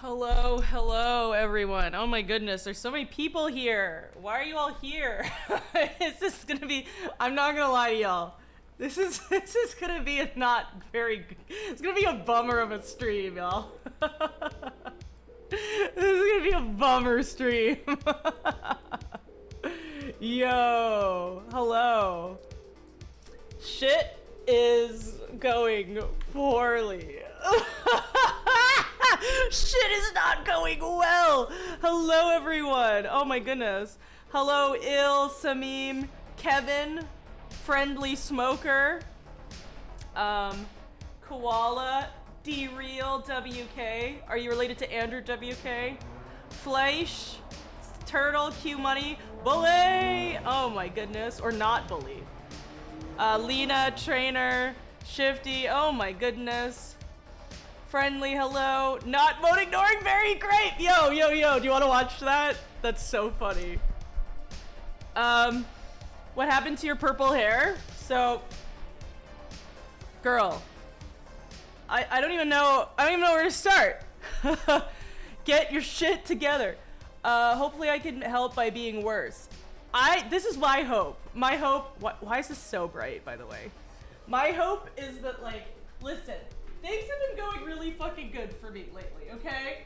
Hello, everyone. Oh my goodness, there's so many people here. Why are you all here? Is this gonna be? I'm not gonna lie to y'all. This is gonna be a not very. It's gonna be a bummer of a stream, y'all. This is gonna be a bummer stream. Yo, hello. Shit is going poorly. Shit is not going well. Hello, everyone. Oh my goodness. Hello, Samim, Kevin, Friendly Smoker, Koala, D-Real, WK. Are you related to Andrew WK? Fleisch, Turtle, Q Money, Bully. Oh my goodness. Or not Bully. Lena, Trainer, Shifty. Oh my goodness. Friendly, hello. Not vote ignoring, very great. Yo. Do you want to watch that? That's so funny. What happened to your purple hair? So, girl, I don't even know where to start. Get your shit together. Hopefully I can help by being worse. This is my hope. My hope, why is this so bright, by the way? My hope is that, like, listen, things have been going really fucking good for me lately, okay?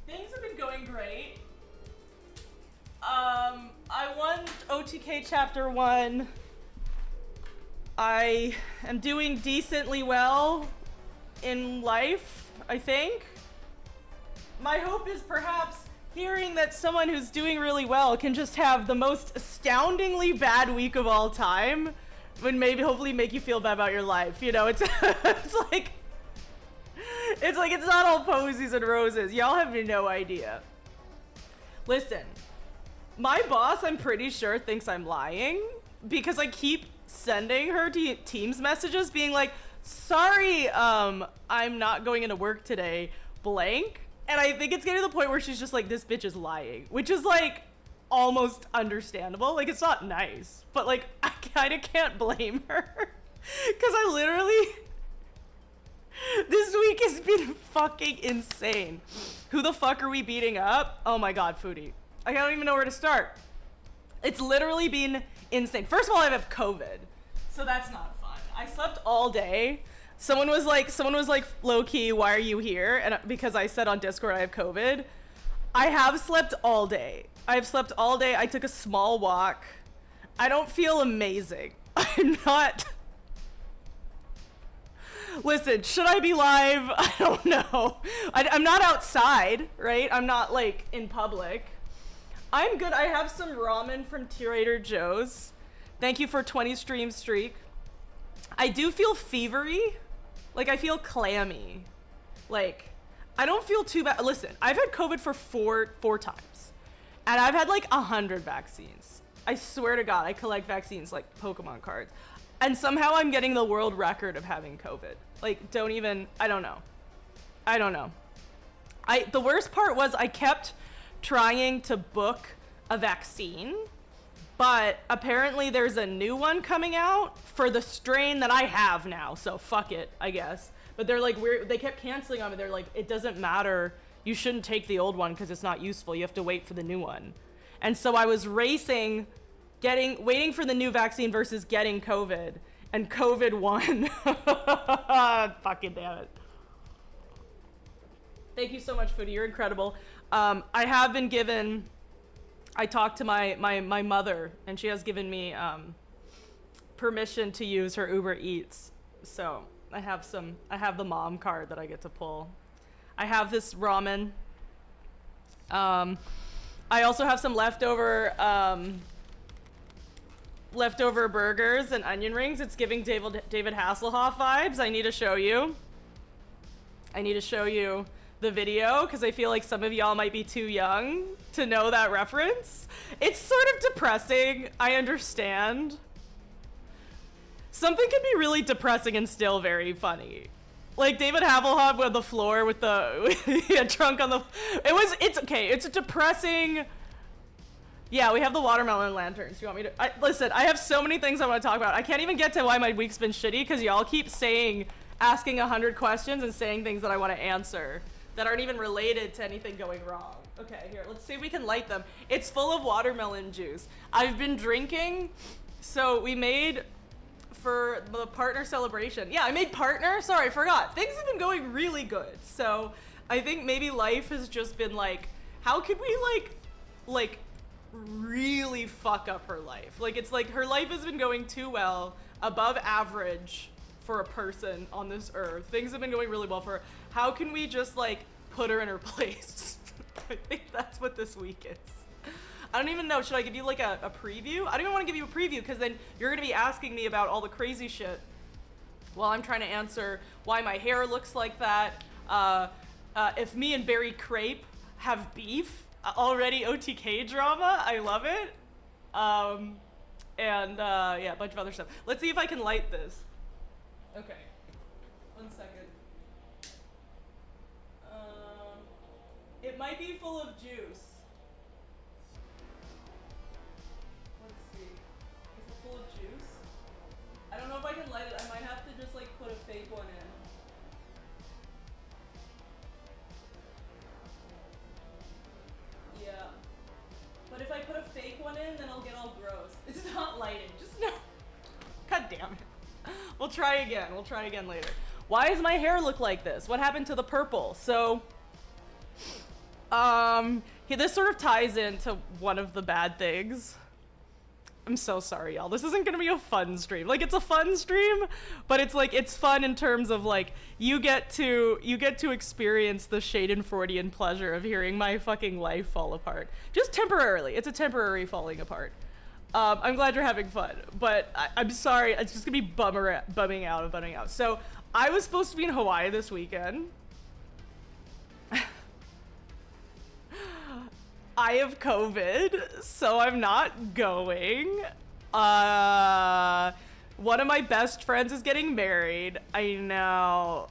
Things have been going great. I won OTK Chapter 1. I am doing decently well in life, I think. My hope is perhaps hearing that someone who's doing really well can just have the most astoundingly bad week of all time would maybe hopefully make you feel bad about your life. You know, it's like it's not all posies and roses. Y'all have no idea. Listen, my boss, I'm pretty sure, thinks I'm lying because I keep sending her Teams messages being like, sorry, I'm not going into work today, blank. And I think it's getting to the point where she's just like, this bitch is lying, which is like almost understandable. Like, it's not nice, but like, I kind of can't blame her because I literally, this week has been fucking insane. Who the fuck are we beating up? Oh my God, Foodie. I don't even know where to start. It's literally been insane. First of all, I have COVID, so that's not fun. I slept all day. Someone was like, low key, why are you here? And because I said on Discord I have COVID. I have slept all day. I've slept all day. I took a small walk. I don't feel amazing. I'm not. Listen, should I be live? I don't know. I'm not outside, right? I'm not like in public. I'm good. I have some ramen from Trader Joe's. Thank you for 20 stream streak. I do feel fevery. Like, I feel clammy. Like, I don't feel too bad. Listen, I've had COVID for four times. And I've had like 100 vaccines. I swear to God, I collect vaccines like Pokemon cards. And somehow I'm getting the world record of having COVID. Like, I don't know. The worst part was I kept trying to book a vaccine, but apparently there's a new one coming out for the strain that I have now, so fuck it, I guess. But they're like, they kept canceling on me. They're like, it doesn't matter. You shouldn't take the old one because it's not useful. You have to wait for the new one. And so I was waiting for the new vaccine versus getting COVID, and COVID won. Fucking damn it. Thank you so much, Foodie. You're incredible. I talked to my mother, and she has given me permission to use her Uber Eats. So I have the mom card that I get to pull. I have this ramen. I also have some leftover burgers and onion rings. It's giving David Hasselhoff vibes. I need to show you the video because I feel like some of y'all might be too young to know that reference. It's sort of depressing. I understand. Something can be really depressing and still very funny. Like David Hasselhoff with the floor with the trunk on the. It's okay. It's a depressing. Yeah, we have the watermelon lanterns. You want me to? Listen, I have so many things I want to talk about. I can't even get to why my week's been shitty because y'all keep asking 100 questions and saying things that I want to answer. that aren't even related to anything going wrong. Okay, here, let's see if we can light them. It's full of watermelon juice. I've been drinking, so we made for the partner celebration. Yeah, I made partner. Sorry, I forgot. Things have been going really good. So I think maybe life has just been like, how could we like really fuck up her life? Like, it's like her life has been going too well, above average for a person on this earth. Things have been going really well for her. How can we just like put her in her place? I think that's what this week is. I don't even know. Should I give you like a preview? I don't even want to give you a preview because then you're going to be asking me about all the crazy shit while I'm trying to answer why my hair looks like that. If me and Barry Crepe have beef, already OTK drama. I love it. Yeah, a bunch of other stuff. Let's see if I can light this. Okay. 1 second. It might be full of juice. Let's see. Is it full of juice? I don't know if I can light it. I might have to just like put a fake one in. Yeah. But if I put a fake one in, then I'll get all gross. It's not lighted. Just no. God damn it. We'll try again. We'll try again later. Why does my hair look like this? What happened to the purple? So, this sort of ties into one of the bad things. I'm so sorry, y'all. This isn't gonna be a fun stream. Like, it's a fun stream, but it's like, it's fun in terms of like, you get to experience the Schadenfreudian pleasure of hearing my fucking life fall apart. Just temporarily. It's a temporary falling apart. I'm glad you're having fun, but I'm sorry. It's just gonna be bumming out. So I was supposed to be in Hawaii this weekend. I have COVID, so I'm not going. One of my best friends is getting married. I know.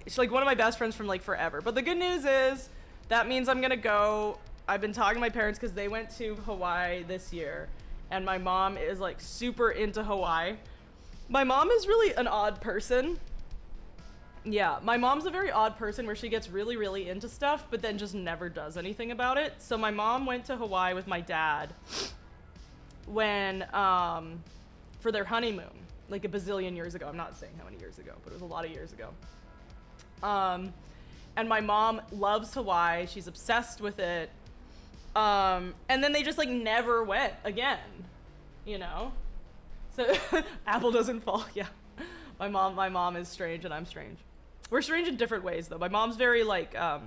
It's like one of my best friends from like forever. But the good news is that means I'm gonna go. I've been talking to my parents because they went to Hawaii this year, and my mom is like super into Hawaii. My mom is really an odd person. Yeah, my mom's a very odd person where she gets really, really into stuff, but then just never does anything about it. So my mom went to Hawaii with my dad when, for their honeymoon, like a bazillion years ago. I'm not saying how many years ago, but it was a lot of years ago. And my mom loves Hawaii. She's obsessed with it. And then they just like never went again, you know? So apple doesn't fall. Yeah. My mom is strange and I'm strange. We're strange in different ways though. My mom's very like, I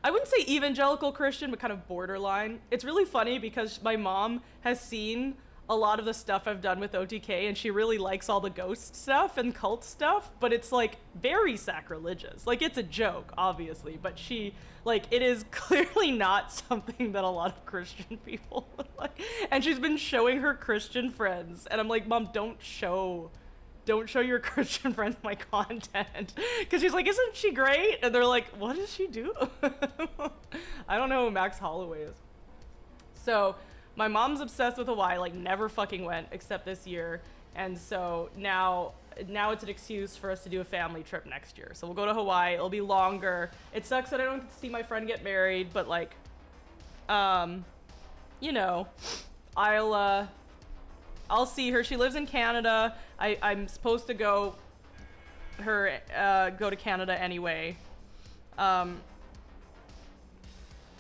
wouldn't say evangelical Christian, but kind of borderline. It's really funny because my mom has seen a lot of the stuff I've done with OTK and she really likes all the ghost stuff and cult stuff, but it's like very sacrilegious. Like it's a joke, obviously, but she, like, it is clearly not something that a lot of Christian people would like. And she's been showing her Christian friends and I'm like, Mom, don't show your Christian friends my content. Cause she's like, isn't she great? And they're like, what does she do? I don't know who Max Holloway is. So my mom's obsessed with Hawaii, like never fucking went except this year. And so now it's an excuse for us to do a family trip next year. So we'll go to Hawaii, it'll be longer. It sucks that I don't get to see my friend get married, but like, you know, I'll see her. She lives in Canada. I'm supposed to go to Canada anyway.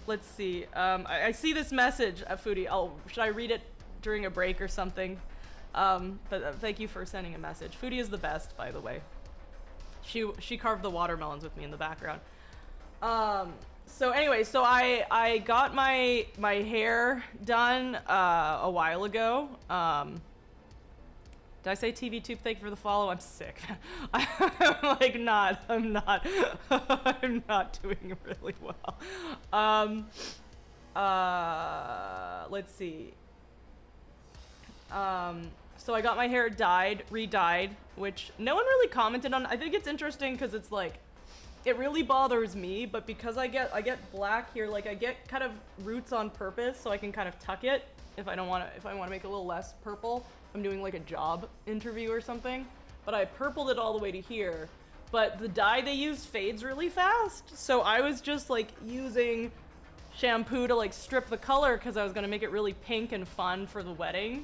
Let's see. I see this message, Foodie. Should I read it during a break or something? But thank you for sending a message. Foodie is the best, by the way. She carved the watermelons with me in the background. So anyway, so I got my hair done a while ago. Did I say TV Tube? Thank you for the follow. I'm sick. I'm like not. I'm not doing really well. Let's see. So I got my hair re-dyed, which no one really commented on. I think it's interesting because it's like, it really bothers me, but because I get black here, like I get kind of roots on purpose so I can kind of tuck it if I want to make it a little less purple. I'm doing like a job interview or something, but I purpled it all the way to here. but the dye they use fades really fast. So I was just like using shampoo to like strip the color because I was gonna make it really pink and fun for the wedding.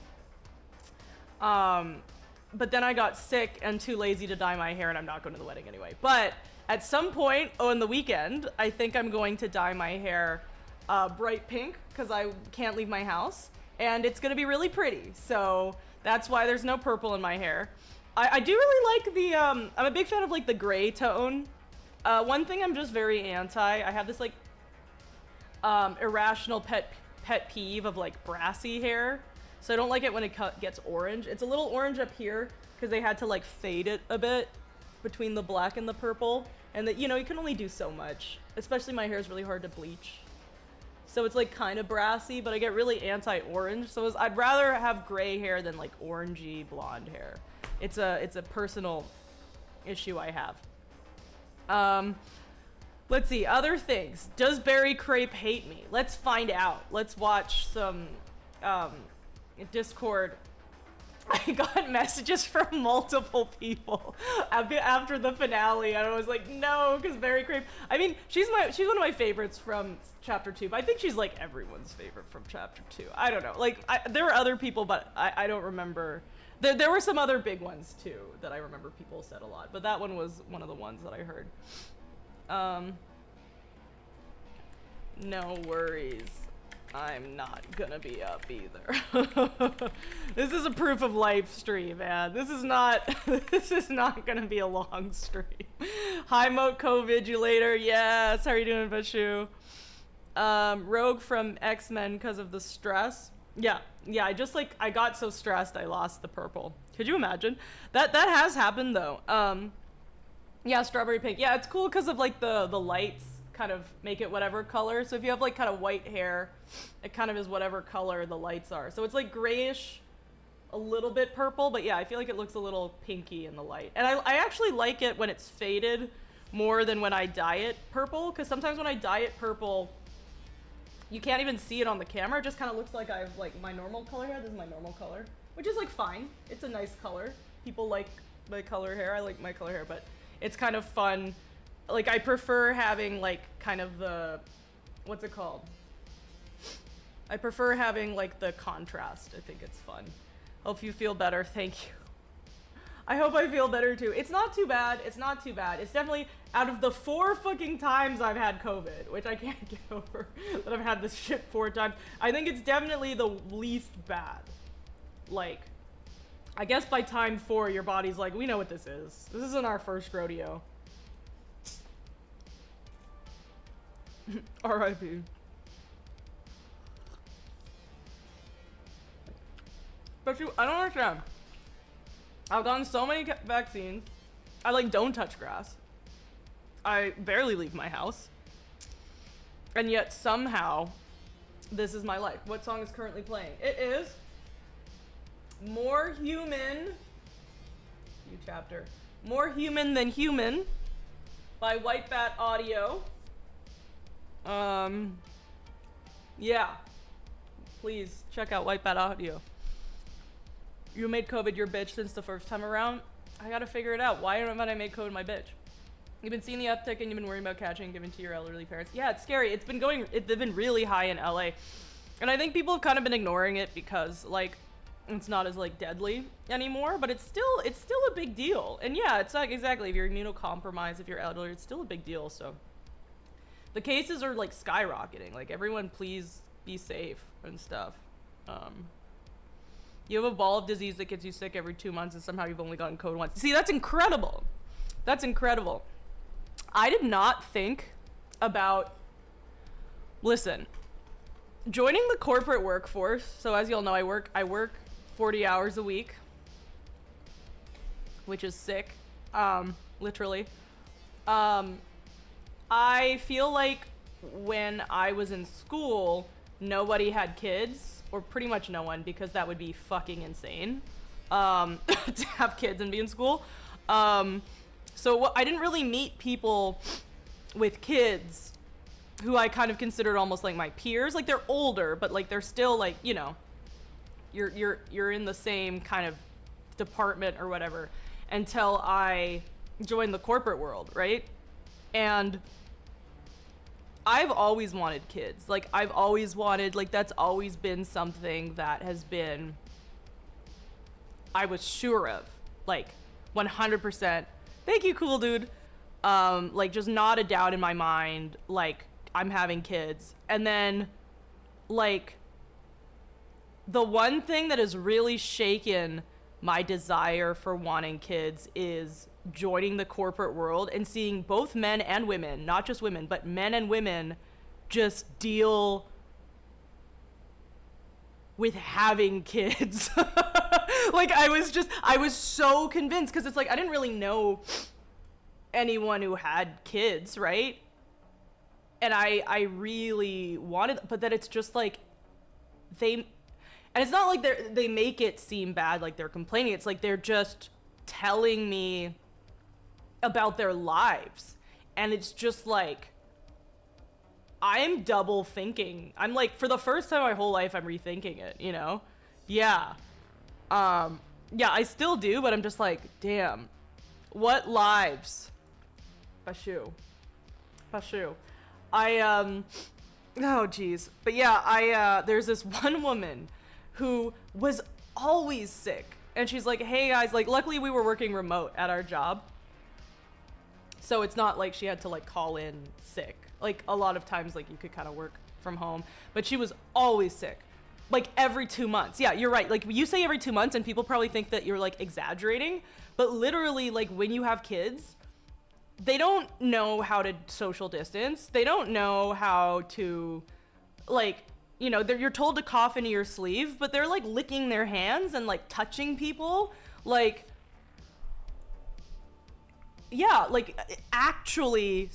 But then I got sick and too lazy to dye my hair, and I'm not going to the wedding anyway. But at some point on the weekend, I think I'm going to dye my hair bright pink because I can't leave my house, and it's going to be really pretty. So that's why there's no purple in my hair. I do really like the, I'm a big fan of like the gray tone. One thing I'm just very anti, I have this like irrational pet peeve of like brassy hair. So I don't like it when it gets orange. It's a little orange up here because they had to like fade it a bit between the black and the purple. And that, you know, you can only do so much. Especially my hair is really hard to bleach. So it's like kind of brassy, but I get really anti-orange. So I'd rather have gray hair than like orangey blonde hair. It's a personal issue I have. Let's see, other things. Does Barry Crepe hate me? Let's find out. Let's watch some Discord. I got messages from multiple people after the finale, and I was like, no, because Barry Crepe. I mean, she's one of my favorites from chapter 2, but I think she's like everyone's favorite from chapter 2. I don't know. Like, there were other people, but I don't remember. There were some other big ones too that I remember people said a lot, but that one was one of the ones that I heard. No worries. I'm not gonna be up either. This is a proof of life stream, man. This is not gonna be a long stream. Hi, Moat Co-Vigilator. Yes, how are you doing, Bashu? Rogue from X-Men because of the stress. Yeah, I got so stressed I lost the purple. Could you imagine? That has happened though. Yeah, strawberry pink. Yeah, it's cool because of like the lights kind of make it whatever color. So if you have like kind of white hair, it kind of is whatever color the lights are. So it's like grayish, a little bit purple, but yeah, I feel like it looks a little pinky in the light. And I actually like it when it's faded more than when I dye it purple, because sometimes when I dye it purple, you can't even see it on the camera. It just kind of looks like I have like my normal color hair. This is my normal color, which is like fine. It's a nice color. People like my color hair. I like my color hair, but it's kind of fun. Like, I prefer having, like, kind of the, what's it called? I prefer having, like, the contrast. I think it's fun. Hope you feel better. Thank you. I hope I feel better, too. It's not too bad. It's not too bad. It's definitely, out of the 4 fucking times I've had COVID, which I can't get over, that I've had this shit 4 times, I think it's definitely the least bad. Like, I guess by time 4, your body's like, we know what this is. This isn't our first rodeo. R.I.P. But I don't understand. I've gotten so many vaccines. I like don't touch grass. I barely leave my house. And yet somehow this is my life. What song is currently playing? It is More Human. New chapter. More Human Than Human by White Bat Audio. Yeah, please check out White Bat Audio. You made COVID your bitch since the first time around. I gotta figure it out. Why haven't I made COVID my bitch? You've been seeing the uptick and you've been worrying about catching and giving to your elderly parents. Yeah, it's scary. It's been really high in LA. And I think people have kind of been ignoring it because like, it's not as like deadly anymore, but it's still a big deal. And yeah, it's like exactly, if you're immunocompromised, if you're elderly, it's still a big deal, so. The cases are like skyrocketing. Like everyone please be safe and stuff. You have a ball of disease that gets you sick every 2 months and somehow you've only gotten COVID once. See, that's incredible. That's incredible. I did not think about, listen, joining the corporate workforce. So as y'all know, I work 40 hours a week, which is sick. Literally. I feel like when I was in school, nobody had kids, or pretty much no one, because that would be fucking insane, to have kids and be in school. So I didn't really meet people with kids who I kind of considered almost like my peers. Like they're older, but like they're still like, you know, you're in the same kind of department or whatever, until I join the corporate world, right? And I've always wanted kids. Like, I've always wanted, like, that's always been something that has been, I was sure of, like, 100%. Thank you, cool dude. Like, just not a doubt in my mind, like, I'm having kids. And then, like, the one thing that has really shaken my desire for wanting kids is joining the corporate world and seeing both men and women, not just women, but men and women just deal with having kids. Like, I was so convinced, because it's like, I didn't really know anyone who had kids, right? And I really wanted, but then it's just like, and it's not like they make it seem bad, like they're complaining. It's like they're just telling me about their lives. And it's just like, I'm double thinking. I'm like, for the first time in my whole life, I'm rethinking it, you know? Yeah. Yeah, I still do, but I'm just like, damn, what lives? Bashu. Oh geez. But yeah, there's this one woman who was always sick. And she's like, hey guys, like, luckily we were working remote at our job. So it's not like she had to like call in sick. Like, a lot of times, like, you could kind of work from home, but she was always sick. Like, every 2 months. Yeah, you're right. Like, you say every 2 months and people probably think that you're like exaggerating, but literally, like, when you have kids, they don't know how to social distance. They don't know how to, like, you know, you're told to cough into your sleeve, but they're like licking their hands and like touching people. Like, yeah, like actually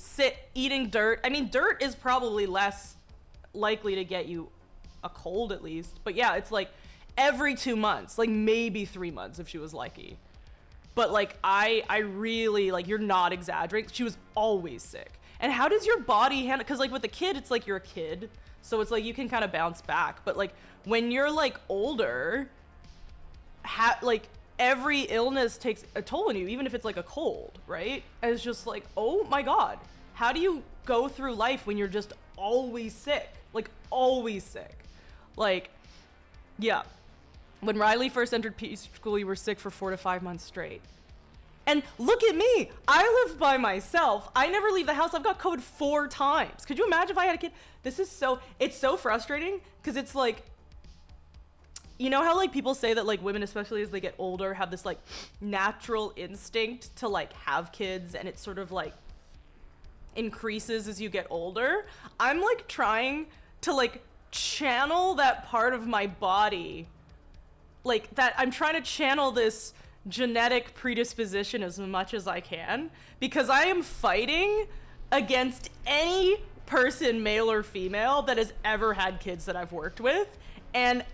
eating dirt. I mean, dirt is probably less likely to get you a cold at least. But yeah, it's like every 2 months, like maybe 3 months if she was lucky. But like, I really, like, you're not exaggerating. She was always sick. And how does your body handle, because like with a kid, it's like you're a kid. So it's like you can kind of bounce back. But like when you're like older, like every illness takes a toll on you, even if it's like a cold, right? And it's just like, oh my God, how do you go through life when you're just always sick? Like, always sick. Like, yeah. When Riley first entered preschool, you were sick for 4 to 5 months straight. And look at me. I live by myself. I never leave the house. I've got COVID 4 times. Could you imagine if I had a kid? It's so frustrating, because it's like, you know how like people say that like women, especially as they get older, have this like natural instinct to like have kids, and it sort of like increases as you get older? I'm like trying to like channel that part of my body, like that I'm trying to channel this genetic predisposition as much as I can, because I am fighting against any person, male or female, that has ever had kids that I've worked with, and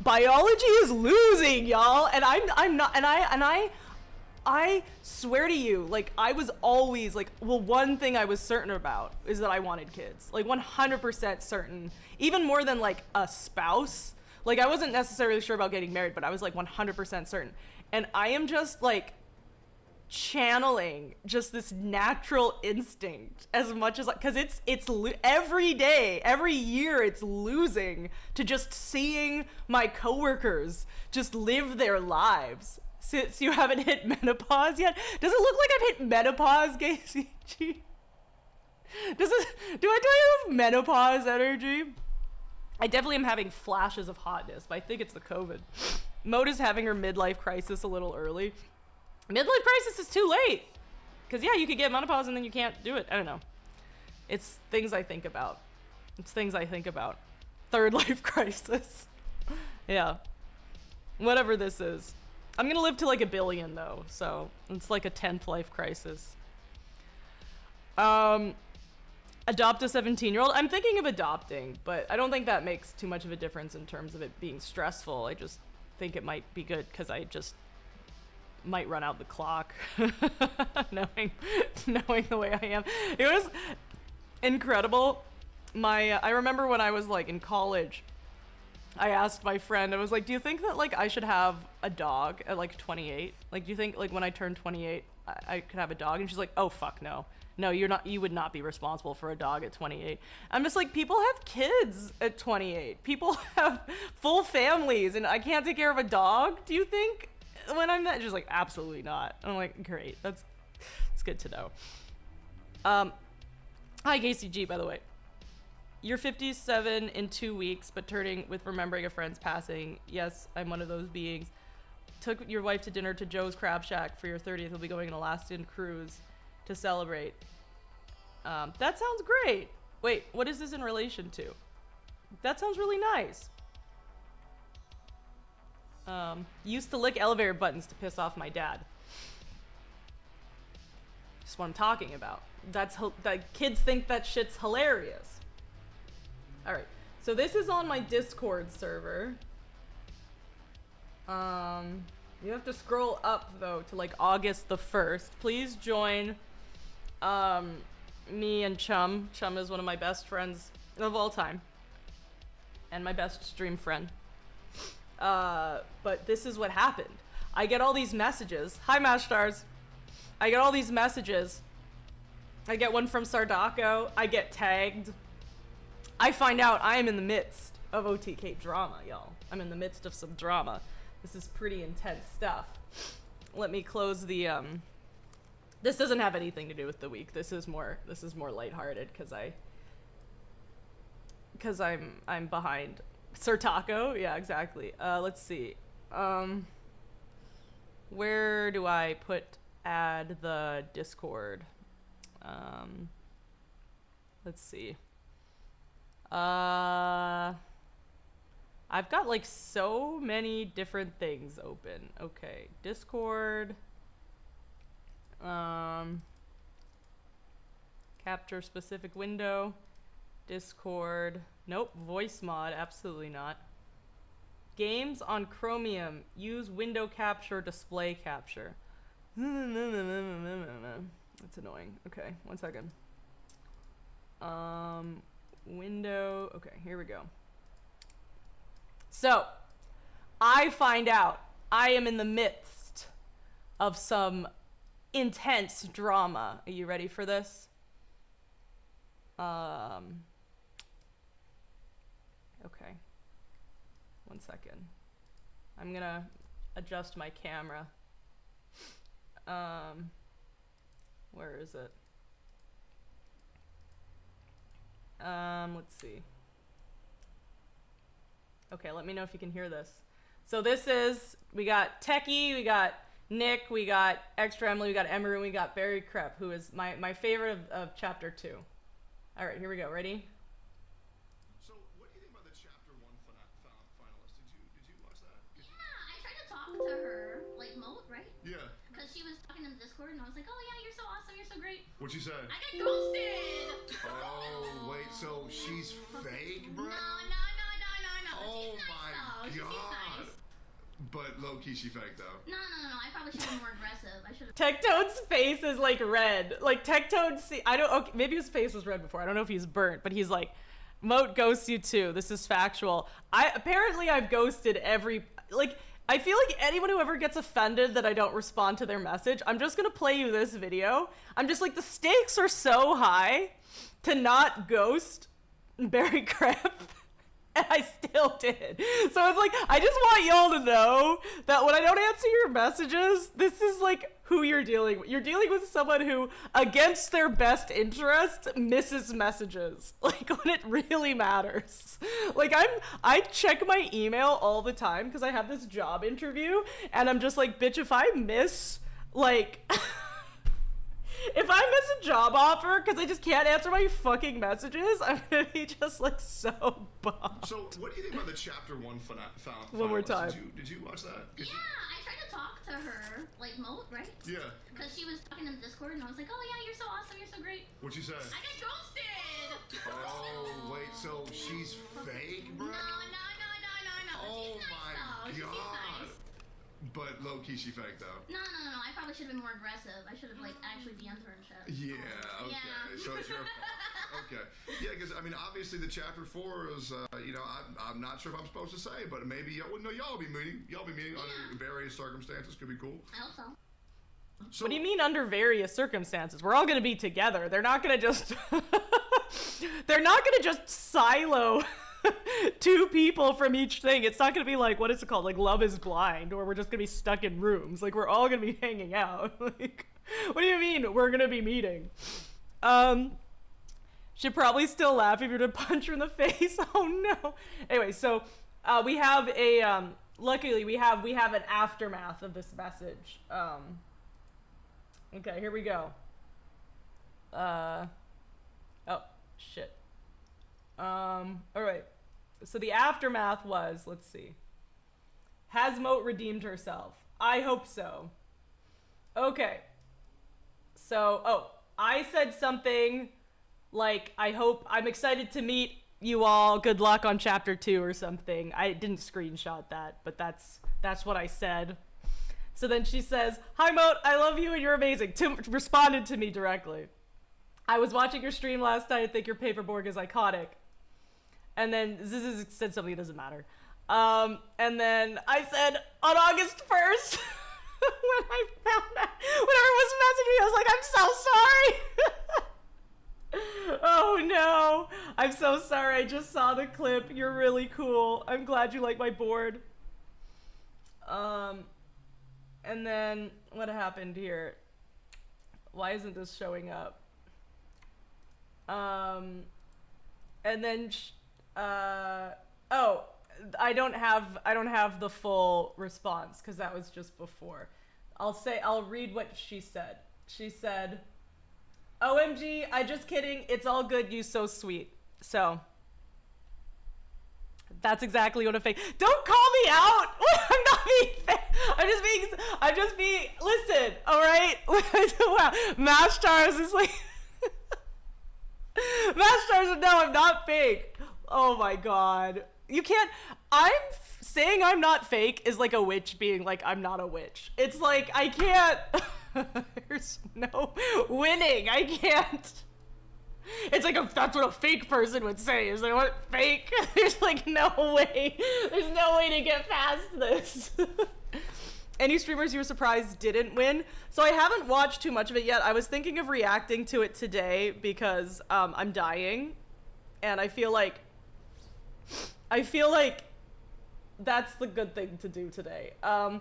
biology is losing, y'all. And I'm not, and I swear to you, like, I was always like, well, one thing I was certain about is that I wanted kids, like 100% certain, even more than like a spouse. Like, I wasn't necessarily sure about getting married, but I was like 100% certain. And I am just like channeling just this natural instinct as much as, because it's every day, every year, it's losing to just seeing my coworkers just live their lives. Since you haven't hit menopause yet, does it look like I've hit menopause, KCG? Do I have menopause energy? I definitely am having flashes of hotness, but I think it's the COVID. Moat is having her midlife crisis a little early. Midlife crisis is too late. Because, yeah, you could get menopause and then you can't do it. I don't know. It's things I think about. Third life crisis. Yeah. Whatever this is. I'm going to live to like 1 billion, though. So it's like a 10th life crisis. Adopt a 17-year-old. I'm thinking of adopting, but I don't think that makes too much of a difference in terms of it being stressful. I just think it might be good because I just might run out the clock knowing the way I am. It was incredible. I remember when I was like in college, I asked my friend, I was like, do you think that like I should have a dog at like 28? Like, do you think like when I turn 28, I could have a dog. And she's like, oh, fuck no. No, you would not be responsible for a dog at 28. I'm just like, people have kids at 28. People have full families, and I can't take care of a dog, do you think? When I'm that, just like, absolutely not. I'm like, great, it's good to know. Hi, KCG, by the way. You're 57 in 2 weeks, but turning with remembering a friend's passing. Yes, I'm one of those beings. Took your wife to dinner to Joe's Crab Shack for your 30th. We'll be going on an Alaskan cruise to celebrate. That sounds great. Wait, what is this in relation to? That sounds really nice. Used to lick elevator buttons to piss off my dad. That's what I'm talking about. That kids think that shit's hilarious. All right, so this is on my Discord server. You have to scroll up though to like August the 1st. Please join me and Chum. Chum is one of my best friends of all time. And my best stream friend. But this is what happened. I get all these messages. Hi, Mash Stars. I get all these messages. I get one from Sardako. I get tagged. I find out I am in the midst of OTK drama, y'all. I'm in the midst of some drama. This is pretty intense stuff. Let me close the, this doesn't have anything to do with the week. This is more lighthearted because I'm behind. Sir Taco? Yeah, exactly. Let's see. Where do I add the Discord? Let's see. I've got like so many different things open. Okay, Discord. Capture specific window. Discord. Nope. Voice mod. Absolutely not. Games on Chromium. Use window capture, display capture. That's annoying. Okay, one second. Window. Okay, here we go. So, I find out I am in the midst of some intense drama. Are you ready for this? Okay. One second. I'm gonna adjust my camera. Where is it? Let's see. Okay, let me know if you can hear this. So this is, we got Techie, we got Nick, we got Extra Emily, we got Emery, and we got Barry Krepp, who is my favorite of chapter 2. All right, here we go. Ready? So, what do you think about the chapter 1 finalist? Did you watch that? Yeah, I tried to talk to her, like moat, right? Yeah. Because she was talking in the Discord, and I was like, oh yeah, you're so awesome, you're so great. What'd she say? I got ghosted! Oh, wait, so she's fake, bro? No. Oh She's my nice, though. god. She's nice. But low-key, she fake, though. No. I probably should have been more aggressive. I should have. Tectone's face is like red. Like Tectone, okay, maybe his face was red before. I don't know if he's burnt, but he's like, Moat ghosts you too. This is factual. Apparently I've ghosted I feel like anyone who ever gets offended that I don't respond to their message, I'm just gonna play you this video. I'm just like, the stakes are so high to not ghost Barry Krepp. And I still did. So it's like, I just want y'all to know that when I don't answer your messages, this is like who you're dealing with. You're dealing with someone who, against their best interest, misses messages. Like when it really matters. Like I check my email all the time because I have this job interview and I'm just like, bitch, if I miss like if I miss a job offer because I just can't answer my fucking messages, I'm gonna be just like so bummed. So, what do you think about the chapter 1 finalist? One more time. Did you watch that? Yeah, I tried to talk to her, like moat, right? Yeah. Because she was talking in the Discord, and I was like, oh yeah, you're so awesome, you're so great. What'd she say? I got ghosted! Oh, wait, so she's fake, bro? No. Oh She's my nice, though. She's god. nice. But low-key, she fake, though. No. I probably should have been more aggressive. I should have like actually DM'd her and shit. Yeah, okay. Yeah. So it's your fault. Okay. Yeah, because, I mean, obviously the chapter 4 is, I'm not sure if I'm supposed to say, but maybe, y'all be meeting on various circumstances. Could be cool. I hope so. So, What do you mean under various circumstances? We're all gonna be together. They're not gonna just they're not gonna just silo two people from each thing. It's not gonna be like, what is it called? Like Love is Blind, or we're just gonna be stuck in rooms. Like we're all gonna be hanging out. Like, what do you mean we're gonna be meeting? Should probably still laugh if you were to punch her in the face. Oh no. Anyway, so we have a luckily we have an aftermath of this message. Okay, here we go. Oh shit. All right. So the aftermath was, let's see. Has Moat redeemed herself? I hope so. Okay. So, I said something like, I'm excited to meet you all. Good luck on chapter 2 or something. I didn't screenshot that, but that's what I said. So then she says, "Hi Moat, I love you and you're amazing." Tim responded to me directly. "I was watching your stream last night. I think your paperboard is iconic." And then Ziz said something that doesn't matter. And then I said, on August 1st, when I found out, when everyone was messaging me, I was like, "I'm so sorry." Oh no, I'm so sorry. I just saw the clip. You're really cool. I'm glad you like my board. And then what happened here? Why isn't this showing up? And then oh, I don't have the full response because that was just before. I'll read what she said. She said, "OMG, I just kidding. It's all good. You so sweet." So that's exactly what a fake. Don't call me out. I'm not being fake. I'm just being, listen, all right? Wow. Mash Stars is like, Mash Stars, no, I'm not fake. Oh my God. You can't, saying I'm not fake is like a witch being like, I'm not a witch. It's like, I can't, there's no winning. I can't. It's like, that's what a fake person would say. Is they what fake? There's like no way. There's no way to get past this. Any streamers you were surprised didn't win? So I haven't watched too much of it yet. I was thinking of reacting to it today because I'm dying, and I feel like that's the good thing to do today. I'm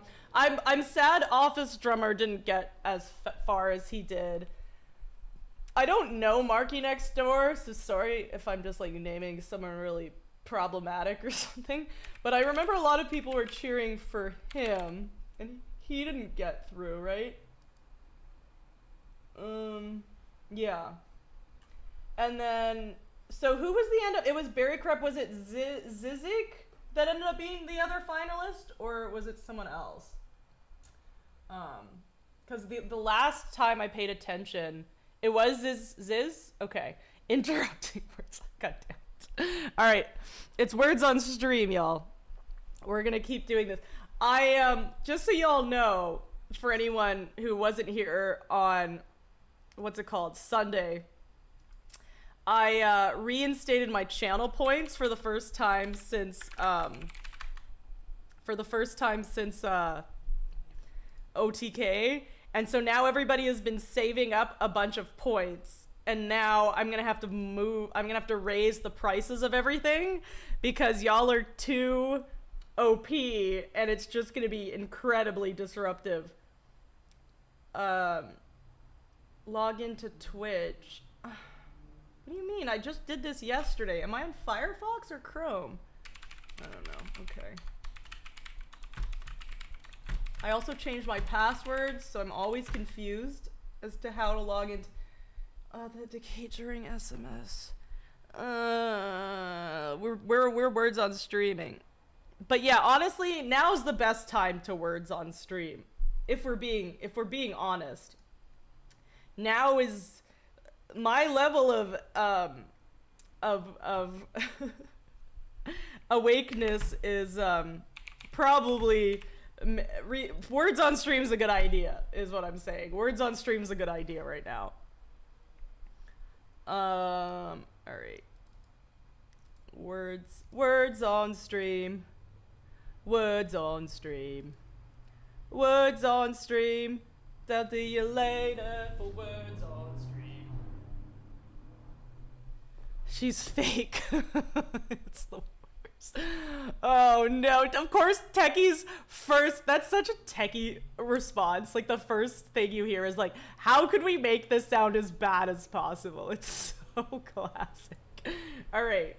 sad Office Drummer didn't get as far as he did. I don't know Marky Next Door, so sorry if I'm just like naming someone really problematic or something. But I remember a lot of people were cheering for him, and he didn't get through, right? Yeah. And then, so who was the end up? It was Barry Crepe. Was it Zizik that ended up being the other finalist, or was it someone else? Because the last time I paid attention, it was Ziz? Okay. Interrupting words. God damn it. All right. It's words on stream, y'all. We're going to keep doing this. Just so y'all know, for anyone who wasn't here on, what's it called, Sunday, I reinstated my channel points for the first time since OTK. And so now everybody has been saving up a bunch of points, and now I'm gonna have to raise the prices of everything because y'all are too OP, and it's just gonna be incredibly disruptive. Log into Twitch. What do you mean? I just did this yesterday. Am I on Firefox or Chrome? I don't know. Okay. I also changed my passwords, so I'm always confused as to how to log into authenticate during SMS. We're words on streaming. But yeah, honestly, now's the best time to words on stream. If we're being honest. Now is my level of awakeness is probably words on stream is a good idea, is what I'm saying. Words on stream is a good idea right now. All right. Words on stream. Words on stream. Words on stream. I'll see you later for words on stream. She's fake. It's the worst. Oh no, of course Techie's first, that's such a Techie response. Like the first thing you hear is like, how could we make this sound as bad as possible? It's so classic. All right,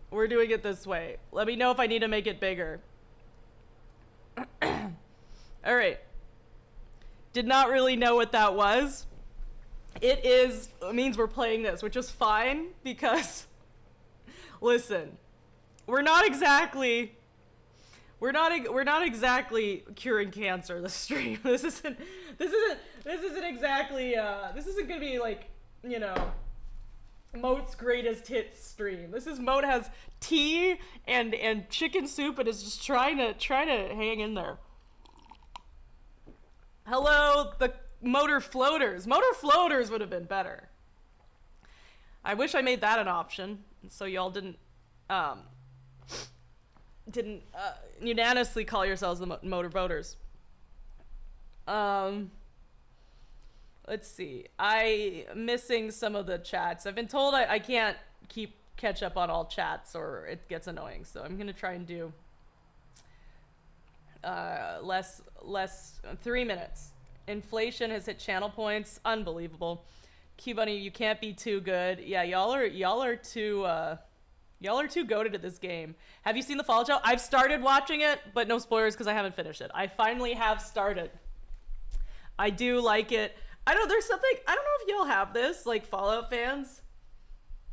we're doing it this way. Let me know if I need to make it bigger. All right. Did not really know what that was. It means we're playing this, which is fine because, listen, we're not exactly curing cancer. This stream. This isn't exactly. This isn't gonna be like, you know, Moat's greatest hits stream. This is Moat has tea and chicken soup and is just trying to hang in there. Hello, the motor floaters. Motor floaters would have been better. I wish I made that an option, so y'all didn't unanimously call yourselves the motor voters. Let's see. I'm missing some of the chats. I've been told I can't catch up on all chats or it gets annoying, so I'm gonna try and do less 3 minutes. Inflation has hit channel points. Unbelievable. Q Bunny, you can't be too good. Yeah, y'all are too goated at this game. Have you seen the Fallout show? I've started watching it, but no spoilers because I haven't finished it. I finally have started. I do like it. There's something, I don't know if y'all have this, like Fallout fans,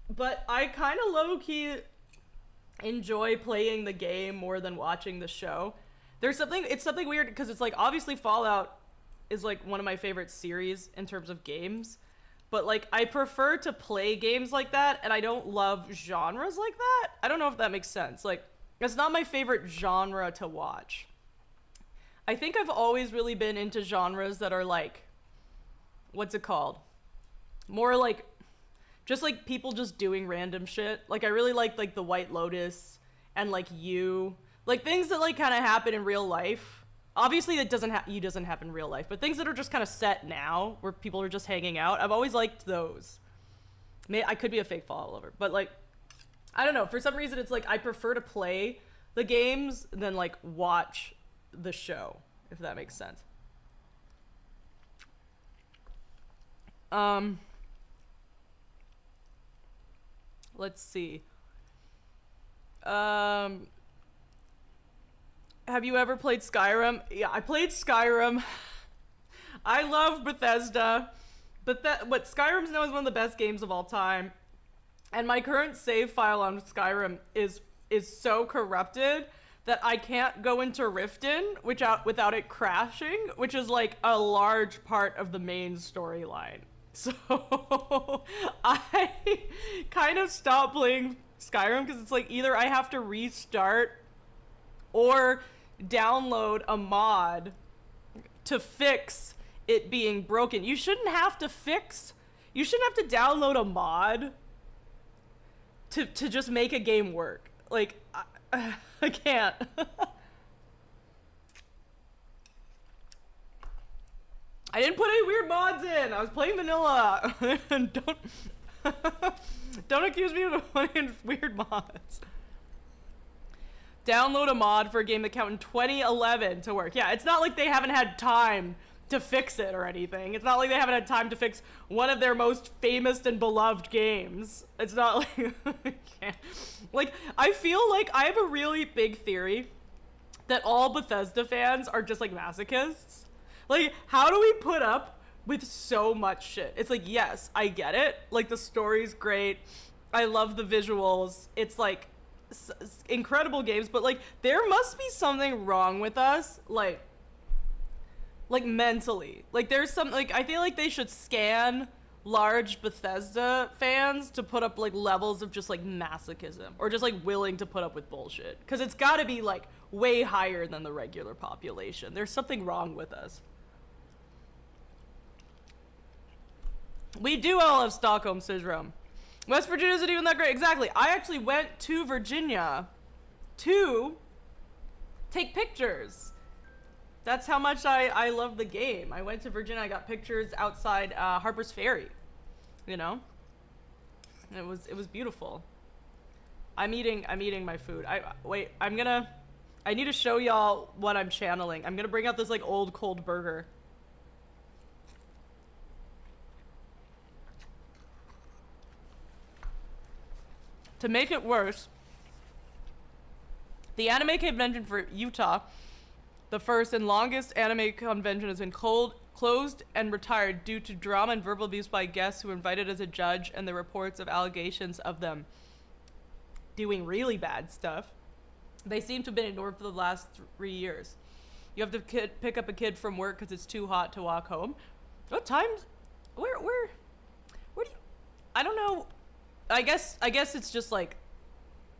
but I kind of low-key enjoy playing the game more than watching the show. It's something weird because it's like, obviously Fallout is like one of my favorite series in terms of games, but like I prefer to play games like that and I don't love genres like that. I don't know if that makes sense. Like, it's not my favorite genre to watch. I think I've always really been into genres that are like, what's it called? More like, just like people just doing random shit. Like I really like The White Lotus and like You. Like things that like kind of happen in real life. Obviously that doesn't happen in real life, but things that are just kind of set now where people are just hanging out. I've always liked those. I could be a fake Fallout lover, but like, I don't know. For some reason it's like I prefer to play the games than like watch the show, if that makes sense. Let's see. Have you ever played Skyrim? Yeah, I played Skyrim. I love Bethesda. But Skyrim's known as one of the best games of all time. And my current save file on Skyrim is so corrupted that I can't go into Riften without it crashing, which is like a large part of the main storyline. So I kind of stopped playing Skyrim because it's like either I have to restart or download a mod to fix it being broken. You shouldn't have to download a mod to just make a game work. Like, I can't. I didn't put any weird mods in. I was playing vanilla. Don't accuse me of putting weird mods. Download a mod for a game that came out in 2011 to work. Yeah, it's not like they haven't had time to fix it or anything. It's not like they haven't had time to fix one of their most famous and beloved games. It's not like... Like, I feel like I have a really big theory that all Bethesda fans are just like masochists. Like, how do we put up with so much shit? It's like, yes, I get it. Like, the story's great. I love the visuals. It's like incredible games, but like, there must be something wrong with us, like mentally. Like, there's some, like, I feel like they should scan large Bethesda fans to put up like levels of just like masochism or just like willing to put up with bullshit, because it's got to be like way higher than the regular population. There's something wrong with us. We do all have Stockholm Syndrome. West Virginia isn't even that great. Exactly. I actually went to Virginia to take pictures. That's how much I love the game. I went to Virginia. I got pictures outside Harper's Ferry. You know, it was beautiful. I'm eating my food. I need to show y'all what I'm channeling. I'm gonna bring out this like old cold burger. To make it worse, the anime convention for Utah, the first and longest anime convention, has been closed and retired due to drama and verbal abuse by guests who were invited as a judge and the reports of allegations of them doing really bad stuff. They seem to have been ignored for the last 3 years. You have to pick up a kid from work because it's too hot to walk home. What times? Where do you? I don't know. I guess it's just like,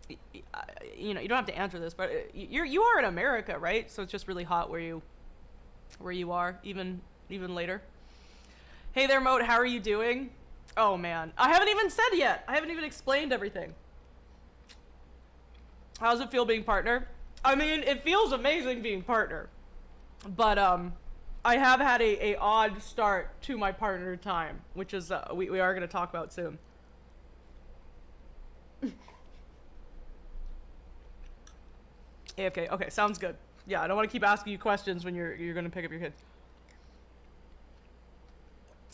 you know, you don't have to answer this, but you are in America, right? So it's just really hot where you are, even later. Hey there, Moat. How are you doing? Oh man, I haven't even said yet. I haven't even explained everything. How's it feel being partner? I mean, it feels amazing being partner, but I have had a odd start to my partner time, which is we are going to talk about soon. AFK. Okay, sounds good. Yeah, I don't want to keep asking you questions when you're going to pick up your kids.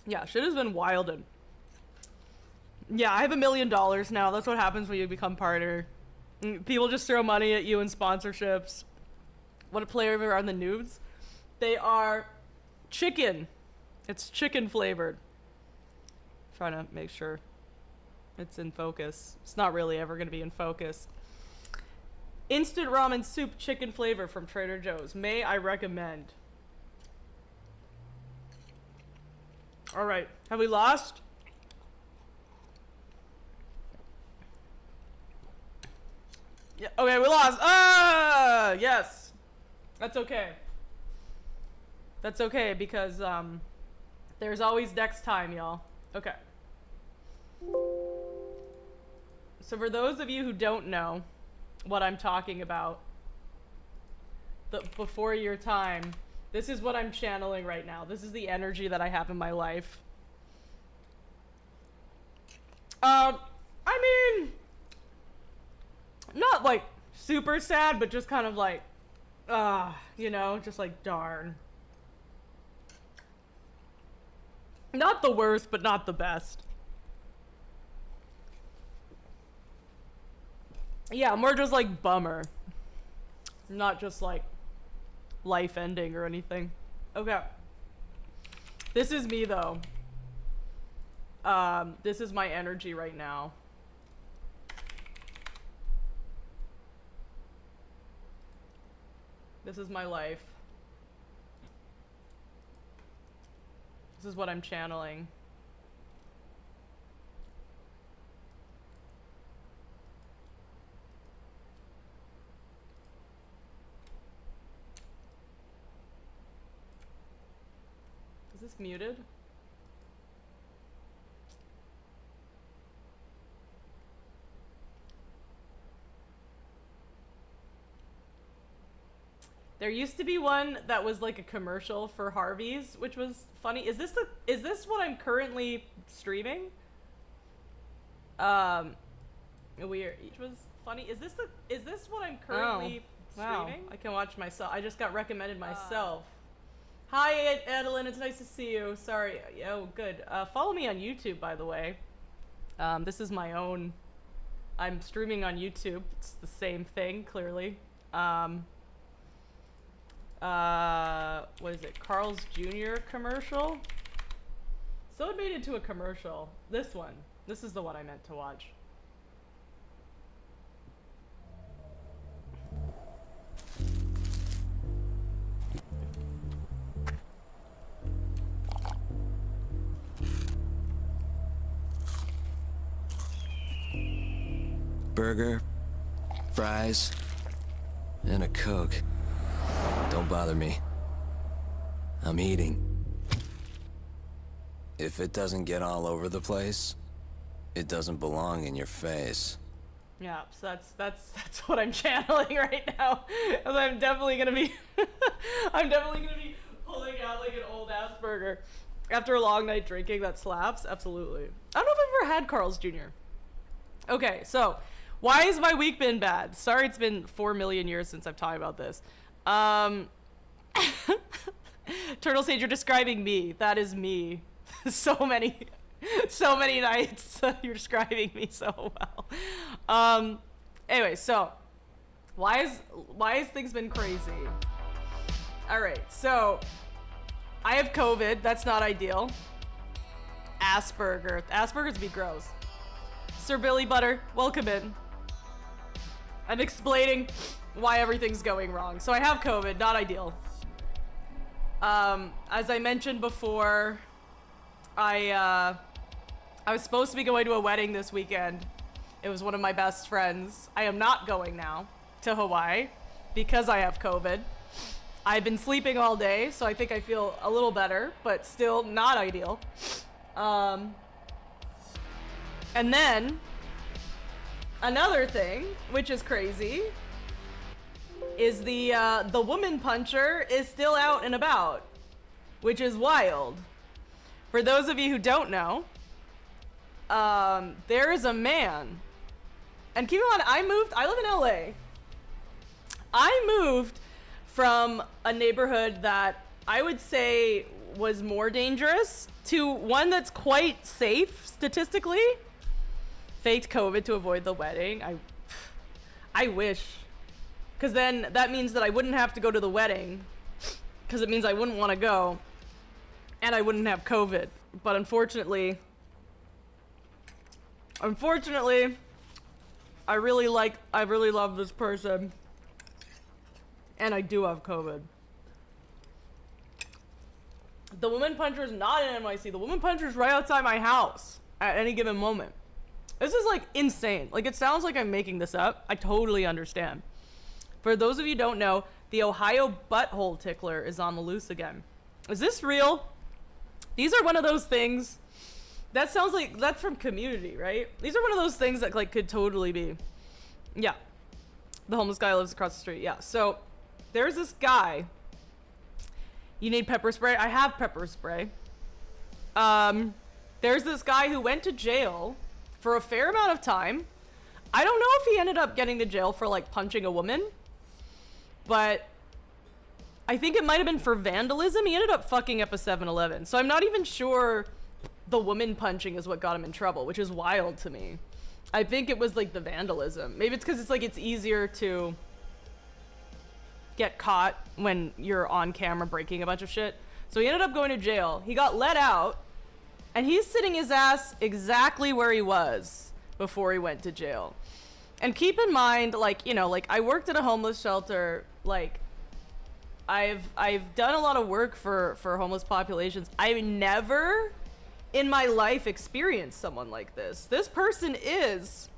Yeah, shit has been wildin'. Yeah, I have $1 million now. That's what happens when you become partner. People just throw money at you in sponsorships. What flavor are the nudes? They are chicken. It's chicken flavored. Trying to make sure it's in focus. It's not really ever going to be in focus. Instant ramen soup chicken flavor from Trader Joe's. May I recommend? All right. Have we lost? Yeah. Okay, we lost. Ah, yes. That's okay. That's okay because there's always next time, y'all. Okay. So for those of you who don't know what I'm talking about, before your time, this is what I'm channeling right now. This is the energy that I have in my life. I mean, not like super sad, but just kind of like, you know, just like darn. Not the worst, but not the best. Yeah, more just like bummer. Not just like life ending or anything. Okay. This is me though. This is my energy right now. This is my life. This is what I'm channeling. Is this muted? There used to be one that was like a commercial for Harvey's, which was funny. Is this what I'm currently streaming? Weird. Which was funny. Is this what I'm currently streaming? I can watch myself. I just got recommended myself. Hi, Adeline. It's nice to see you. Sorry. Oh, good. Follow me on YouTube, by the way. This is my own. I'm streaming on YouTube. It's the same thing, clearly. What is it? Carl's Jr. commercial? So it made it into a commercial. This one. This is the one I meant to watch. Burger, fries, and a Coke. Don't bother me. I'm eating. If it doesn't get all over the place, it doesn't belong in your face. Yeah, so that's what I'm channeling right now. As I'm definitely gonna be pulling out like an old Asperger after a long night drinking that slaps. Absolutely. I don't know if I've ever had Carl's Jr. Okay, so why has my week been bad? Sorry, it's been 4 million years since I've talked about this. Turtle Sage, you're describing me. That is me. so many nights. You're describing me so well. Anyway, so why has things been crazy? All right, so I have COVID. That's not ideal. Asperger's be gross. Sir Billy Butter, welcome in. I'm explaining why everything's going wrong. So I have COVID, not ideal. As I mentioned before, I was supposed to be going to a wedding this weekend. It was one of my best friends. I am not going now to Hawaii because I have COVID. I've been sleeping all day, so I think I feel a little better, but still not ideal. And then another thing, which is crazy, is the woman puncher is still out and about, which is wild. For those of you who don't know, there is a man, and keep in mind, I live in LA. I moved from a neighborhood that I would say was more dangerous to one that's quite safe statistically. Faked COVID to avoid the wedding. I wish. Because then that means that I wouldn't have to go to the wedding. Because it means I wouldn't want to go. And I wouldn't have COVID. But unfortunately, I really love this person. And I do have COVID. The woman puncher is not in NYC. The woman puncher is right outside my house at any given moment. This is like insane. Like, it sounds like I'm making this up. I totally understand. For those of you who don't know, the Ohio butthole tickler is on the loose again. Is this real? These are one of those things that sounds like that's from Community, right? These are one of those things that like could totally be. Yeah. The homeless guy lives across the street. Yeah. So there's this guy. You need pepper spray? I have pepper spray. There's this guy who went to jail for a fair amount of time. I don't know if he ended up getting to jail for like punching a woman, but I think it might have been for vandalism. He ended up fucking up a 7-Eleven. So I'm not even sure the woman punching is what got him in trouble, which is wild to me. I think it was like the vandalism. Maybe it's because it's like it's easier to get caught when you're on camera breaking a bunch of shit. So he ended up going to jail. He got let out, and he's sitting his ass exactly where he was before he went to jail. And keep in mind, like, you know, like I worked at a homeless shelter. Like, I've done a lot of work for homeless populations. I've never in my life experienced someone like this. This person is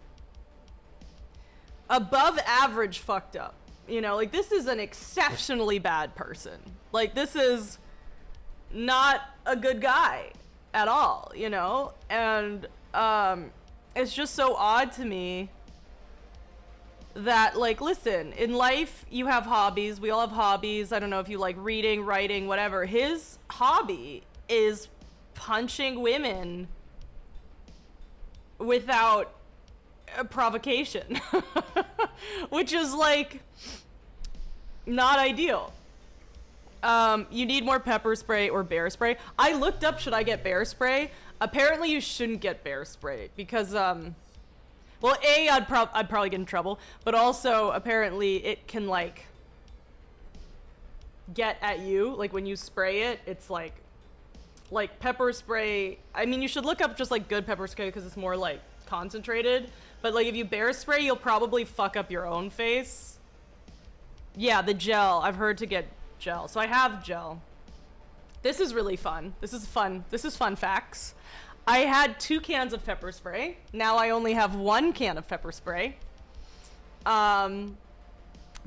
above average fucked up. You know, like this is an exceptionally bad person. Like this is not a good guy at all, you know? And it's just so odd to me that, like, listen, in life you have hobbies. We all have hobbies. I don't know if you like reading, writing, whatever. His hobby is punching women without a provocation, which is like not ideal. You need more pepper spray or bear spray. I looked up, should I get bear spray? Apparently you shouldn't get bear spray because well, A, I'd probably get in trouble, but also apparently it can like get at you. Like when you spray it, it's like pepper spray. I mean, you should look up just like good pepper spray because it's more like concentrated. But like if you bear spray, you'll probably fuck up your own face. Yeah, the gel. I've heard to get gel. So I have gel. This is really fun. This is fun. This is fun facts. I had 2 cans of pepper spray. Now I only have 1 can of pepper spray.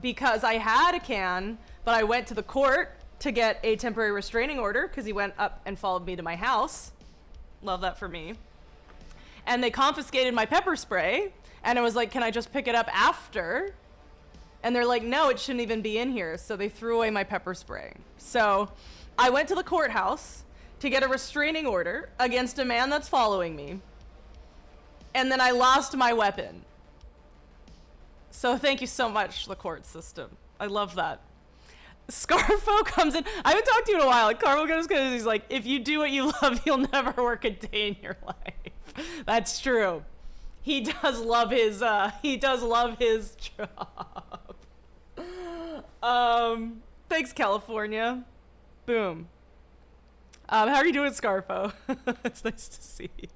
Because I had a can, but I went to the court to get a temporary restraining order because he went up and followed me to my house. Love that for me. and they confiscated my pepper spray, and I was like, can I just pick it up after? And they're like, no, it shouldn't even be in here. So they threw away my pepper spray. So I went to the courthouse to get a restraining order against a man that's following me. And then I lost my weapon. So thank you so much, the court system. I love that. Scarfo comes in. I haven't talked to you in a while. Carl goes because he's like, if you do what you love, you'll never work a day in your life. That's true. He does love his job. Thanks, California. Boom. How are you doing, Scarfo? It's nice to see you.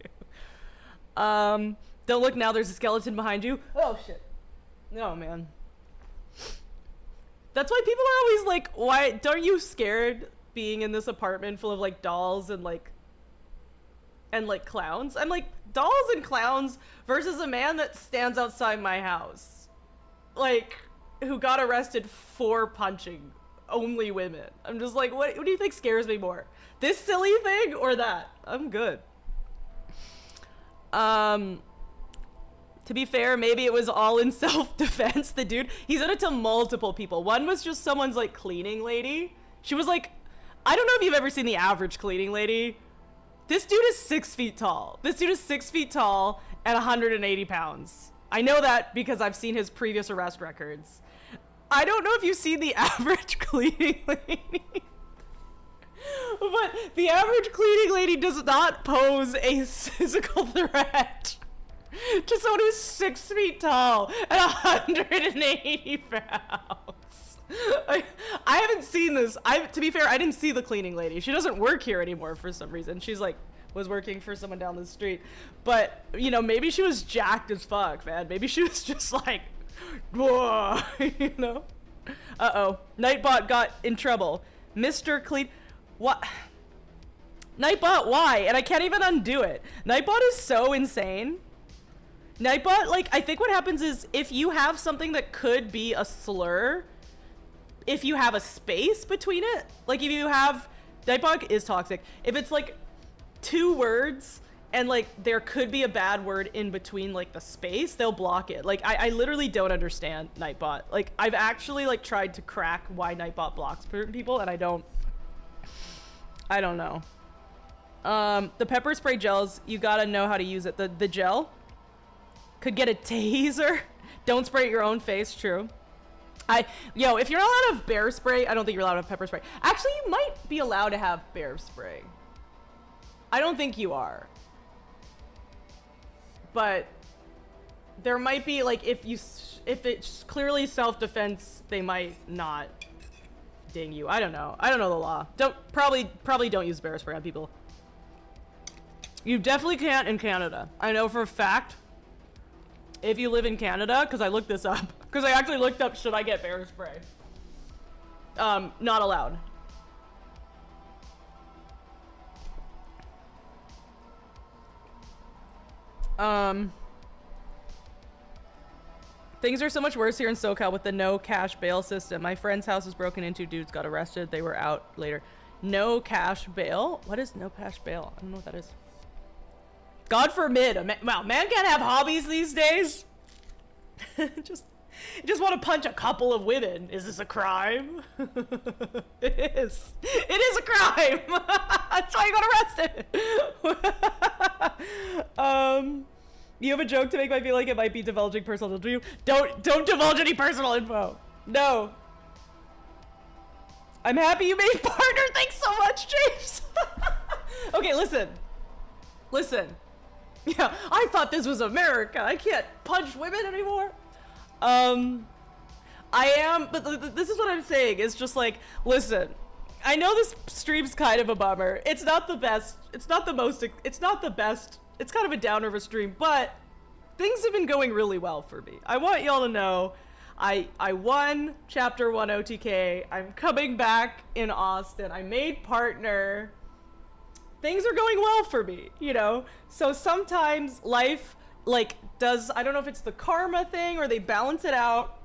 Don't look now, there's a skeleton behind you. Oh shit. No, man. That's why people are always like, why don't you scared being in this apartment full of like dolls and like clowns? I'm like, dolls and clowns versus a man that stands outside my house, like, who got arrested for punching only women. I'm just like, what do you think scares me more? This silly thing or that? I'm good. To be fair, maybe it was all in self-defense. The dude, he said it to multiple people. One was just someone's like cleaning lady. She was like, I don't know if you've ever seen the average cleaning lady. This dude is 6 feet tall. This dude is 6 feet tall and 180 pounds. I know that because I've seen his previous arrest records. I don't know if you've seen the average cleaning lady. But the average cleaning lady does not pose a physical threat to someone who's 6 feet tall and 180 pounds. I haven't seen this. To be fair, I didn't see the cleaning lady. She doesn't work here anymore for some reason. She's like, was working for someone down the street. But, you know, maybe she was jacked as fuck, man. Maybe she was just like, whoa, you know? Uh-oh. Nightbot got in trouble. Mr. Clean... What? Nightbot, why? And I can't even undo it. Nightbot is so insane. Nightbot, like, I think what happens is if you have something that could be a slur, if you have a space between it, like if you have... Nightbot is toxic. If it's like 2 words and like there could be a bad word in between like the space, they'll block it. Like I literally don't understand Nightbot. Like I've actually like tried to crack why Nightbot blocks certain people and I don't know. The pepper spray gels, you gotta know how to use it. The gel could get a taser. Don't spray at your own face, true. Yo, if you're not allowed to have bear spray, I don't think you're allowed to have pepper spray. Actually, you might be allowed to have bear spray. I don't think you are. But there might be like, if it's clearly self-defense, they might not ding you. I don't know. I don't know the law. Probably don't use bear spray on people. You definitely can't in Canada. I know for a fact. If you live in Canada, because I looked this up. Because I actually looked up, should I get bear spray? Not allowed. Things are so much worse here in SoCal with the no cash bail system. My friend's house was broken into. Dudes got arrested. They were out later. No cash bail? What is no cash bail? I don't know what that is. God forbid. Wow, man can't have hobbies these days. just want to punch a couple of women. Is this a crime? It is. It is a crime. That's why you got arrested. You have a joke to make me feel like it might be divulging personal info. Don't divulge any personal info. No. I'm happy you made partner. Thanks so much, James. Okay, listen. Yeah, I thought this was America. I can't punch women anymore. I am, but this is what I'm saying. It's just like, listen, I know this stream's kind of a bummer. It's not the best. It's not the most. It's not the best. It's kind of a downer of a stream, but things have been going really well for me. I want y'all to know I won Chapter 1 OTK. I'm coming back in Austin. I made partner. Things are going well for me, you know? So sometimes life, like, I don't know if it's the karma thing or they balance it out.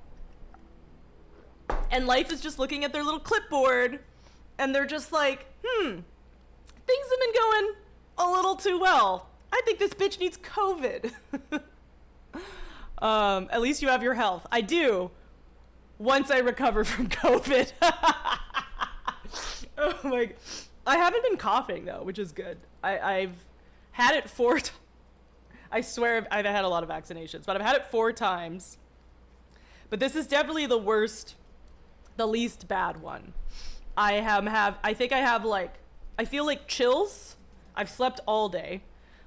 And life is just looking at their little clipboard and they're just like, things have been going a little too well I think this bitch needs COVID. At least you have your health. I do. Once I recover from COVID. Oh my God. I haven't been coughing though, which is good. I've had it 4 times. I swear I've had a lot of vaccinations, but I've had it 4 times. But this is definitely the worst, the least bad one. I think I have like, I feel like chills. I've slept all day.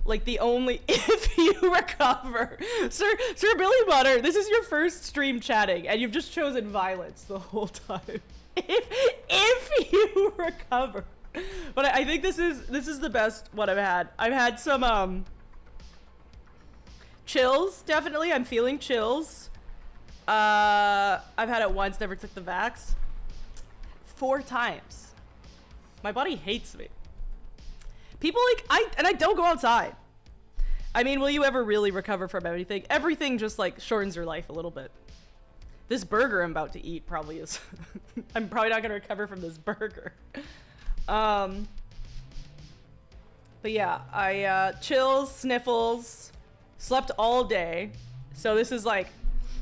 Like the only, if you recover. Sir Billy Butter, this is your first stream chatting and you've just chosen violence the whole time. If you recover. But I think this is the best one I've had. I've had some chills, definitely. I'm feeling chills. I've had it once, never took the vax. 4 times. My body hates me. People like, I don't go outside. I mean, will you ever really recover from everything? Everything just like shortens your life a little bit. This burger I'm about to eat probably is, I'm probably not gonna recover from this burger. But yeah, I, chills, sniffles, slept all day. So this is like,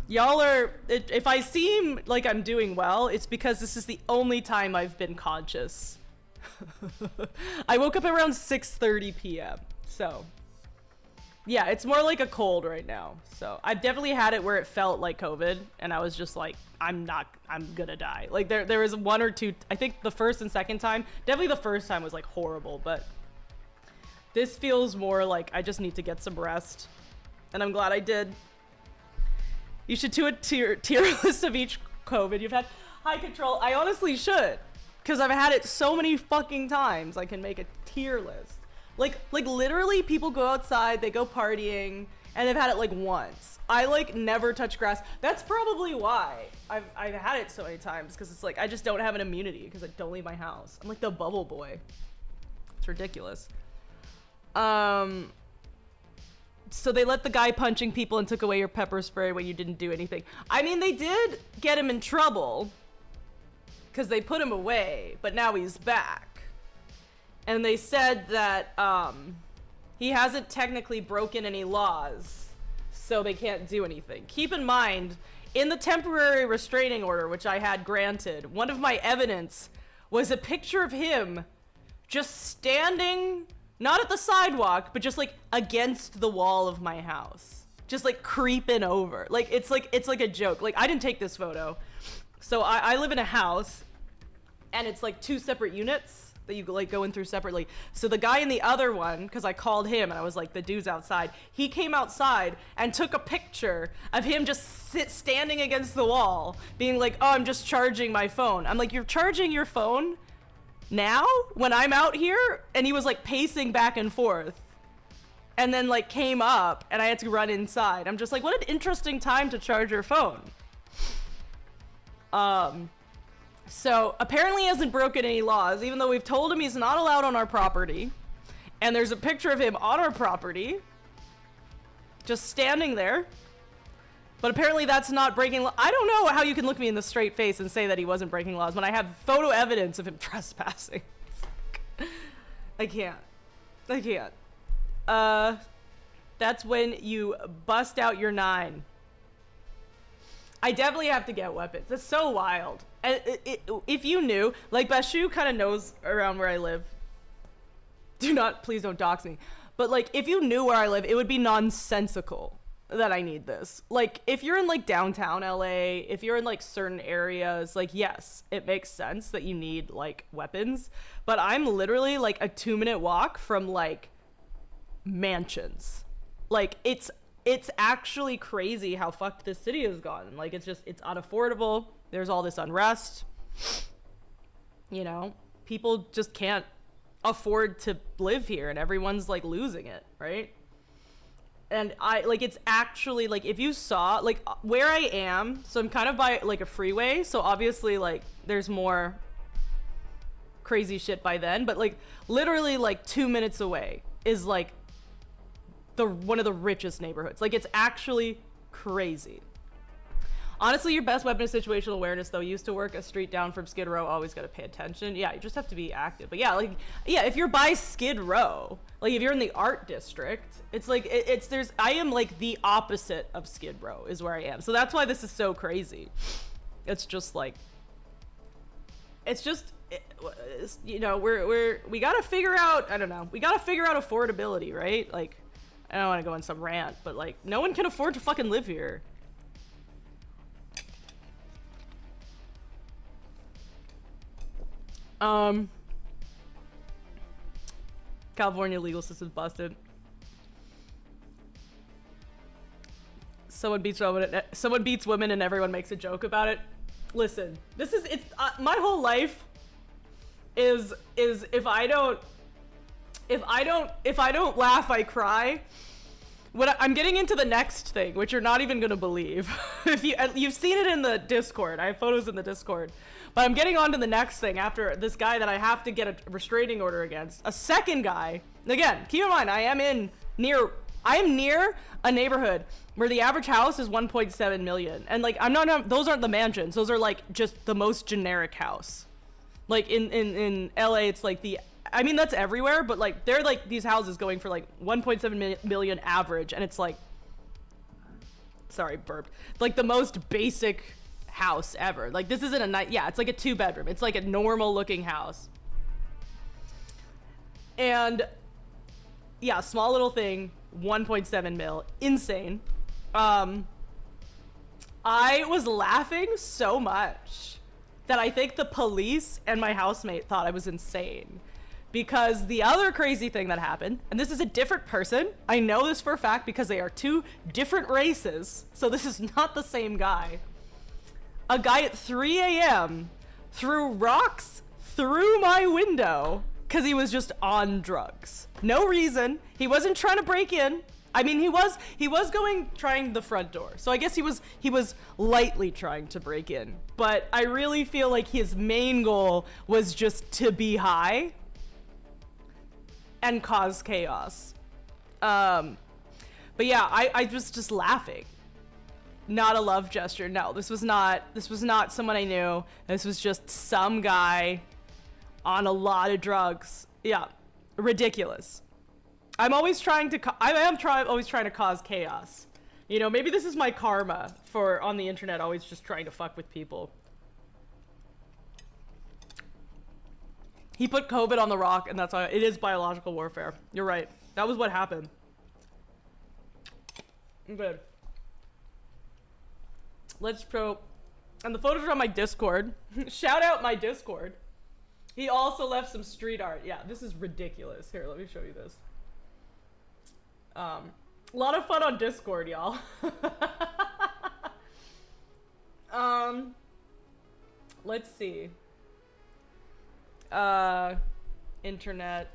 y'all are, if I seem like I'm doing well, it's because this is the only time I've been conscious. I woke up around 6:30 p.m. So yeah, it's more like a cold right now. So I've definitely had it where it felt like COVID and I was just like, I'm gonna die. Like there was 1 or 2, I think the first and second time, definitely the first time was like horrible, but this feels more like I just need to get some rest. And I'm glad I did. You should do a tier list of each COVID you've had. High control, I honestly should. Because I've had it so many fucking times, I can make a tier list. Like literally people go outside, they go partying, and they've had it like once. I like never touch grass. That's probably why I've had it so many times, because it's like I just don't have an immunity because I don't leave my house. I'm like the bubble boy. It's ridiculous. So they let the guy punching people and took away your pepper spray when you didn't do anything. I mean, they did get him in trouble because they put him away, but now he's back. And they said that he hasn't technically broken any laws, so they can't do anything. Keep in mind, in the temporary restraining order, which I had granted, one of my evidence was a picture of him just standing, not at the sidewalk, but just like against the wall of my house. Just like creeping over. Like it's like a joke. Like I didn't take this photo. So I live in a house and it's like 2 separate units that you like go in through separately. So the guy in the other one, because I called him and I was like, the dude's outside. He came outside and took a picture of him just standing against the wall being like, oh, I'm just charging my phone. I'm like, you're charging your phone now when I'm out here? And he was like pacing back and forth and then like came up and I had to run inside. I'm just like, what an interesting time to charge your phone. So apparently he hasn't broken any laws, even though we've told him he's not allowed on our property. And there's a picture of him on our property, just standing there. But apparently that's not breaking law. I don't know how you can look me in the straight face and say that he wasn't breaking laws when I have photo evidence of him trespassing. I can't. That's when you bust out your 9. I definitely have to get weapons. It's so wild. And if you knew, like Bashu kind of knows around where I live. Please don't dox me. But like, if you knew where I live, it would be nonsensical that I need this. Like, if you're in like downtown LA, if you're in like certain areas, like yes, it makes sense that you need like weapons. But I'm literally like a 2-minute walk from like mansions. Like it's actually crazy how fucked this city has gotten. Like it's unaffordable. There's all this unrest. You know, people just can't afford to live here and everyone's like losing it, right? And it's actually like, if you saw like where I am, so I'm kind of by like a freeway, so obviously like there's more crazy shit by then, but like literally like 2 minutes away is like one of the richest neighborhoods. Like it's actually crazy. Honestly, your best weapon is situational awareness, though. Used to work a street down from Skid Row, always got to pay attention. Yeah, you just have to be active. But yeah, like, yeah, if you're by Skid Row, like if you're in the art district, it's like, I am like the opposite of Skid Row is where I am. So that's why this is so crazy. It's just like, you know, we got to figure out, I don't know, we got to figure out affordability, right? Like, I don't want to go on some rant, but like, no one can afford to fucking live here. California legal system's busted. Someone beats women and everyone makes a joke about it. Listen, it's my whole life is if I don't laugh, I cry. I'm getting into the next thing, which you're not even gonna believe. If you've seen it in the Discord, I have photos in the Discord. But I'm getting on to the next thing after this guy that I have to get a restraining order against. A second guy. Again, keep in mind, I am near a neighborhood where the average house is 1.7 million. And like, those aren't the mansions. Those are like just the most generic house. Like in LA, it's like I mean, that's everywhere, but like, they're like these houses going for like 1.7 million average. And it's like, sorry, burped. Like the most basic house ever. Like this isn't it's like a 2-bedroom. It's like a normal looking house. And yeah, small little thing, 1.7 mil, insane. I was laughing so much that I think the police and my housemate thought I was insane. Because the other crazy thing that happened, and this is a different person, I know this for a fact because they are 2 different races, so this is not the same guy. A guy at 3 a.m. threw rocks through my window because he was just on drugs. No reason. He wasn't trying to break in. I mean, he was trying the front door. So I guess he was lightly trying to break in. But I really feel like his main goal was just to be high and cause chaos. But yeah, I was just laughing. Not a love gesture. No, this was not someone I knew. This was just some guy on a lot of drugs. Yeah, ridiculous. I'm always trying to cause chaos. You know, maybe this is my karma for on the internet, always just trying to fuck with people. He put COVID on the rock, and that's why it is biological warfare. You're right. That was what happened. I'm good. Let's pro. And the photos are on my Discord. Shout out my Discord. He also left some street art. Yeah, this is ridiculous. Here, let me show you this. A lot of fun on Discord, y'all. Let's see. Internet.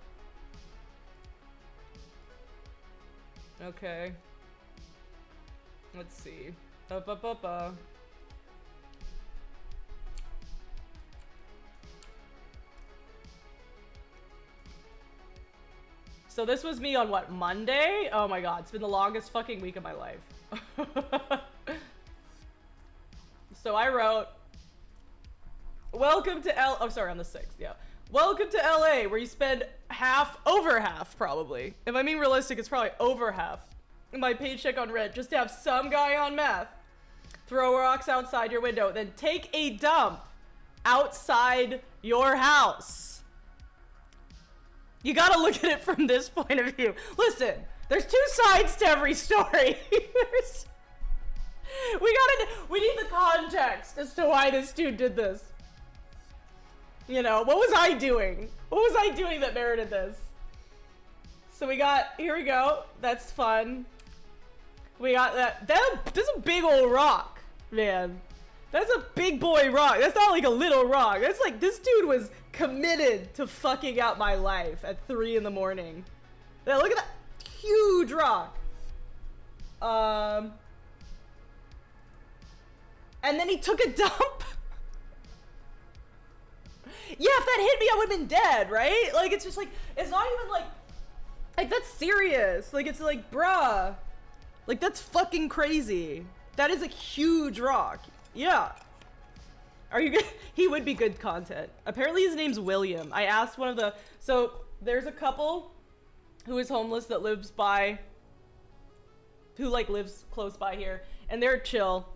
Okay. Let's see. So this was me on what, Monday? Oh my god, it's been the longest fucking week of my life. So I wrote, welcome to on the 6th, yeah. Welcome to LA, where you spend over half probably. If I mean realistic, it's probably over half my paycheck on rent just to have some guy on meth throw rocks outside your window, then take a dump outside your house. You gotta look at it from this point of view. Listen, there's 2 sides to every story. We need the context as to why this dude did this. You know, what was I doing? What was I doing that merited this? So here we go. That's fun. We got that's a big old rock, man. That's a big boy rock. That's not like a little rock. That's like, this dude was committed to fucking out my life at 3 in the morning. Yeah, look at that huge rock. And then he took a dump. Yeah, if that hit me, I would've been dead, right? Like, it's just like, it's not even like that's serious. Like, it's like, bruh. Like, that's fucking crazy. That is a huge rock. Yeah. Are you good? He would be good content. Apparently his name's William. I asked one of the... So there's a couple who is homeless that lives by... Who like lives close by here. And they're chill.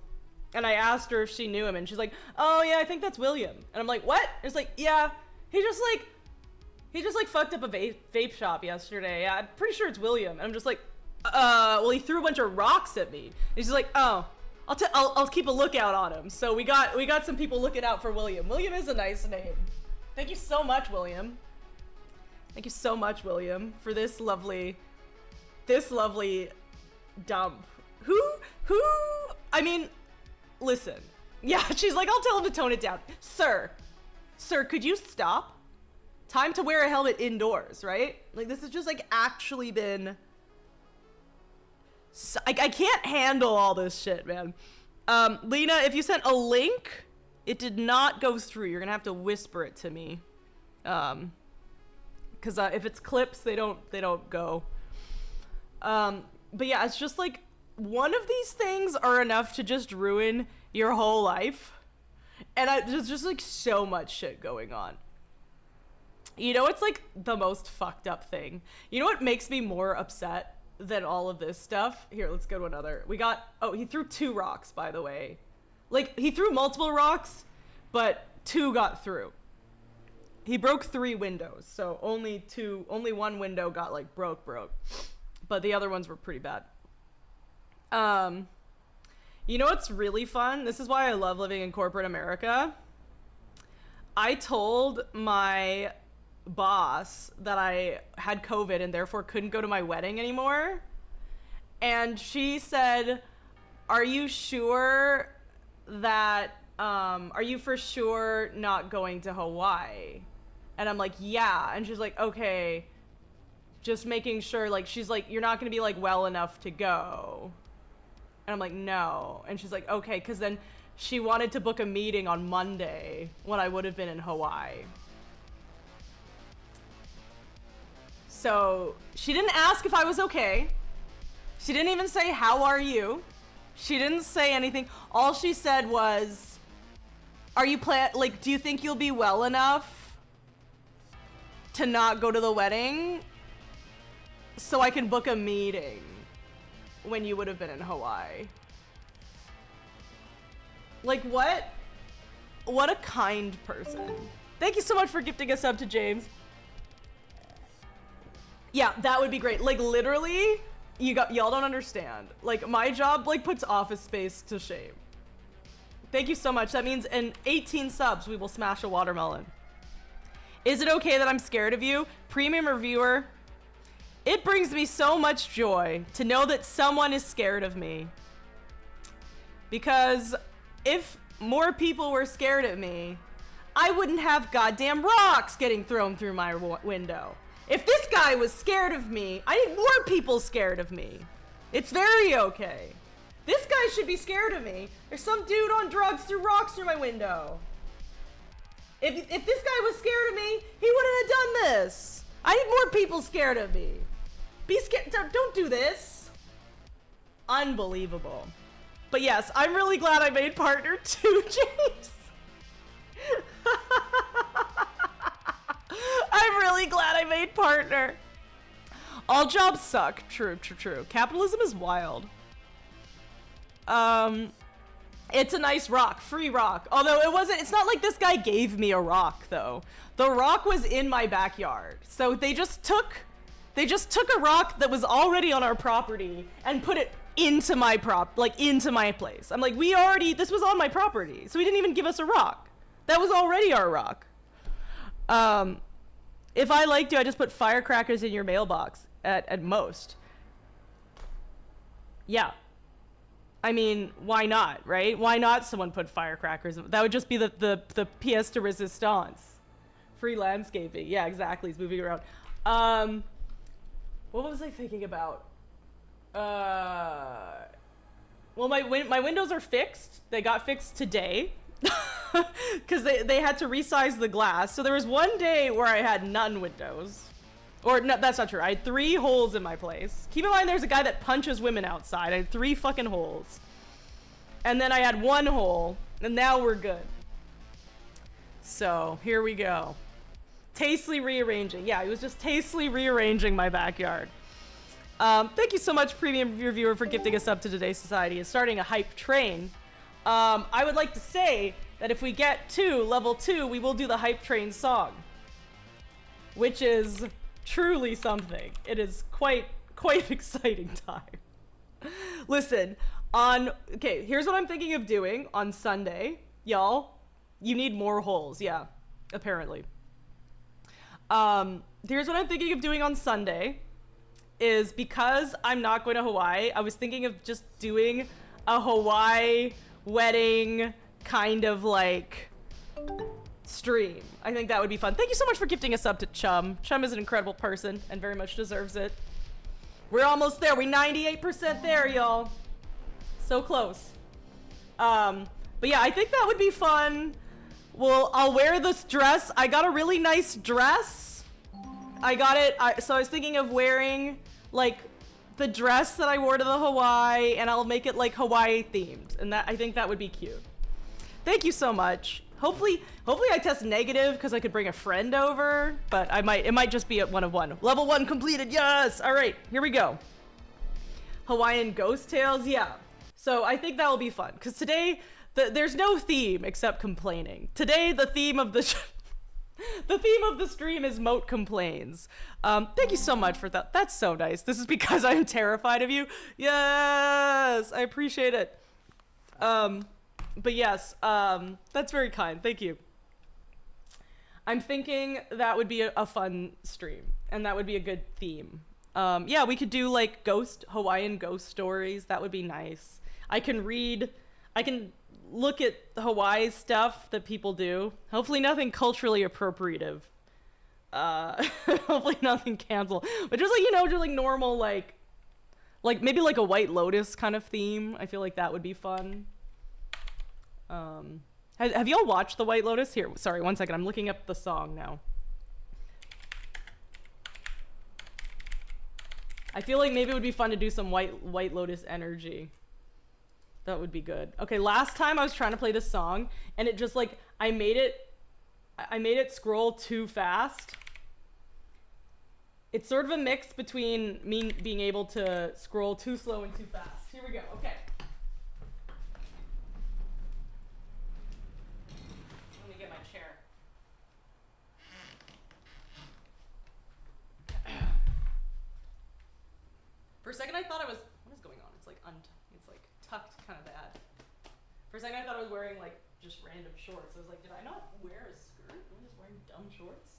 And I asked her if she knew him. And she's like, oh yeah, I think that's William. And I'm like, what? And it's like, yeah. He just like fucked up a vape shop yesterday. Yeah, I'm pretty sure it's William. And I'm just like, well, he threw a bunch of rocks at me. And he's like, oh, I'll keep a lookout on him. So we got some people looking out for William. William is a nice name. Thank you so much, William. Thank you so much, William, for this lovely dump. Who, I mean, listen. Yeah, she's like, I'll tell him to tone it down. Sir, could you stop? Time to wear a helmet indoors, right? Like, this has just like actually been... I can't handle all this shit, man. Lena, if you sent a link, it did not go through. You're gonna have to whisper it to me. Cause if it's clips, they don't go. But yeah, it's just like, one of these things are enough to just ruin your whole life. And there's just like so much shit going on. You know, it's like the most fucked up thing. You know what makes me more upset than all of this stuff? Here, let's go to another. Oh, he threw 2 rocks, by the way. Like, he threw multiple rocks, but 2 got through. He broke 3 windows, so only 1 window got like broke. But the other ones were pretty bad. You know what's really fun? This is why I love living in corporate America. I told my boss that I had COVID and therefore couldn't go to my wedding anymore. And she said, are you sure that, are you for sure not going to Hawaii? And I'm like, yeah. And she's like, okay, just making sure, like, she's like, you're not gonna be like well enough to go. And I'm like, no. And she's like, okay, because then she wanted to book a meeting on Monday when I would have been in Hawaii. So she didn't ask if I was okay. She didn't even say, how are you? She didn't say anything. All she said was, are you do you think you'll be well enough to not go to the wedding so I can book a meeting when you would have been in Hawaii? Like, what a kind person. Thank you so much for gifting a sub to James. Yeah, that would be great. Like, literally, y'all don't understand. Like, my job, like, puts Office Space to shame. Thank you so much. That means in 18 subs, we will smash a watermelon. Is it okay that I'm scared of you? Premium reviewer. It brings me so much joy to know that someone is scared of me. Because if more people were scared of me, I wouldn't have goddamn rocks getting thrown through my window. If this guy was scared of me, I need more people scared of me. It's very okay. This guy should be scared of me. There's some dude on drugs threw rocks through my window. If this guy was scared of me, he wouldn't have done this. I need more people scared of me. Be scared. Don't do this. Unbelievable. But yes, I'm really glad I made partner too, James. I'm really glad I made partner. All jobs suck. True. Capitalism is wild. It's a nice rock. Free rock. Although it's not like this guy gave me a rock, though. The rock was in my backyard. So they just took a rock that was already on our property and put it into my into my place. I'm like, this was on my property. So he didn't even give us a rock. That was already our rock. If I liked you, I just put firecrackers in your mailbox at most. Yeah. I mean, why not, right? Why not someone put firecrackers? That would just be the pièce de résistance. Free landscaping. Yeah, exactly. It's moving around. What was I thinking about? Well, my windows are fixed. They got fixed today. Because they had to resize the glass. So there was one day where I had none windows. Or, no, that's not true. I had 3 holes in my place. Keep in mind there's a guy that punches women outside. I had 3 fucking holes. And then I had 1 hole And now we're good. So here we go. Tastefully rearranging. Yeah, he was just tastefully rearranging my backyard. Thank you so much, Premium Reviewer, for gifting us up to today's society and starting a hype train. I would like to say that if we get to level 2, we will do the hype train song, which is truly something. It is quite exciting time. Listen, okay, here's what I'm thinking of doing on Sunday. Y'all, you need more holes. Yeah, apparently. Here's what I'm thinking of doing on Sunday is, because I'm not going to Hawaii, I was thinking of just doing a Hawaii wedding kind of like stream. I think that would be fun. Thank you so much for gifting us up to Chum. Chum is an incredible person and very much deserves it. We're almost there. We're 98% there, y'all. So close. But yeah, I think that would be fun. Well, I'll wear this dress. I got a really nice dress. I got it. So I was thinking of wearing like the dress that I wore to the Hawaii, and I'll make it like Hawaii themed. And that, I think that would be cute. Thank you so much. Hopefully I test negative because I could bring a friend over, but it might just be at 1 of 1. Level 1 completed. Yes. All right, here we go. Hawaiian ghost tales. Yeah. So I think that will be fun because today there's no theme except complaining. Today the theme of the stream is Moat complains. Thank you so much for that. That's so nice. This is because I'm terrified of you. Yes, I appreciate it. But yes, that's very kind. Thank you. I'm thinking that would be a fun stream, and that would be a good theme. Yeah, we could do like Hawaiian ghost stories. That would be nice. I can look at Hawaii stuff that people do. Hopefully nothing culturally appropriative. Hopefully nothing canceled. But just like, just like normal, like maybe like a White Lotus kind of theme. I feel like that would be fun. Have y'all watched the White Lotus? Here, sorry, 1 second. I'm looking up the song now. I feel like maybe it would be fun to do some White Lotus energy. That would be good. Okay, last time I was trying to play this song, and it just like I made it scroll too fast. It's sort of a mix between me being able to scroll too slow and too fast. Here we go. Okay. Let me get my chair. For a second I thought I was, what is going on? It's like tucked kind of bad. For a second I thought I was wearing like just random shorts. I was like, did I not wear a skirt? Am I just wearing dumb shorts?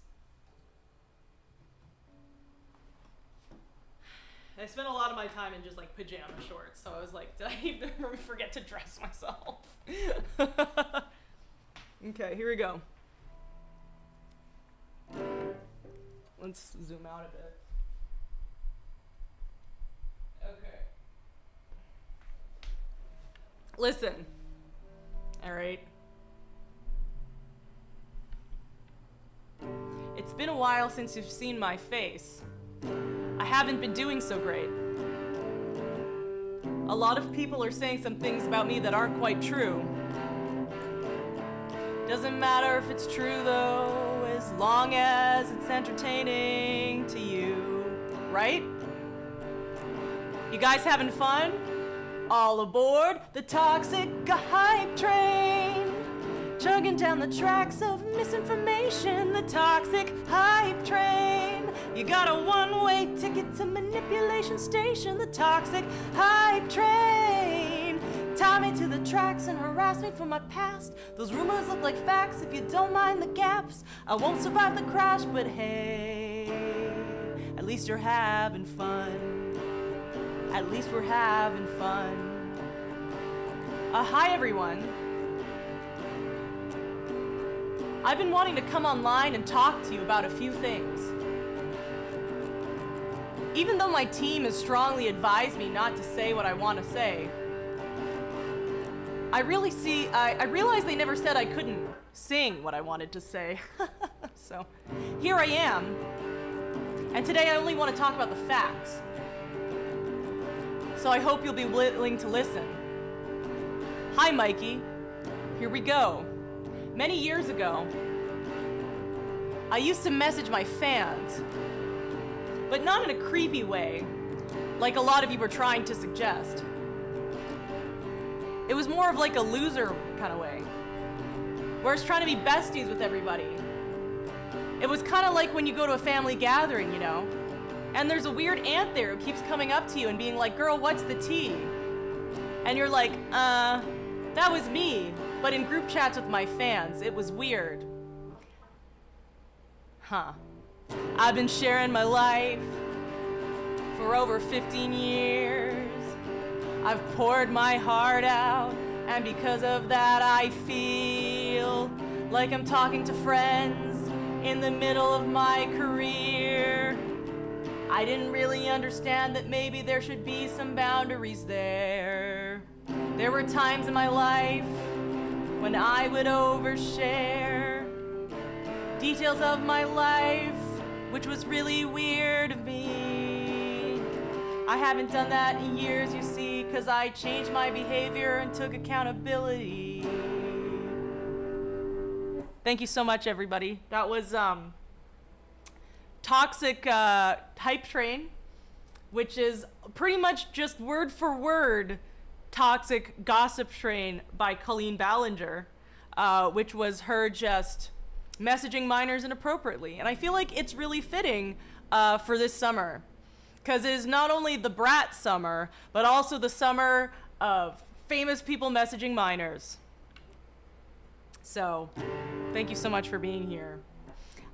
I spent a lot of my time in just like pajama shorts, so I was like, did I even forget to dress myself? Okay, here we go. Let's zoom out a bit. Okay. Listen. All right. It's been a while since you've seen my face. I haven't been doing so great. A lot of people are saying some things about me that aren't quite true. Doesn't matter if it's true though, as long as it's entertaining to you, right? You guys having fun? All aboard the toxic hype train, chugging down the tracks of misinformation. The toxic hype train. You got a one-way ticket to manipulation station. The toxic hype train. Tie me to the tracks and harass me for my past. Those rumors look like facts if you don't mind the gaps. I won't survive the crash, but hey, at least you're having fun. At least we're having fun. Hi everyone. I've been wanting to come online and talk to you about a few things. Even though my team has strongly advised me not to say what I want to say, I realize they never said I couldn't sing what I wanted to say. So here I am. And today I only want to talk about the facts. So I hope you'll be willing to listen. Hi, Mikey. here we go. Many years ago, I used to message my fans, but not in a creepy way, like a lot of you were trying to suggest. It was more of like a loser kind of way, where I was trying to be besties with everybody. It was kind of like when you go to a family gathering, you know, and there's a weird aunt there who keeps coming up to you and being like, girl, what's the tea? And you're like, that was me, but in group chats with my fans, it was weird. Huh. I've been sharing my life for over 15 years. I've poured my heart out, and because of that, I feel like I'm talking to friends in the middle of my career. I didn't really understand that maybe there should be some boundaries there. There were times in my life when I would overshare details of my life, which was really weird of me. I haven't done that in years, you see, 'cause I changed my behavior and took accountability. Thank you so much, everybody. That was Toxic Hype Train, which is pretty much just word for word Toxic Gossip Train by Colleen Ballinger, which was her just messaging minors inappropriately. And I feel like it's really fitting for this summer, because it is not only the brat summer, but also the summer of famous people messaging minors. So, thank you so much for being here.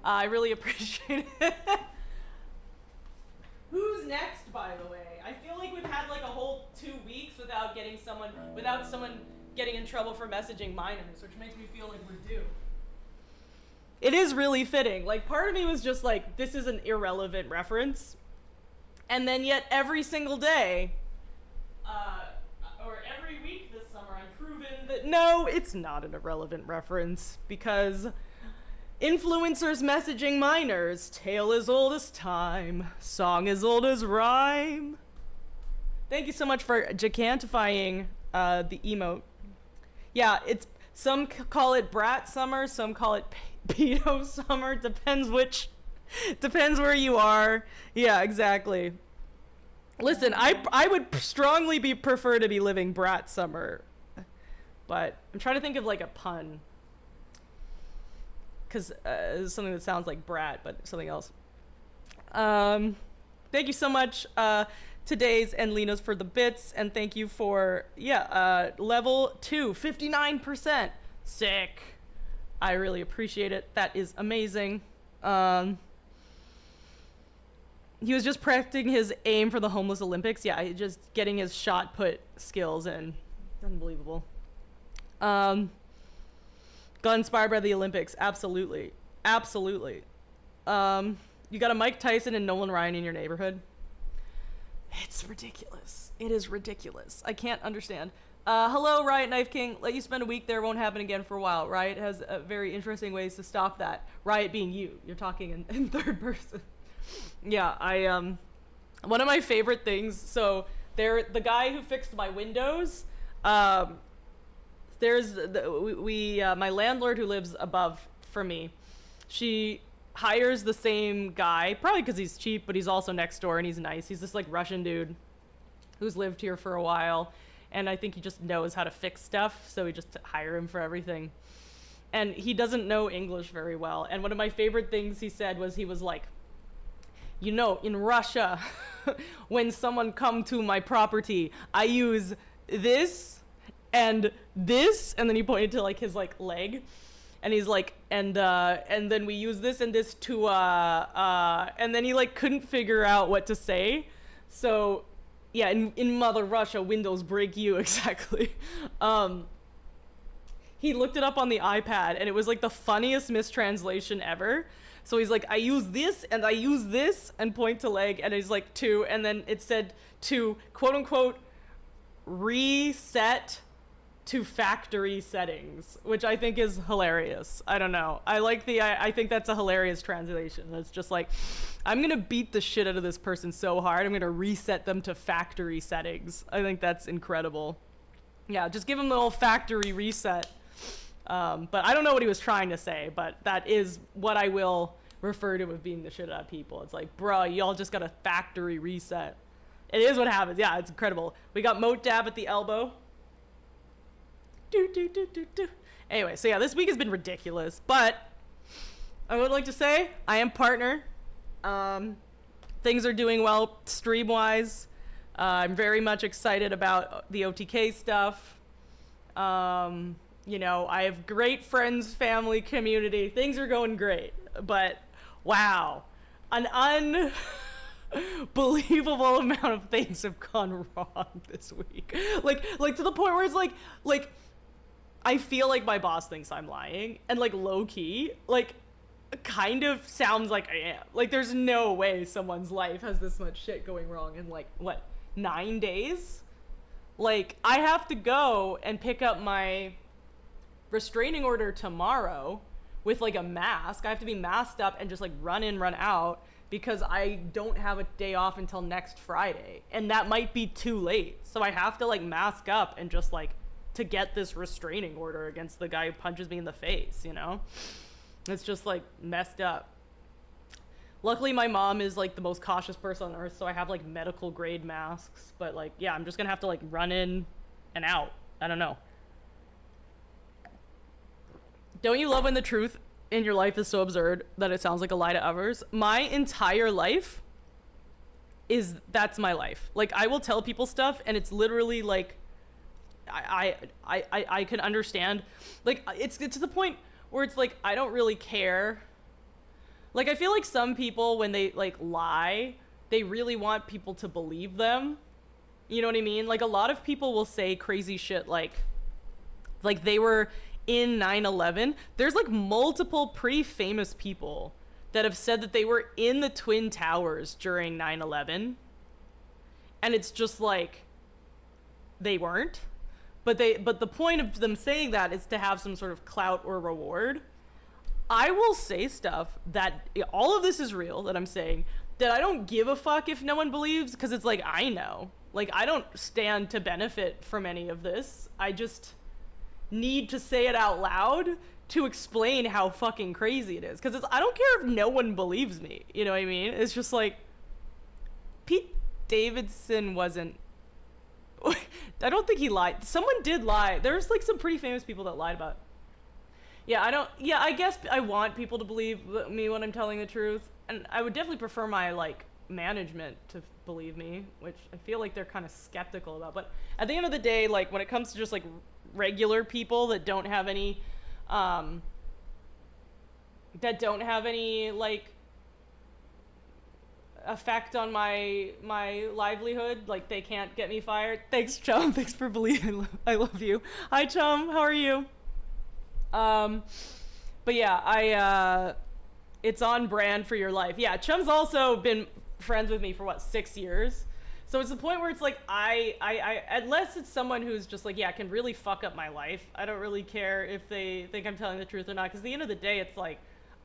I really appreciate it. Who's next, by the way? I feel like we've had like a whole 2 weeks without someone getting in trouble for messaging minors, which makes me feel like we're due. It is really fitting. Like, part of me was just like, this is an irrelevant reference. And then yet every single day, or every week this summer, I'm proven that no, it's not an irrelevant reference, because influencers messaging minors, tale as old as time, song as old as rhyme. Thank you so much for gigantifying the emote. Yeah, it's, some call it brat summer, some call it pedo summer, depends where you are. Yeah, exactly. Listen, I would strongly prefer to be living brat summer, but I'm trying to think of like a pun, because it's something that sounds like brat, but something else. Thank you so much to Days and Linos for the bits, and thank you for, level 2, 59%. Sick. I really appreciate it. That is amazing. He was just practicing his aim for the homeless Olympics. Yeah, just getting his shot put skills in. Unbelievable. Got inspired by the Olympics. Absolutely. Absolutely. You got a Mike Tyson and Nolan Ryan in your neighborhood? It's ridiculous. It is ridiculous. I can't understand. Hello, Riot Knife King. Let you spend a week there. Won't happen again for a while. Riot has very interesting ways to stop that. Riot being you. You're talking in third person. Yeah, one of my favorite things, so the guy who fixed my windows, there's my landlord who lives above from me, she hires the same guy, probably because he's cheap, but he's also next door and he's nice. He's this like Russian dude who's lived here for a while, and I think he just knows how to fix stuff, so we just hire him for everything. And he doesn't know English very well, and one of my favorite things he said was, he was like, you know, in Russia, when someone come to my property, I use this, and then he pointed to like his like leg, and he's like, and then we use this and this to, and then he like couldn't figure out what to say. So yeah, in Mother Russia, windows break you, exactly. He looked it up on the iPad, and it was like the funniest mistranslation ever. So he's like, I use this, and I use this, and point to leg, and he's like, to, and then it said to, quote unquote, reset to factory settings, which I think is hilarious. I don't know. I think that's a hilarious translation. It's just like, I'm gonna beat the shit out of this person so hard, I'm gonna reset them to factory settings. I think that's incredible. Yeah, just give them the old factory reset. But I don't know what he was trying to say, but that is what I will refer to as being the shit out of people. It's like, bro, y'all just got a factory reset. It is what happens. Yeah, it's incredible. We got moat dab at the elbow. Anyway, so yeah, this week has been ridiculous, but I would like to say I am partner. Things are doing well stream-wise. I'm very much excited about the OTK stuff. You know, I have great friends, family, community. Things are going great, but wow, an unbelievable amount of things have gone wrong this week. Like to the point where it's like I feel like my boss thinks I'm lying, and like low key, like kind of sounds like I am. Like there's no way someone's life has this much shit going wrong in like what, 9 days? Like I have to go and pick up my restraining order tomorrow with like a mask. I have to be masked up and just like run in, run out because I don't have a day off until next Friday, and that might be too late. So I have to like mask up and just like to get this restraining order against the guy who punches me in the face, you know? It's just like messed up. Luckily my mom is like the most cautious person on earth, so I have like medical grade masks, but like yeah, I'm just gonna have to like run in and out. I don't know. Don't you love when the truth in your life is so absurd that it sounds like a lie to others? My entire life that's my life. Like I will tell people stuff and it's literally like I can understand. Like it's to the point where it's like I don't really care. Like I feel like some people when they like lie, they really want people to believe them. You know what I mean? Like a lot of people will say crazy shit like they were in 9/11. There's like multiple pretty famous people that have said that they were in the Twin Towers during 9/11, and it's just like they weren't. But the point of them saying that is to have some sort of clout or reward. I will say stuff that all of this is real that I'm saying that I don't give a fuck if no one believes, because it's like I know. Like I don't stand to benefit from any of this. I just need to say it out loud to explain how fucking crazy it is, because I don't care if no one believes me, you know what I mean? It's just like Pete Davidson wasn't I don't think he lied. Someone did lie. There's like some pretty famous people that lied about it. Yeah, I guess I want people to believe me when I'm telling the truth, and I would definitely prefer my like management to believe me, which I feel like they're kind of skeptical about. But at the end of the day, like when it comes to just like regular people that don't have any like effect on my livelihood, like they can't get me fired. Thanks, Chum. Thanks for believing. I love you. Hi, Chum. How are you? But yeah, it's on brand for your life. Yeah, Chum's also been friends with me for what, 6 years. So it's the point where it's like I unless it's someone who's just like, yeah, can really fuck up my life, I don't really care if they think I'm telling the truth or not, because at the end of the day, it's like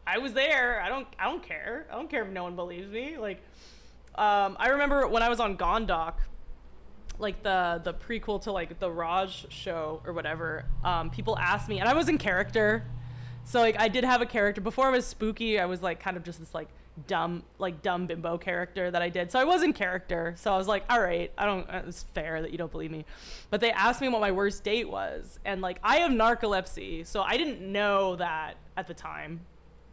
I was there. I don't care. I don't care if no one believes me. Like, I remember when I was on Gondok, like the prequel to like the Raj show or whatever, people asked me, and I was in character. So like I did have a character. Before I was spooky, I was like kind of just this like dumb bimbo character that I did. So I was in character. So I was like, all right, it's fair that you don't believe me. But they asked me what my worst date was. And like, I have narcolepsy. So I didn't know that at the time.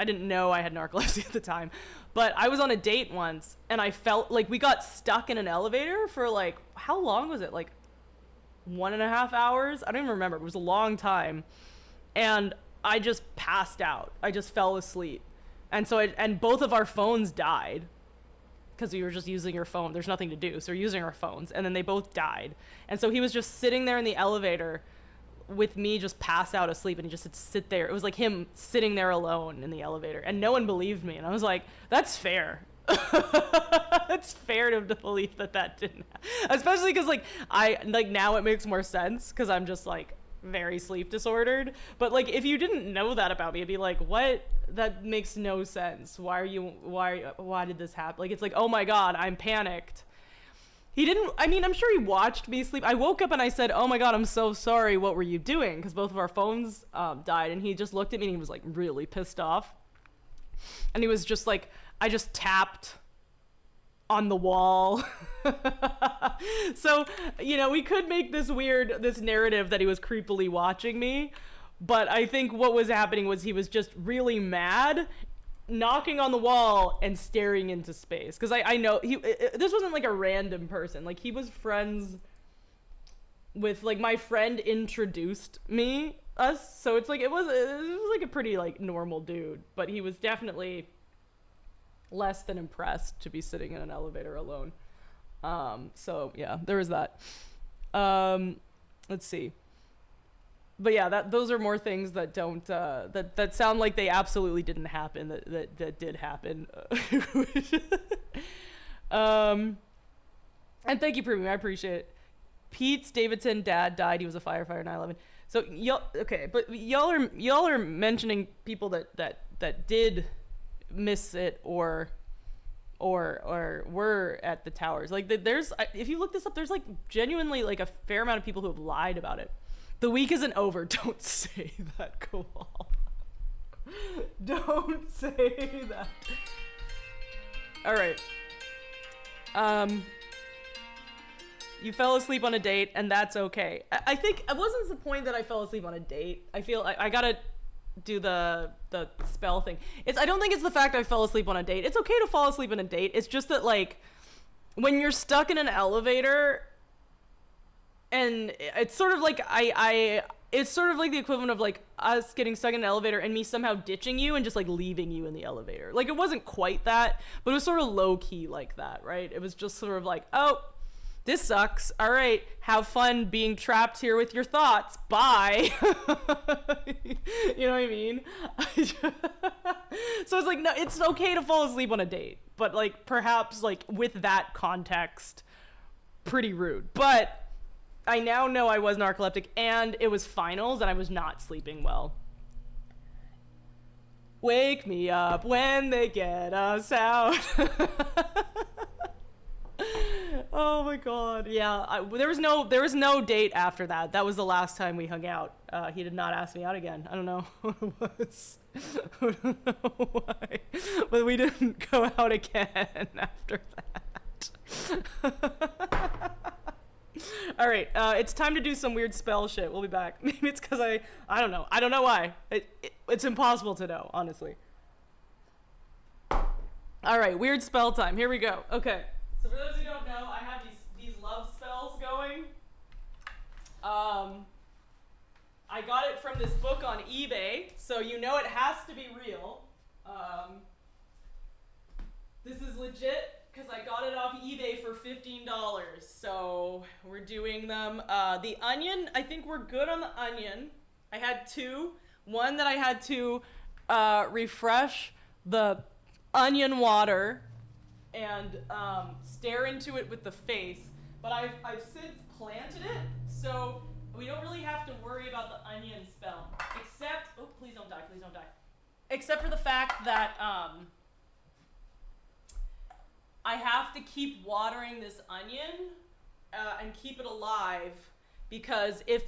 I didn't know I had narcolepsy at the time. But I was on a date once and I felt like we got stuck in an elevator for like, how long was it? Like 1.5 hours? I don't even remember. It was a long time. And I just passed out. I just fell asleep. And so and both of our phones died because we were just using your phone. There's nothing to do. So we're using our phones. And then they both died. And so he was just sitting there in the elevator with me just passed out asleep, and he just had to sit there. It was like him sitting there alone in the elevator, and no one believed me. And I was like, that's fair. It's fair to believe that didn't happen. Especially because like now it makes more sense because I'm just like very sleep disordered. But like if you didn't know that about me, it'd be like, what? That makes no sense. Why did this happen? Like it's like, oh my god, I'm panicked. He didn't, I mean, I'm sure he watched me sleep. I woke up and I said, oh my God, I'm so sorry. What were you doing? Because both of our phones died. And he just looked at me and he was like really pissed off. And he was just like, I just tapped on the wall. So, you know, we could make this narrative that he was creepily watching me. But I think what was happening was he was just really mad, knocking on the wall and staring into space. Because I know this wasn't like a random person. Like, he was friends with, like, my friend introduced us. So it's like, it was like a pretty, like, normal dude. But he was definitely less than impressed to be sitting in an elevator alone. So yeah, there was that. Let's see. But yeah, those are more things that don't that sound like they absolutely didn't happen that did happen. And thank you, Premium. I appreciate it. Pete's Davidson dad died. He was a firefighter in 9/11. So y'all are mentioning people that did miss it or were at the towers. Like, there's, if you look this up, there's like genuinely like a fair amount of people who have lied about it. The week isn't over. Don't say that, Kowal. Don't say that. All right. You fell asleep on a date, and that's okay. I think it wasn't the point that I fell asleep on a date. I feel I gotta do the spell thing. I don't think it's the fact I fell asleep on a date. It's okay to fall asleep on a date. It's just that, like, when you're stuck in an elevator, and it's sort of like it's sort of like the equivalent of like us getting stuck in an elevator and me somehow ditching you and just like leaving you in the elevator. Like, it wasn't quite that, but it was sort of low key like that, right? It was just sort of like, oh, this sucks. All right, have fun being trapped here with your thoughts. Bye. You know what I mean? So it's like, no, it's okay to fall asleep on a date, but like perhaps like with that context, pretty rude. But I now know I was narcoleptic and it was finals and I was not sleeping well. Wake me up when they get us out. Oh my God. Yeah. There was no date after that. That was the last time we hung out. He did not ask me out again. I don't know what it was. I don't know why, but we didn't go out again after that. All right. It's time to do some weird spell shit. We'll be back. Maybe it's because I don't know. I don't know why. It's impossible to know, honestly. All right. Weird spell time. Here we go. Okay. So for those who don't know, I have these love spells going. I got it from this book on eBay, so you know it has to be real. This is legit because I got it off eBay for $15. So we're doing them. The onion, I think we're good on the onion. I had two. One that I had to refresh the onion water and stare into it with the face, but I've since planted it, so we don't really have to worry about the onion spell, except, oh, please don't die, except for the fact that I have to keep watering this onion and keep it alive, because if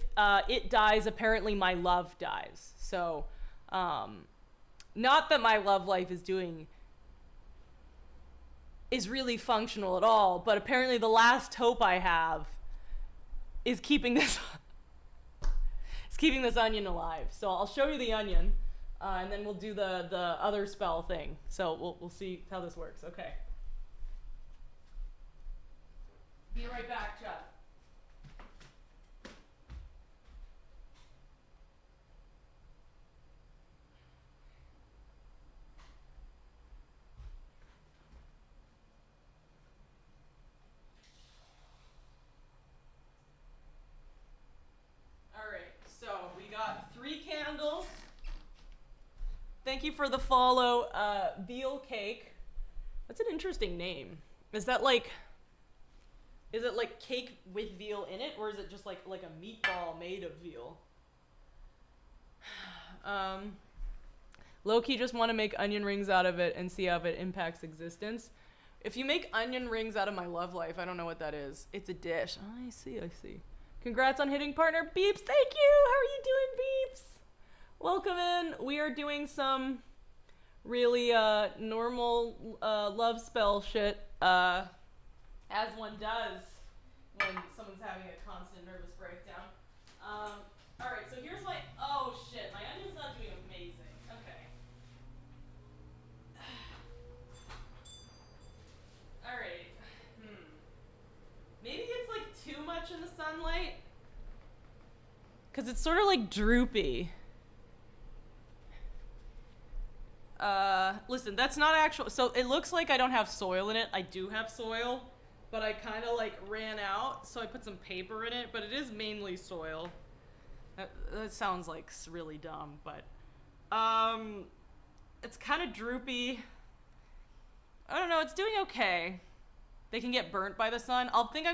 it dies, apparently my love dies. So not that my love life is really functional at all, but apparently the last hope I have is keeping this onion alive. So I'll show you the onion, and then we'll do the other spell thing. So we'll see how this works. Okay. Be right back, Chuck. Candles. Thank you for the follow, veal cake. That's an interesting name. Is it like cake with veal in it, or is it just like a meatball made of veal? Low-key just want to make onion rings out of it and see how it impacts existence. If you make onion rings out of my love life, I don't know what that is. It's a dish. I see. Congrats on hitting partner. Beeps, thank you. How are you doing, Beeps? Welcome in. We are doing some really normal love spell shit, as one does when someone's having a constant nervous breakdown. Alright, so here's my... Oh, shit. My onion's not doing amazing. Okay. Alright. Maybe it's, like, too much in the sunlight? Because it's sort of, like, droopy. Listen, that's not actual... So, it looks like I don't have soil in it. I do have soil. But I kind of, like, ran out, so I put some paper in it. But it is mainly soil. That sounds like really dumb, but it's kind of droopy. I don't know, it's doing okay. They can get burnt by the sun. I think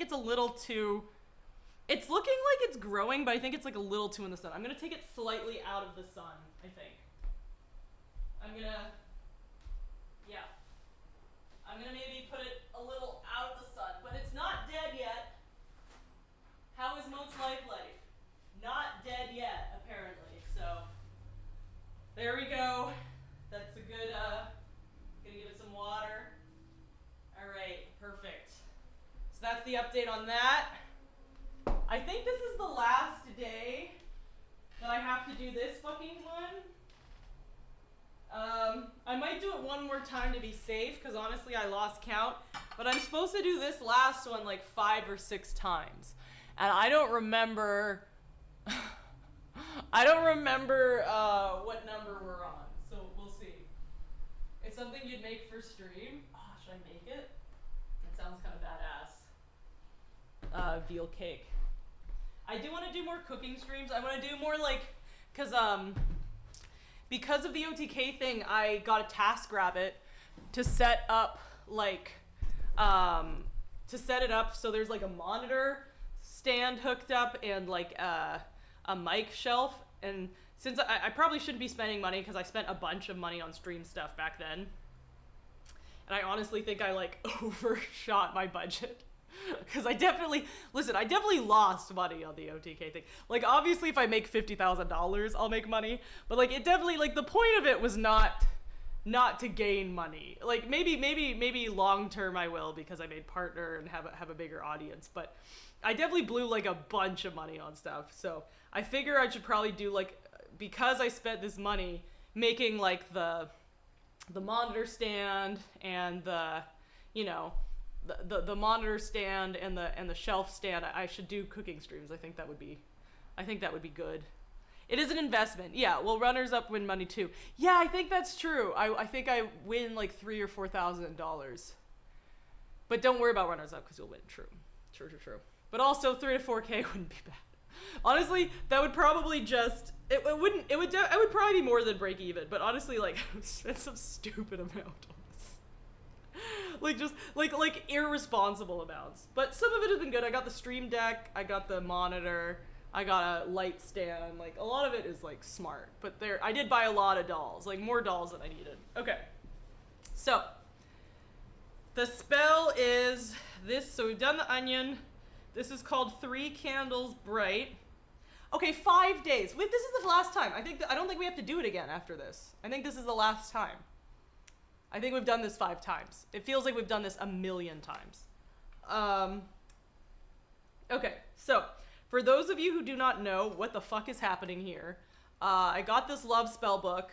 it's a little too, it's looking like it's growing, but I think it's like a little too in the sun. I'm gonna take it slightly out of the sun, I think. I'm gonna maybe put it a little out of the sun, but it's not dead yet. How is Moat's life like? Not dead yet, apparently. So, there we go. That's a good, gonna give it some water. Alright, perfect. So that's the update on that. I think this is the last day that I have to do this fucking one. I might do it one more time to be safe, because honestly I lost count. But I'm supposed to do this last one like 5 or 6 times. And I don't remember... what number we're on, so we'll see. It's something you'd make for stream. Oh, should I make it? That sounds kind of badass. Veal cake. I do want to do more cooking streams. I want to do more like, because of the OTK thing, I got a TaskRabbit to set up like, to set it up so there's like a monitor stand hooked up and like a mic shelf. And since I probably shouldn't be spending money because I spent a bunch of money on stream stuff back then, and I honestly think I like overshot my budget because I definitely lost money on the OTK thing. Like obviously if I make $50,000 I'll make money, but like it definitely, like the point of it was not to gain money. Like maybe long term I will because I made partner and have a bigger audience, but I definitely blew like a bunch of money on stuff. So I figure I should probably do like, because I spent this money making like the monitor stand and the monitor stand and the shelf stand, I should do cooking streams. I think that would be good. It is an investment. Yeah, well, runners up win money too. Yeah, I think that's true. I think I win like $3,000 or $4,000. But don't worry about runners up because you'll win. True. But also 3 to 4K wouldn't be bad. Honestly, that would probably just it would probably be more than break even. But honestly, like I would spend some stupid amount on this. Like just like irresponsible amounts. But some of it has been good. I got the stream deck, I got the monitor, I got a light stand. Like a lot of it is like smart. But I did buy a lot of dolls, like more dolls than I needed. Okay. So the spell is this. So we've done the onion. This is called 3 Candles Bright. Okay, 5 days. Wait, this is the last time. I don't think we have to do it again after this. I think this is the last time. I think we've done this 5 times. It feels like we've done this a million times. Okay, so for those of you who do not know what the fuck is happening here, I got this love spell book.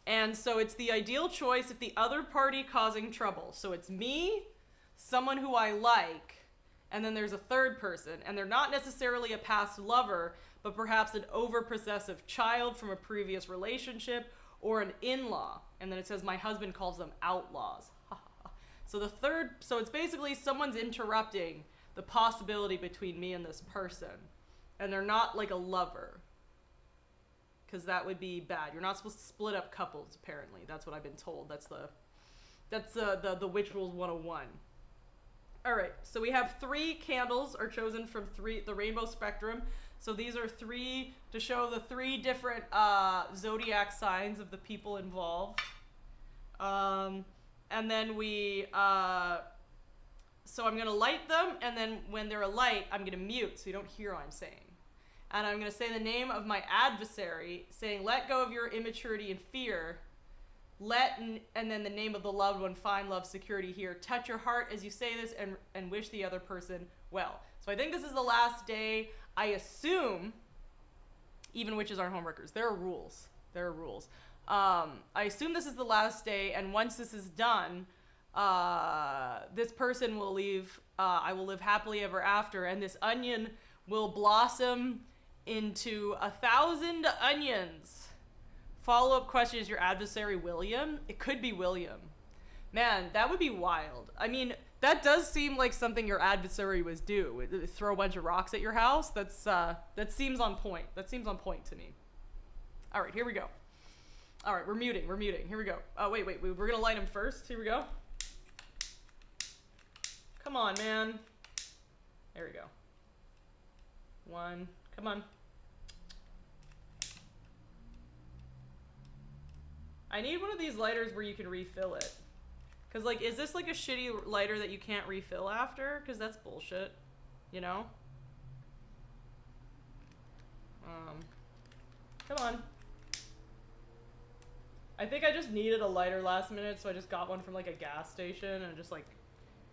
And so it's the ideal choice if the other party causing trouble. So it's me, someone who I like, and then there's a third person, and they're not necessarily a past lover, but perhaps an over-possessive child from a previous relationship, or an in-law. And then it says my husband calls them outlaws. So it's basically someone's interrupting the possibility between me and this person, and they're not like a lover, because that would be bad. You're not supposed to split up couples, apparently. That's what I've been told. That's the Witch Rules 101. All right, so we have 3 candles are chosen from the rainbow spectrum. So these are 3 to show the 3 different zodiac signs of the people involved. and then so I'm gonna light them, and then when they're alight, I'm gonna mute so you don't hear what I'm saying. And I'm gonna say the name of my adversary, saying, "Let go of your immaturity and fear. And then the name of the loved one, find love, security here. Touch your heart as you say this, and wish the other person well." So I think this is the last day. I assume, even witches aren't homewreckers. There are rules. There are rules. I assume this is the last day, and once this is done, this person will leave. I will live happily ever after, and this onion will blossom into 1,000 onions. Follow-up question, is your adversary William? It could be William. Man, that would be wild. I mean, that does seem like something your adversary would do. Throw a bunch of rocks at your house. That seems on point. That seems on point to me. All right, here we go. All right, we're muting. Here we go. Oh, wait. We're going to light them first. Here we go. Come on, man. There we go. One. Come on. I need one of these lighters where you can refill it. Because, like, is this like a shitty lighter that you can't refill after? Because that's bullshit. You know? Come on. I think I just needed a lighter last minute, so I just got one from, like, a gas station and just, like,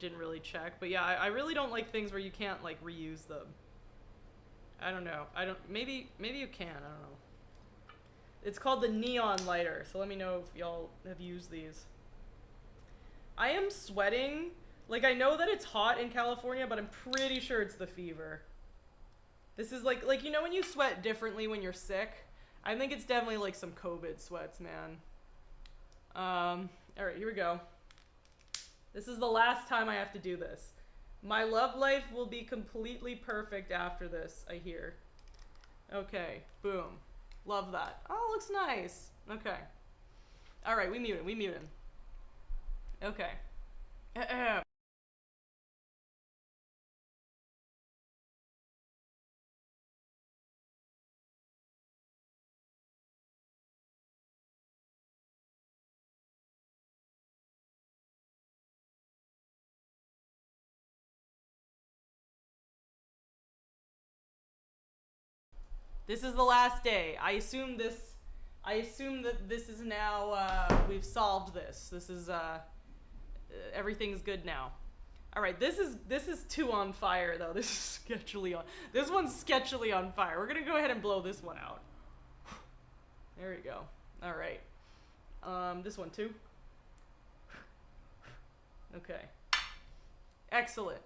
didn't really check. But yeah, I really don't like things where you can't, like, reuse them. I don't know. Maybe you can. I don't know. It's called the neon lighter, so let me know if y'all have used these. I am sweating. Like, I know that it's hot in California, but I'm pretty sure it's the fever. This is like you know when you sweat differently when you're sick? I think it's definitely like some COVID sweats, man. All right, here we go. This is the last time I have to do this. My love life will be completely perfect after this, I hear. Okay, boom. Love that. Oh, looks nice. Okay. All right, we mute him. Okay. This is the last day. I assume that this is now, we've solved this. This is, everything's good now. All right, this is too on fire though. This one's sketchily on fire. We're gonna go ahead and blow this one out. There we go. All right. This one too. Okay. Excellent.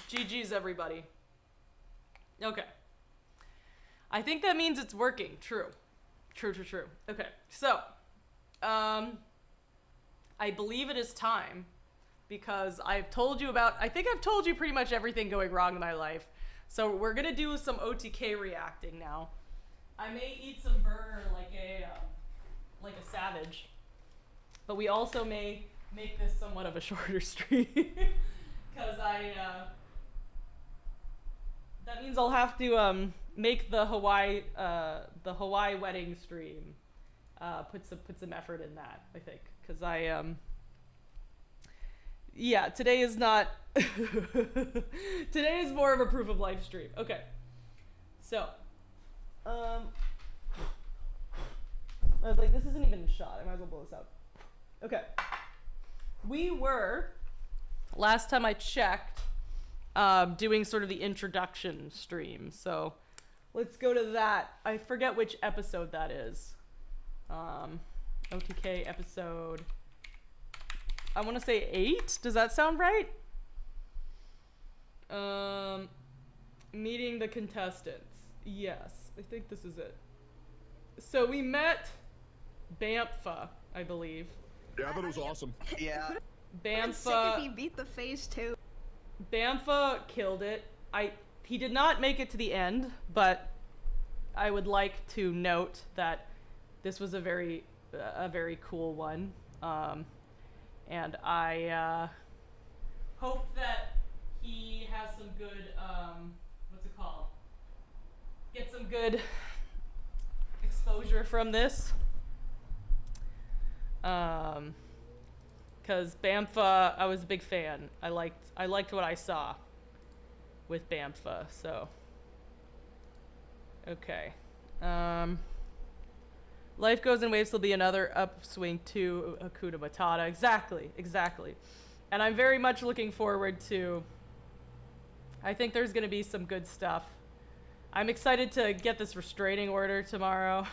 GG's everybody. Okay. I think that means it's working. True. Okay, so, I believe it is time, because I think I've told you pretty much everything going wrong in my life. So we're gonna do some OTK reacting now. I may eat some burger like a savage, but we also may make this somewhat of a shorter stream, because that means I'll have to make the Hawaii wedding stream, put some effort in that, I think, because yeah, today is not today is more of a proof of life stream. Okay, so I was like, this isn't even a shot, I might as well blow this out. Okay, we were, last time I checked, doing sort of the introduction stream, so let's go to that. I forget which episode that is. OTK episode, I want to say 8. Does that sound right? Meeting the contestants. Yes, I think this is it. So we met Bamfa, I believe. Yeah, I thought it was awesome. Yeah. Bamfa. Sick if he beat the phase 2. Bamfa killed it. He did not make it to the end, but I would like to note that this was a very cool one, and I hope that he has some good what's it called? Get some good exposure from this. because Bamfa, I was a big fan. I liked what I saw with Bamfa. So okay. Life goes in waves. There'll be another upswing to Hakuna Matata. Exactly. And I'm very much looking forward to. I think there's gonna be some good stuff. I'm excited to get this restraining order tomorrow.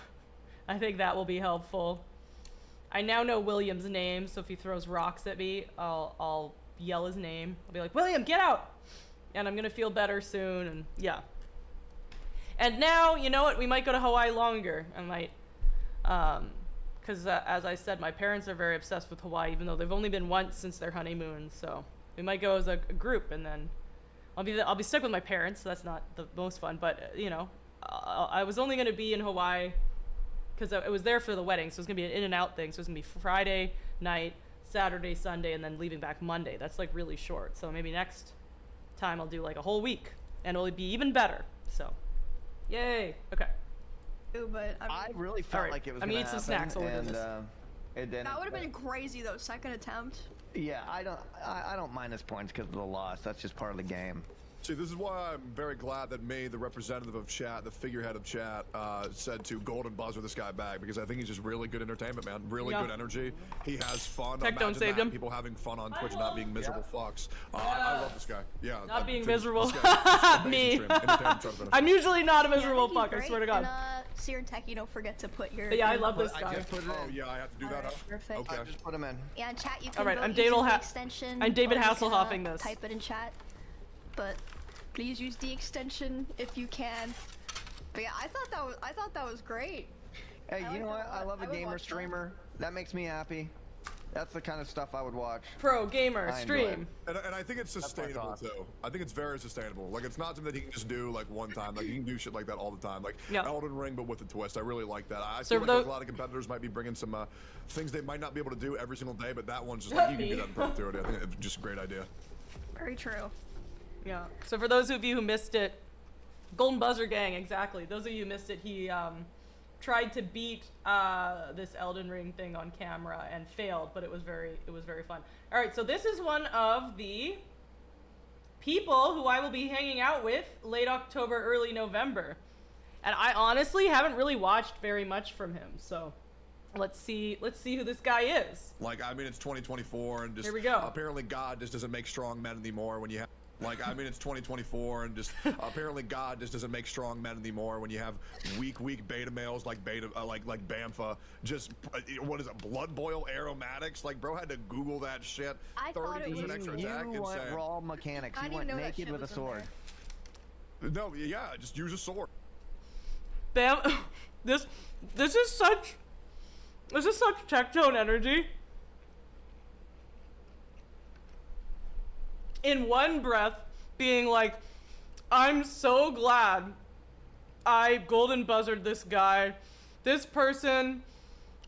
I think that will be helpful. I now know William's name, so if he throws rocks at me, I'll yell his name. I'll be like, William, get out! And I'm gonna feel better soon, and yeah. And now, you know what? We might go to Hawaii longer. I might, because as I said, my parents are very obsessed with Hawaii, even though they've only been once since their honeymoon. So we might go as a group, and then I'll be stuck with my parents. So that's not the most fun, but you know, I was only gonna be in Hawaii because it was there for the wedding, so it's gonna be an in and out thing. So it's gonna be Friday night, Saturday, Sunday, and then leaving back Monday. That's like really short. So maybe next time I'll do like a whole week, and it'll be even better. So, yay! Okay. But I really felt like it was. I'm gonna eating some happen, snacks. I'll look at and this. it didn't. that would have been crazy though. Second attempt. Yeah, I don't minus points because of the loss. That's just part of the game. See, this is why I'm very glad that May, the representative of chat, the figurehead of chat, said to golden buzzer this guy back, because I think he's just really good entertainment, man. Really good energy. He has fun. Tech don't save him. People having fun on Twitch, not being miserable fucks. I love this guy. Yeah. Not being miserable. Me. I'm usually not a miserable Yeah, fuck. I swear to God. And, Seer and Techie, don't forget to put your. But yeah, I love this I guy. just put it in. Oh yeah, I have to do that. Alright, Huh? perfect. Okay. I just put him in. Yeah, in chat you can. Alright, vote I'm using David the extension. I'm David or you can, Hasselhoffing this. Type it in chat, but please use the extension if you can. But yeah, I thought that was great. Hey, I you know like what? that. I love a I would gamer watch that. streamer. That makes me happy. That's the kind of stuff I would watch. Pro gamer I enjoy stream. it. And I think it's sustainable awesome. too. I think it's very sustainable. Like, it's not something that he can just do like one time. Like, he can do shit like that all the time. Like Yeah. Elden Ring, but with a twist. I really like that. I So feel for like those- a lot of competitors might be bringing some things they might not be able to do every single day, but that one's just like you can do that in perpetuity. I think it's just a great idea. Very true. Yeah. So for those of you who missed it, Golden Buzzer Gang, exactly. Those of you who missed it, he tried to beat this Elden Ring thing on camera and failed, but it was very fun. All right, so this is one of the people who I will be hanging out with late October, early November. And I honestly haven't really watched very much from him. So let's see who this guy is. Like, I mean, it's 2024, and just Here we go. apparently God just doesn't make strong men anymore when you have. Like, I mean, it's 2024, and just apparently God just doesn't make strong men anymore when you have weak beta males like like Bamfa. Just what is it? Blood boil aromatics? Like, bro had to Google that shit. I thought it 30% was- extra You attack. went Insane. raw mechanics. I You didn't went know that naked shit with a was in sword. there. No, yeah, just use a sword. Bam, this is such Tectone energy. In one breath, being like, I'm so glad I golden buzzard this guy. This person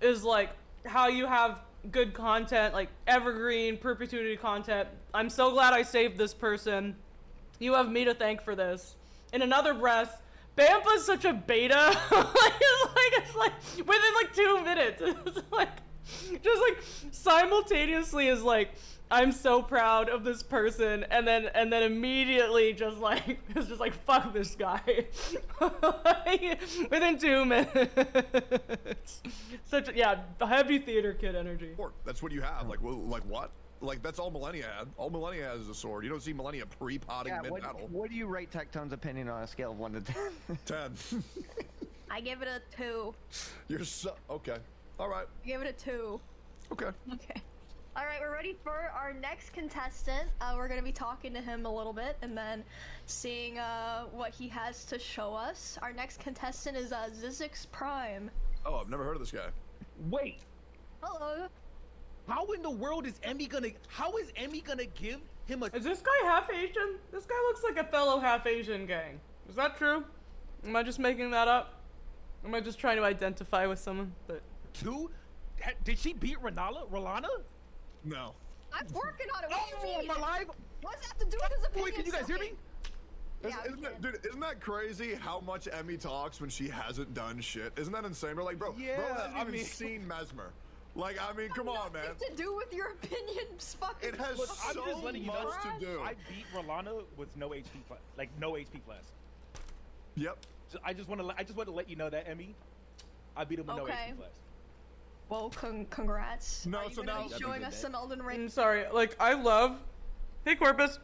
is like how you have good content, like evergreen perpetuity content. I'm so glad I saved this person. You have me to thank for this. In another breath, Bampa's such a beta. it's like within like 2 minutes. It's like just like simultaneously is like, I'm so proud of this person, and then immediately just like it's just like fuck this guy. Like, within 2 minutes. Such a heavy theater kid energy. Sword. That's what you have. Like, well, like what? Like, that's all Millennia had. All Millennia has is a sword. You don't see Millennia pre-potting Yeah, mid-battle. what do you rate Tectone's opinion on a scale of 1 to 10? 10. I give it a 2. You're so okay. All right. I give it a 2. Okay. Okay. All right, we're ready for our next contestant. We're gonna be talking to him a little bit and then seeing what he has to show us. Our next contestant is Zizix Prime. Oh, I've never heard of this guy. Wait, Hello. how in the world is Emmy gonna give him a Is this guy half Asian? This guy looks like a fellow half Asian gang. Is that true? Am I just making that up? Am I just trying to identify with someone? But 2? Did she beat Rolana? No. I'm working on it. What do you Oh, mean? my life! What does that have to do with his opinion? Wait, can you guys hear me? Yeah, we Isn't can. isn't that crazy how much Emmy talks when she hasn't done shit? Isn't that insane? We're like, bro Yeah, hasn't I even mean- seen Mesmer. Like, I mean, come on, man. Nothing to do with your opinions, fucking. It has Look, I'm so just letting you know. much to do. I beat Rolana with no HP, like no HP flask. Yep. So I just want to let you know that, Emmy. I beat him with no Okay. HP flask. Well, congrats. No, Are you so gonna now- be showing us an Elden Ring? I'm sorry. Like, I love. Hey, Corpus.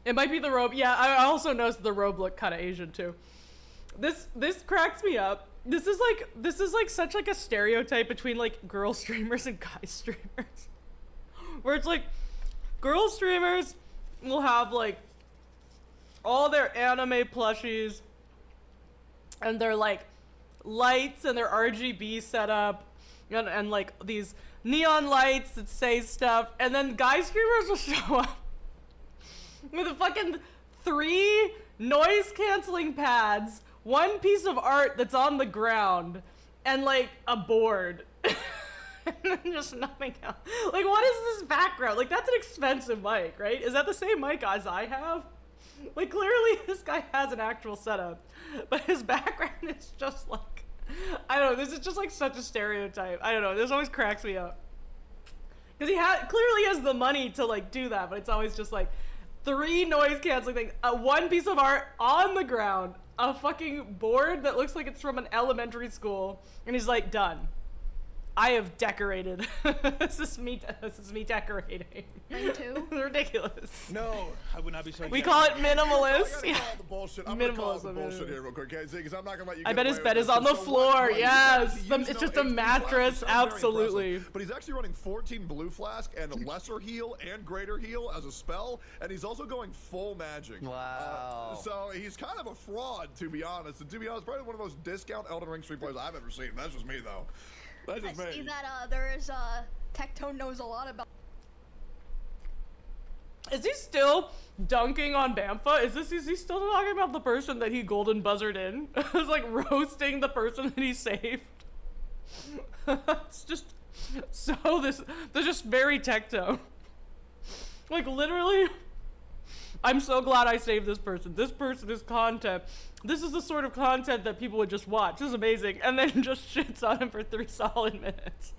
It might be the robe. Yeah, I also noticed the robe looked kind of Asian too. This cracks me up. This is like such like a stereotype between like girl streamers and guy streamers, where it's like girl streamers will have like all their anime plushies and their like lights and their RGB setup and like these neon lights that say stuff, and then guy streamers will show up with a fucking 3 noise canceling pads, 1 piece of art that's on the ground, and like a board. And then just nothing else. Like, what is this background? Like, that's an expensive mic, right? Is that the same mic as I have? Like, clearly this guy has an actual setup, but his background is just like, I don't know, this is just like such a stereotype. I don't know, this always cracks me up. Because he clearly has the money to like do that, but it's always just like 3 noise canceling things, 1 piece of art on the ground, a fucking board that looks like it's from an elementary school, and he's like, done. I have decorated. This is me decorating. Me too. Ridiculous. No, I would not be showing. We that. call it I gotta minimalist. call Yeah. out the bullshit. I'm gonna call out the Minimalism, bullshit yeah. here real quick, okay? Because I'm not gonna let you. I get bet away his with bed this. is on the So floor, what- yes. he The- used it's no just a HP mattress, flask. It sounds very absolutely. impressive. But he's actually running 14 blue flask and lesser heal and greater heal as a spell, and he's also going full magic. Wow. So he's kind of a fraud, to be honest. And to be honest, probably one of the most discount Elden Ring stream players I've ever seen. That's just me, though. That's I just me. see that there is Tectone knows a lot about. Is he still dunking on Bamfa? Is he still talking about the person that he golden buzzard in? It's like roasting the person that he saved. It's just they're just very Tectone. Like, literally, I'm so glad I saved this person. This person is content. This is the sort of content that people would just watch. This is amazing. And then just shits on him for 3 solid minutes.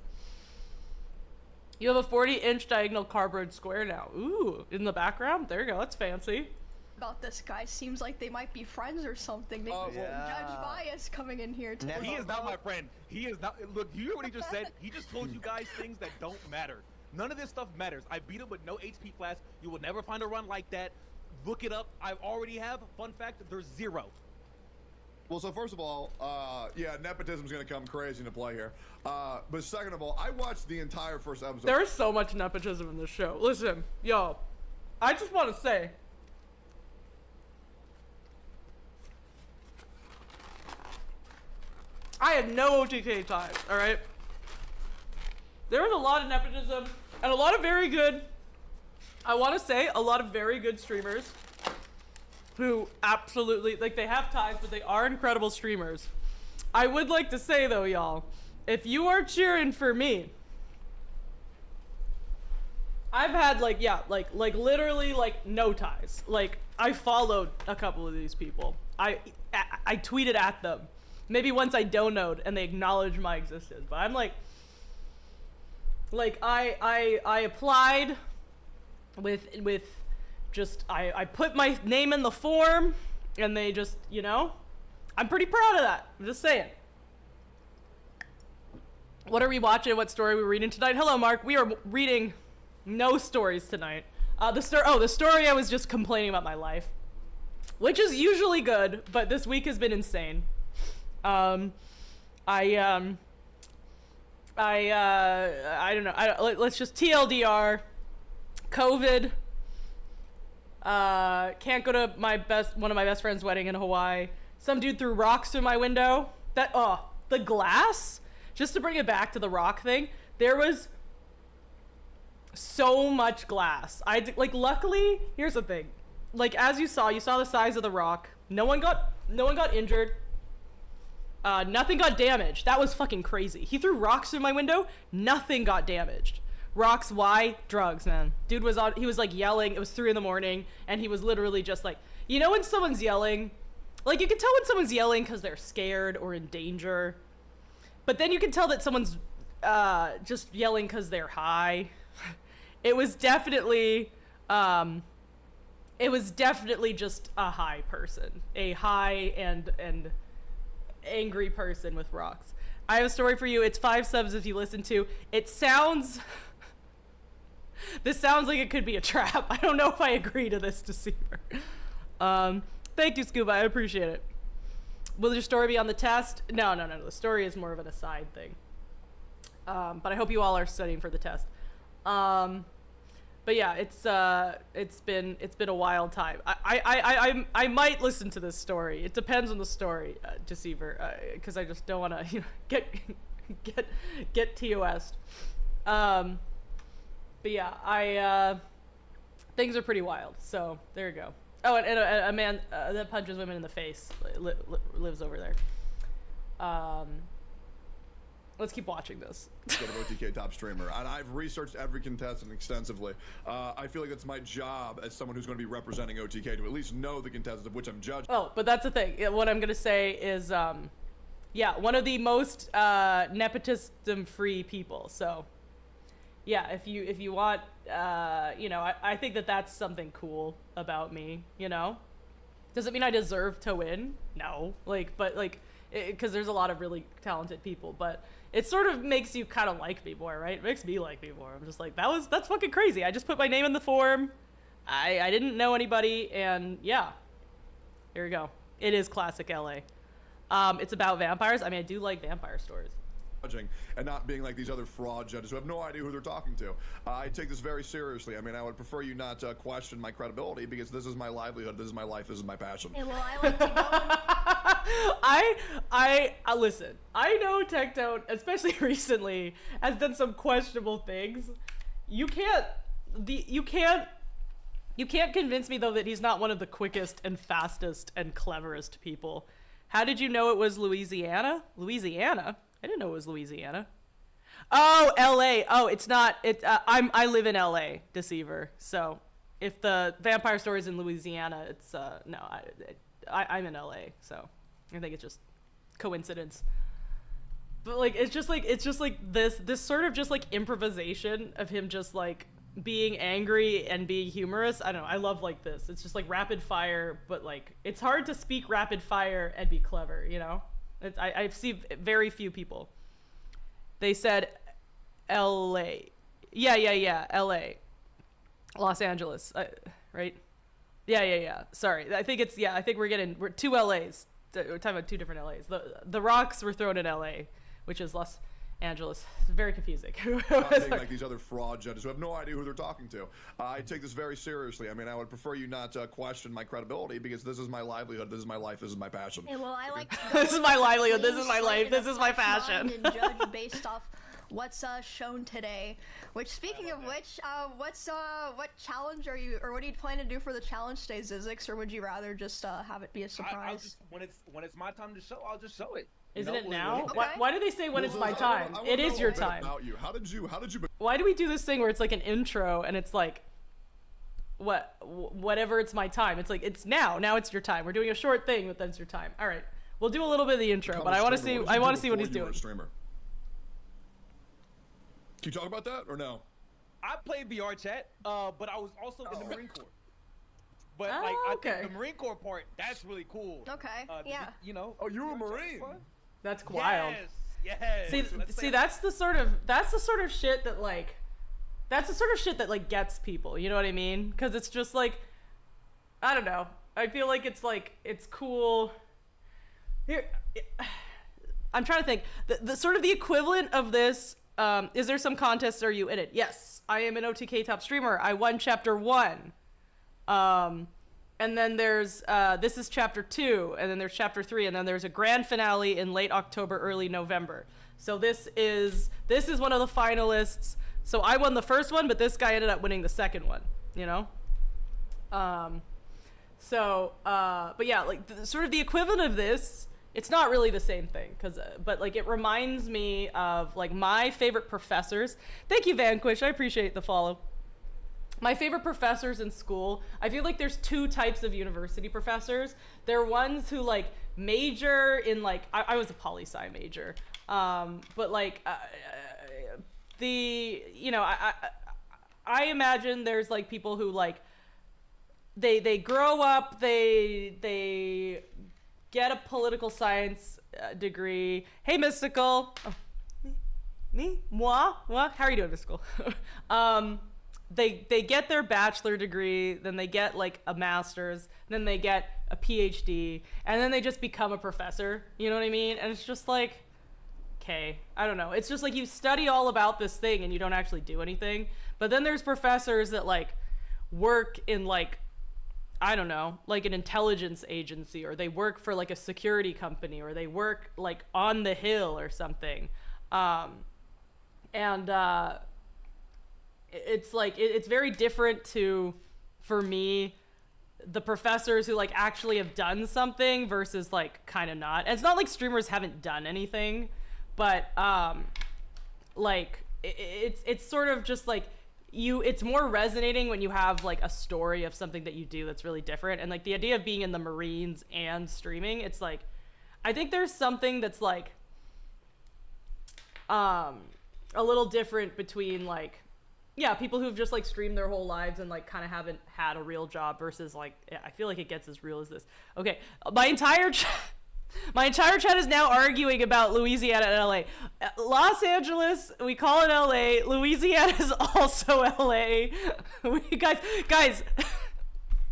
You have a 40-inch diagonal cardboard square now. Ooh, in the background? There you go, that's fancy. About this guy. Seems like they might be friends or something. Maybe Judge Bias coming in here too. He is not my friend. He is not. Look, you hear what he just said? He just told you guys things that don't matter. None of this stuff matters. I beat him with no HP flask. You will never find a run like that. Look it up. I already have. Fun fact, there's 0. Well, so first of all, yeah, nepotism's gonna come crazy into play here. But second of all, I watched the entire first episode. There is so much nepotism in this show. Listen, yo, I just want to say, I had no OTK ties, alright? There was a lot of nepotism and a lot of very good, I want to say, a lot of very good streamers who absolutely, like, they have ties, but they are incredible streamers. I would like to say, though, y'all, if you are cheering for me, I've had, like, yeah, like literally, like, no ties. Like, I followed a couple of these people. I tweeted at them. Maybe once I donoed and they acknowledged my existence. But I'm like I applied with just, I put my name in the form and they just, you know, I'm pretty proud of that. I'm just saying. What are we watching? What story are we reading tonight? Hello, Mark. We are reading no stories tonight. The story I was just complaining about my life, which is usually good, but this week has been insane. I don't know. Let's just TLDR. COVID. Can't go to one of my best friend's wedding in Hawaii. Some dude threw rocks through my window. The glass. Just to bring it back to the rock thing, there was so much glass. Luckily, here's the thing. Like, as you saw the size of the rock. No one got injured. Nothing got damaged. That was fucking crazy. He threw rocks through my window. Nothing got damaged. Rocks, why? Drugs, man. Dude he was like yelling. It was 3 a.m. and he was literally just like, you know when someone's yelling? Like, you can tell when someone's yelling because they're scared or in danger. But then you can tell that someone's just yelling because they're high. It was definitely just a high person, a high and angry person with rocks. I have a story for you. It's 5 subs if you listen to. It sounds... This sounds like it could be a trap. I don't know if I agree to this, Deceiver. Thank you, Scuba. I appreciate it. Will your story be on the test? No. The story is more of an aside thing. But I hope you all are studying for the test. But yeah, it's been a wild time. I might listen to this story. It depends on the story, Deceiver, because I just don't want to get TOS'd. But yeah, things are pretty wild. So there you go. Oh, and a man that punches women in the face lives over there. Let's keep watching this. Go to OTK top streamer, and I've researched every contestant extensively. I feel like it's my job as someone who's going to be representing OTK to at least know the contestants of which I'm judging. Oh, but that's the thing. What I'm gonna say is, yeah, one of the most nepotism-free people. So, yeah, if you want, you know, I think that's something cool about me. You know, does it mean I deserve to win? No, but because there's a lot of really talented people, but it sort of makes you kind of like me more, right? It makes me like me more. I'm just like, that's fucking crazy. I just put my name in the form. I didn't know anybody, and yeah, here we go. It is classic LA. It's about vampires. I mean, I do like vampire stories. And not being like these other fraud judges who have no idea who they're talking to. I take this very seriously. I mean, I would prefer you not question my credibility, because this is my livelihood, this is my life, this is my passion. Hey, well, I like to go. I listen. I know Tectone, especially recently, has done some questionable things. You can't convince me though that he's not one of the quickest and fastest and cleverest people. How did you know it was Louisiana? Louisiana? I didn't know it was Louisiana. Oh, LA. Oh, it's not. I live in LA, Deceiver. So if the vampire story's in Louisiana, it's no. I'm in LA, so I think it's just coincidence. But like it's just like this sort of just like improvisation of him just like being angry and being humorous. I don't know. I love like this. It's just like rapid fire, but like it's hard to speak rapid fire and be clever, you know? I've seen very few people. They said LA. Yeah. LA. Los Angeles. Right? Yeah. Sorry. I think we're 2 LAs. We're talking about 2 different LAs. The rocks were thrown in LA, which is Los Angeles. It's very confusing. Not being like these other fraud judges who have no idea who they're talking to. I take this very seriously. I mean, I would prefer you not question my credibility, because this is my livelihood, this is my life, this is my passion. Hey, well, I like to This is my livelihood, this is my life, this is my passion. And judge based off what's shown today. Which, speaking of which, what challenge are you, or what do you plan to do for the challenge today, Zizix, or would you rather just have it be a surprise? When it's my time to show, I'll just show it. Isn't it now? Okay. Why do they say when it's my time? It is your time. About you. How did you? Why do we do this thing where it's like an intro and it's like, whatever, it's my time. It's like, it's now. Now it's your time. We're doing a short thing, but then it's your time. All right, we'll do a little bit of the intro, but I want to see. I want to see what he's doing. Streamer. Can you talk about that or no? I played VR chat, but I was also in the Marine Corps. But Oh, like, I okay. think the Marine Corps part, that's really cool. Okay, yeah. You know. Oh, you were a VR chat Marine. was fun. That's wild. Yes. See, that's the sort of shit that like, that's the sort of shit that like gets people. You know what I mean? Because it's just like, I don't know. I feel like it's cool. Here, I'm trying to think. The sort of the equivalent of this. Is there some contest? Are you in it? Yes, I am an OTK top streamer. I won chapter 1. And then there's this is chapter 2, and then there's chapter 3, and then there's a grand finale in late October, early November. So this is one of the finalists. So I won the first one, but this guy ended up winning the second one, you know? But yeah, like sort of the equivalent of this, it's not really the same thing, but like it reminds me of like my favorite professors. Thank you, Vanquish. I appreciate the follow. My favorite professors in school, I feel like there's 2 types of university professors. There are ones who like major in like, I was a poli-sci major. But like I imagine there's like people who like they grow up, they get a political science degree. Hey, Mystical. Oh, me? Moi? What? How are you doing, Mystical? They get their bachelor degree, then they get like a master's, then they get a PhD, and then they just become a professor. You know what I mean? And it's just like, okay, I don't know. It's just like you study all about this thing and you don't actually do anything. But then there's professors that like work in like, I don't know, like an intelligence agency, or they work for like a security company, or they work like on the Hill or something. It's like, it's very different to, for me, the professors who like actually have done something versus like kind of not. And it's not like streamers haven't done anything, but like it's sort of just like it's more resonating when you have like a story of something that you do that's really different. And like the idea of being in the Marines and streaming, it's like, I think there's something that's like a little different between like, yeah, people who've just like streamed their whole lives and like kind of haven't had a real job versus like, I feel like it gets as real as this. Okay, my entire chat is now arguing about Louisiana and LA. Los Angeles, we call it LA. Louisiana is also LA. Guys,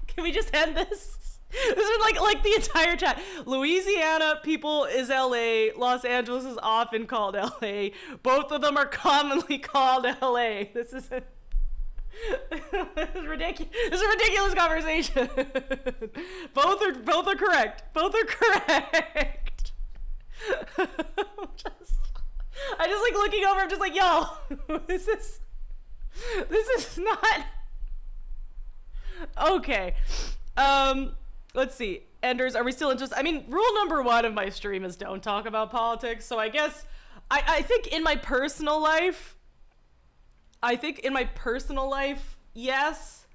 can we just end this? This is like the entire chat. Louisiana people is LA. Los Angeles is often called LA. Both of them are commonly called LA. This is ridiculous. This is a ridiculous conversation. Both are correct. Both are correct. I just like looking over. I'm just like, yo, this is not okay. Let's see. Enders, are we still interested? I mean, rule number 1 of my stream is don't talk about politics. So I guess I think in my personal life, yes,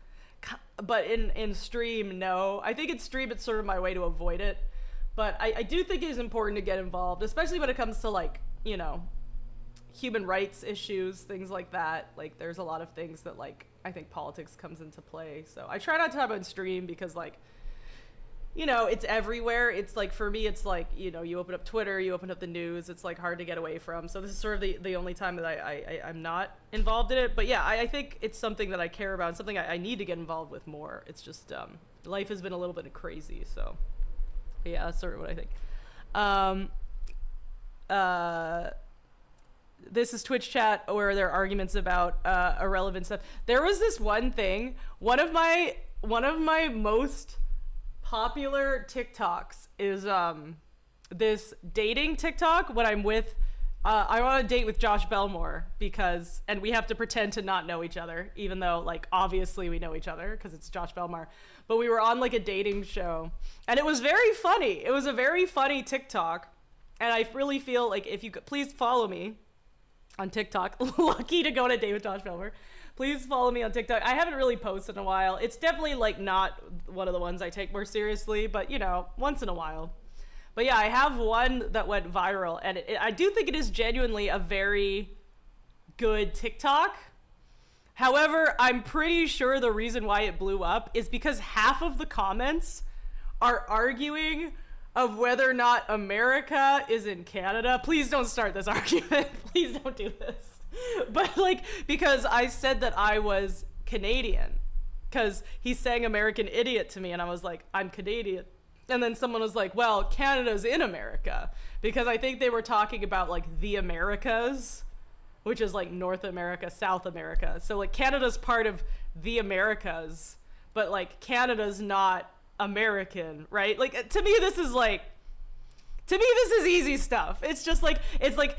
but in stream, no. I think in stream, it's sort of my way to avoid it. But I do think it is important to get involved, especially when it comes to like, you know, human rights issues, things like that. Like there's a lot of things that like, I think politics comes into play. So I try not to talk about stream because like, you know, it's everywhere. It's like, for me, it's like, you know, you open up Twitter, you open up the news, it's like hard to get away from. So this is sort of the only time that I'm not involved in it. But yeah, I think it's something that I care about and something I need to get involved with more. It's just, life has been a little bit crazy. So yeah, that's sort of what I think. This is Twitch chat where there are arguments about irrelevant stuff. There was this one thing, one of my most popular TikToks is this dating TikTok when I'm with I want to date with Josh Belmore and we have to pretend to not know each other, even though like obviously we know each other because it's Josh Belmore. But we were on like a dating show and it was very funny. It was a very funny TikTok, and I really feel like if you could please follow me on TikTok. Lucky to go on a date with Josh Belmore. Please follow me on TikTok. I haven't really posted in a while. It's definitely like not one of the ones I take more seriously, but you know, once in a while. But yeah, I have one that went viral, and I do think it is genuinely a very good TikTok. However, I'm pretty sure the reason why it blew up is because half of the comments are arguing of whether or not America is in Canada. Please don't start this argument. Please don't do this. But like, because I said that I was Canadian, because he's saying American idiot to me, and I was like, I'm Canadian. And then someone was like, well, Canada's in America, because I think they were talking about like the Americas, which is like North America, South America. So like Canada's part of the Americas, but like Canada's not American, right? Like to me this is easy stuff. It's just like, it's like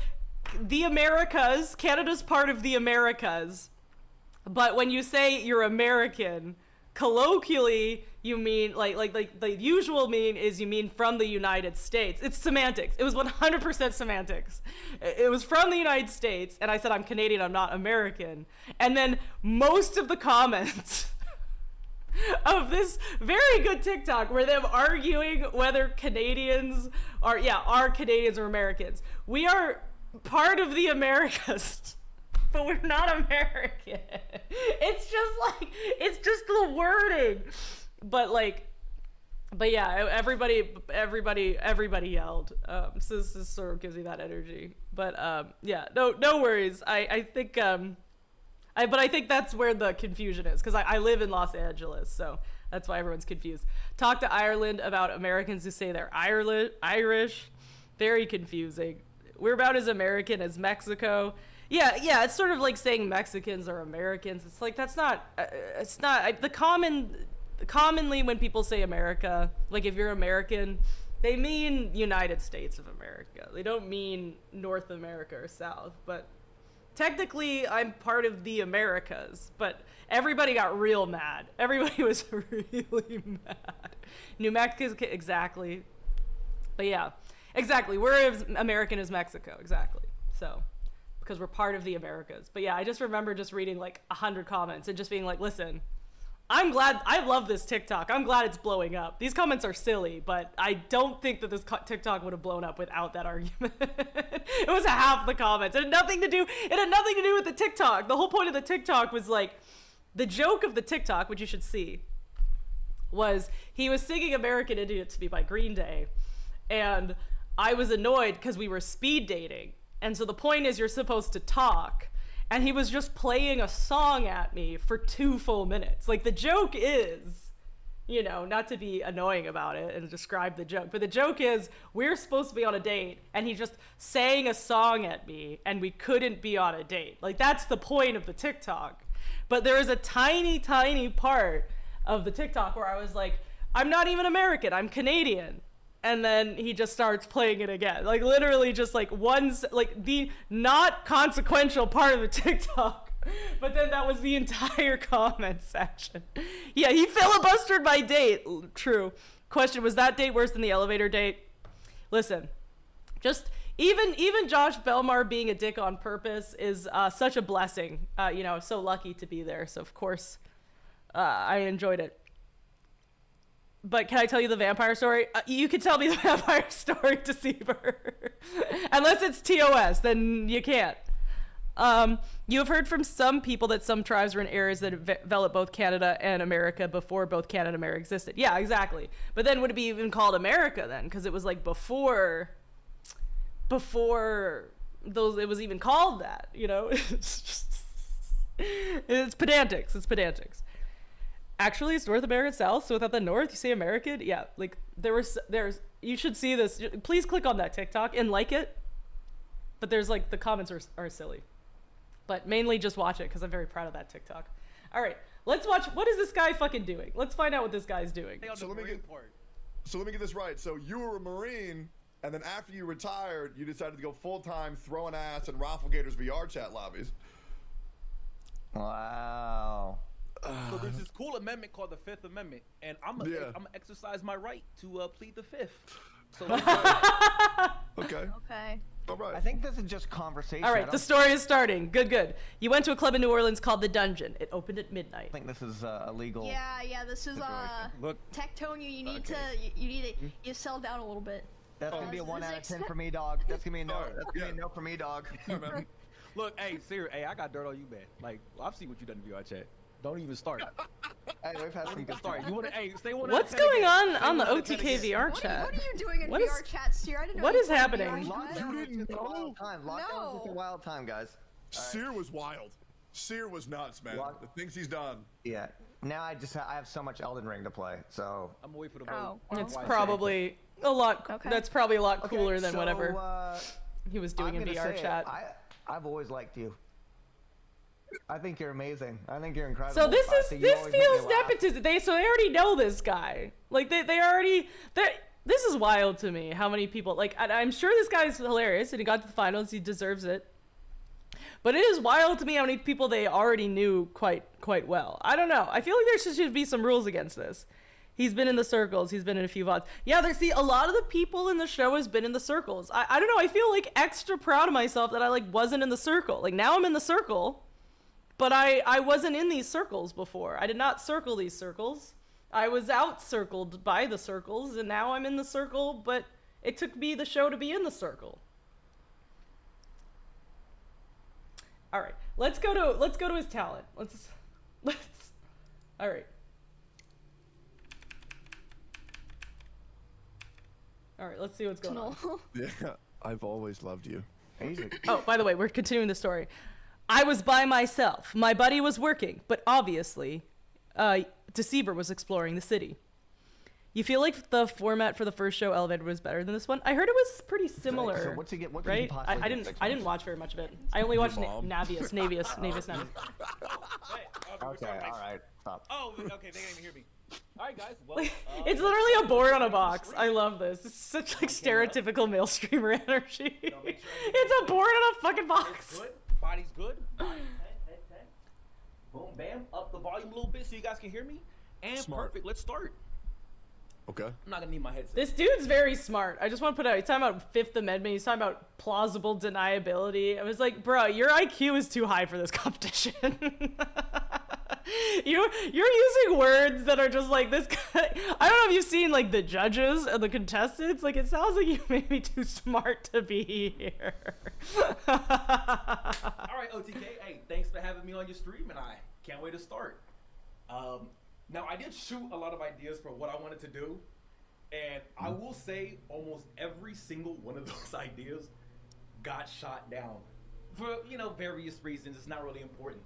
the Americas, Canada's part of the Americas, but when you say you're American, colloquially you mean like the usual mean is you mean from the United States. It's semantics. It was 100% semantics. It was from the United States, and I said I'm Canadian, I'm not American. And then most of the comments of this very good TikTok were them arguing whether Canadians are Canadians or Americans. We are part of the Americas, but we're not American. It's just the wording. But yeah, everybody yelled. So this sort of gives me that energy. But yeah, no worries. I think but I think that's where the confusion is, because I live in Los Angeles, so that's why everyone's confused. Talk to Ireland about Americans who say they're Irish. Very confusing. We're about as American as Mexico. Yeah, it's sort of like saying Mexicans are Americans. It's like, that's not, it's not, commonly when people say America, like if you're American, they mean United States of America. They don't mean North America or South, but technically I'm part of the Americas, but everybody got real mad. Everybody was really mad. New Mexico, exactly. But yeah, exactly. We're as American as Mexico, exactly. So, because we're part of the Americas. But yeah, I just remember just reading like 100 comments and just being like, listen, I'm glad, I love this TikTok. I'm glad it's blowing up. These comments are silly, but I don't think that this TikTok would have blown up without that argument. It was half the comments. It had nothing to do with the TikTok. The whole point of the TikTok was like, the joke of the TikTok, which you should see, was he was singing American Idiot to Me by Green Day. And I was annoyed because we were speed dating. And so the point is you're supposed to talk. And he was just playing a song at me for 2 full minutes. Like, the joke is, you know, not to be annoying about it and describe the joke, but the joke is we're supposed to be on a date and he just sang a song at me and we couldn't be on a date. Like, that's the point of the TikTok. But there is a tiny, tiny part of the TikTok where I was like, I'm not even American, I'm Canadian. And then he just starts playing it again. Like, literally just like the not consequential part of the TikTok. But then that was the entire comment section. Yeah, he filibustered my date. True. Question, was that date worse than the elevator date? Listen, just even Josh Belmar being a dick on purpose is such a blessing. You know, so lucky to be there. So of course, I enjoyed it. But can I tell you the vampire story? You can tell me the vampire story, Deceiver. Unless it's TOS, then you can't. You have heard from some people that some tribes were in areas that developed both Canada and America before both Canada and America existed. Yeah, exactly. But then would it be even called America then? Because it was like before those, it was even called that, you know? It's pedantics. It's pedantics. Actually, it's North America South, so without the North, you say American? Yeah, like, there's, you should see this. Please click on that TikTok and like it. But there's, like, the comments are silly. But mainly just watch it, because I'm very proud of that TikTok. All right, let's watch, what is this guy fucking doing? Let's find out what this guy's doing. So let me get this right. So you were a Marine, and then after you retired, you decided to go full-time throwing ass in Raffle Gators VR chat lobbies. Wow. So there's this cool amendment called the Fifth Amendment, and I'm gonna exercise my right to plead the Fifth. So Okay. Okay. All right. I think this is just conversation. All right, the story is starting. Good. You went to a club in New Orleans called The Dungeon. It opened at midnight. I think this is illegal. Yeah, this is Look, Tectone, you need to settle down a little bit. That's gonna be a 1 out of 10 for me, dog. That's gonna be a no. That's gonna be a no for me, dog. look, hey, Siri, hey, I got dirt on you, man. Like, I've seen what you done in VR chat. Don't even start. Hey, we've had some good Start. You wanna? Hey, say one. What's going on the OTK VR chat? What are you doing in What VR is- chat, Seer? I didn't know what you is were in happening? VR Lockdown chat. was didn't just a know? wild time. Lockdown was just a wild time, guys. Seer was wild. Seer was nuts, man. What? The things he's done. Yeah. Now I have so much Elden Ring to play, so. I'm gonna wait for the Oh, vote. It's Why say- probably a lot, Okay. that's probably a lot Okay, cooler than so, whatever he was doing I'm in gonna VR say it. chat. I've always liked you. I think you're amazing. I think you're incredible. So this I think you feels always make me laugh. nepotism. They already know this guy. Like they already this is wild to me. How many people like I'm sure this guy's hilarious and he got to the finals. He deserves it. But it is wild to me how many people they already knew quite well. I don't know. I feel like there should be some rules against this. He's been in the circles. He's been in a few VODs. Yeah, a lot of the people in the show has been in the circles. I don't know. I feel like extra proud of myself that I like wasn't in the circle. Like now I'm in the circle. But I wasn't in these circles before. I did not circle these circles. I was out-circled by the circles, and now I'm in the circle, but it took me the show to be in the circle. All right, let's go to his talent. Let's. All right. All right, let's see what's going on. Yeah, I've always loved you. Oh, by the way, we're continuing the story. I was by myself. My buddy was working, but obviously, Deceiver was exploring the city. You feel like the format for the first show, Elevator, was better than this one? I heard it was pretty similar. So what's he get? What did right? he possibly I get didn't. next I didn't month? watch very much of it. I only watched Your mom. Navius. Hey, Navius. we're Okay, starting all next. right, stop. Oh, okay, they didn't even hear me. All right, guys. Well, It's literally a board on a box. I love this. It's such like stereotypical male streamer energy. make sure It's a board on a fucking It's box. good. Body's good. Body, head. Boom, bam. Up the volume a little bit so you guys can hear me. And Smart. perfect. Let's start. Okay. I'm not gonna need my headset. This dude's very smart. I just want to put out. He's talking about Fifth Amendment. He's talking about plausible deniability. I was like, bro, your IQ is too high for this competition. You're using words that are just like this guy. I don't know if you've seen like the judges and the contestants. Like it sounds like you may be too smart to be here. All right, OTK. Hey, thanks for having me on your stream, and I can't wait to start. Now, I did shoot a lot of ideas for what I wanted to do, and I will say almost every single one of those ideas got shot down for, various reasons. It's not really important.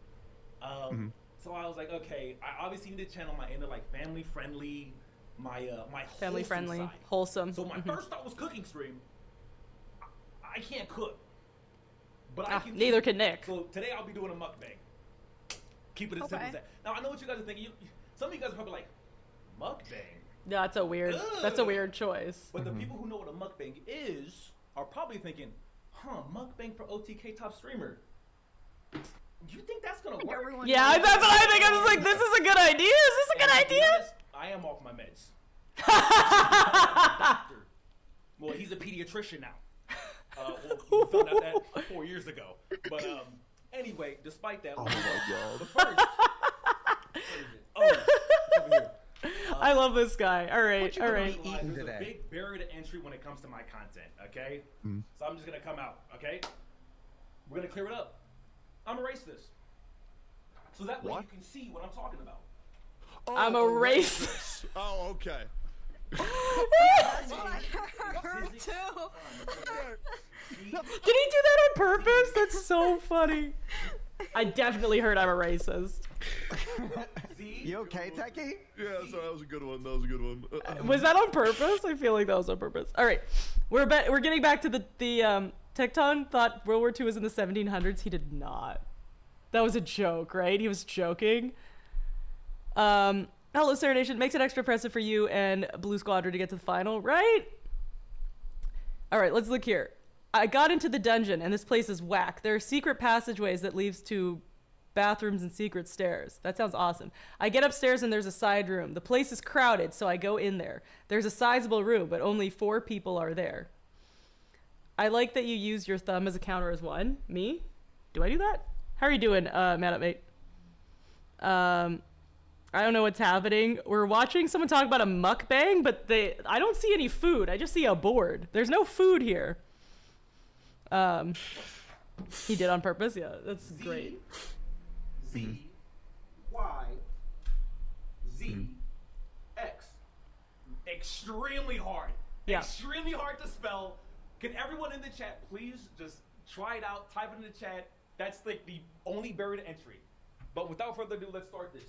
So I was like, okay, I obviously need to channel my inner, like, family-friendly, my Family friendly, side. wholesome. So my first thought was cooking stream. I can't cook. But I can Neither eat. can Nick. So today I'll be doing a mukbang. Keep it as simple as that. Now I know what you guys are thinking. Some of you guys are probably like, mukbang? That's a weird choice. But the people who know what a mukbang is are probably thinking, mukbang for OTK top streamer. Do you think that's gonna work? Everyone Yeah, knows. that's what I think. I was like, this is a good idea. Is this a good And to be idea? honest, I am off my meds. Doctor. Well, he's a pediatrician now. We found out that 4 years ago. But anyway, despite that, Oh my god. the first. Where is it? Oh, it's over here. I love this guy. All right, What you all gonna right. be eating There's a today? big barrier to entry when it comes to my content, okay? So I'm just gonna come out, okay? We're gonna clear it up. I'm gonna erase this. So that way What? you can see what I'm talking about. Oh, I'm a racist. Oh, okay. That's what I heard too. Did he do that on purpose? That's so funny. I definitely heard I'm a racist. See? You okay, Techie? Yeah, so that was a good one. That was a good one. Was that on purpose? I feel like that was on purpose. All right, we're getting back to the Tecton thought World War II was in the 1700s. He did not. That was a joke, right? He was joking. Hello, Sarah Nation. Makes it extra impressive for you and Blue Squadron to get to the final, right? All right, let's look here. I got into the dungeon, and this place is whack. There are secret passageways that leads to bathrooms and secret stairs. That sounds awesome. I get upstairs, and there's a side room. The place is crowded, so I go in there. There's a sizable room, but only 4 people are there. I like that you use your thumb as a counter as one. Me? Do I do that? How are you doing, Man Up Mate? I don't know what's happening. We're watching someone talk about a mukbang, but I don't see any food. I just see a board. There's no food here. He did on purpose. Yeah, that's great. Z, Y, Z, X. Extremely hard. Yeah. Extremely hard to spell. Can everyone in the chat please just try it out, type it in the chat. That's like the only barrier to entry. But without further ado, let's start this.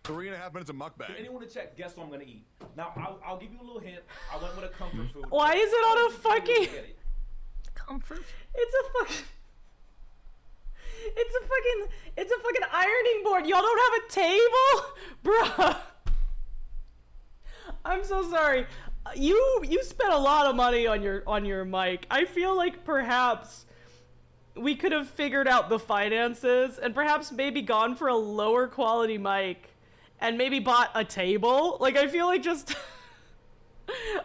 3.5 minutes of Can mukbang. anyone in the chat guess what I'm gonna eat? Now, I'll give you a little hint. I went with a comfort food. Why is it on a I don't think you fucking- get it. Comfort. It's a fucking ironing board. Y'all don't have a table? Bruh. I'm so sorry. You spent a lot of money on your mic. I feel like perhaps we could have figured out the finances and perhaps maybe gone for a lower quality mic and maybe bought a table. Like I feel like just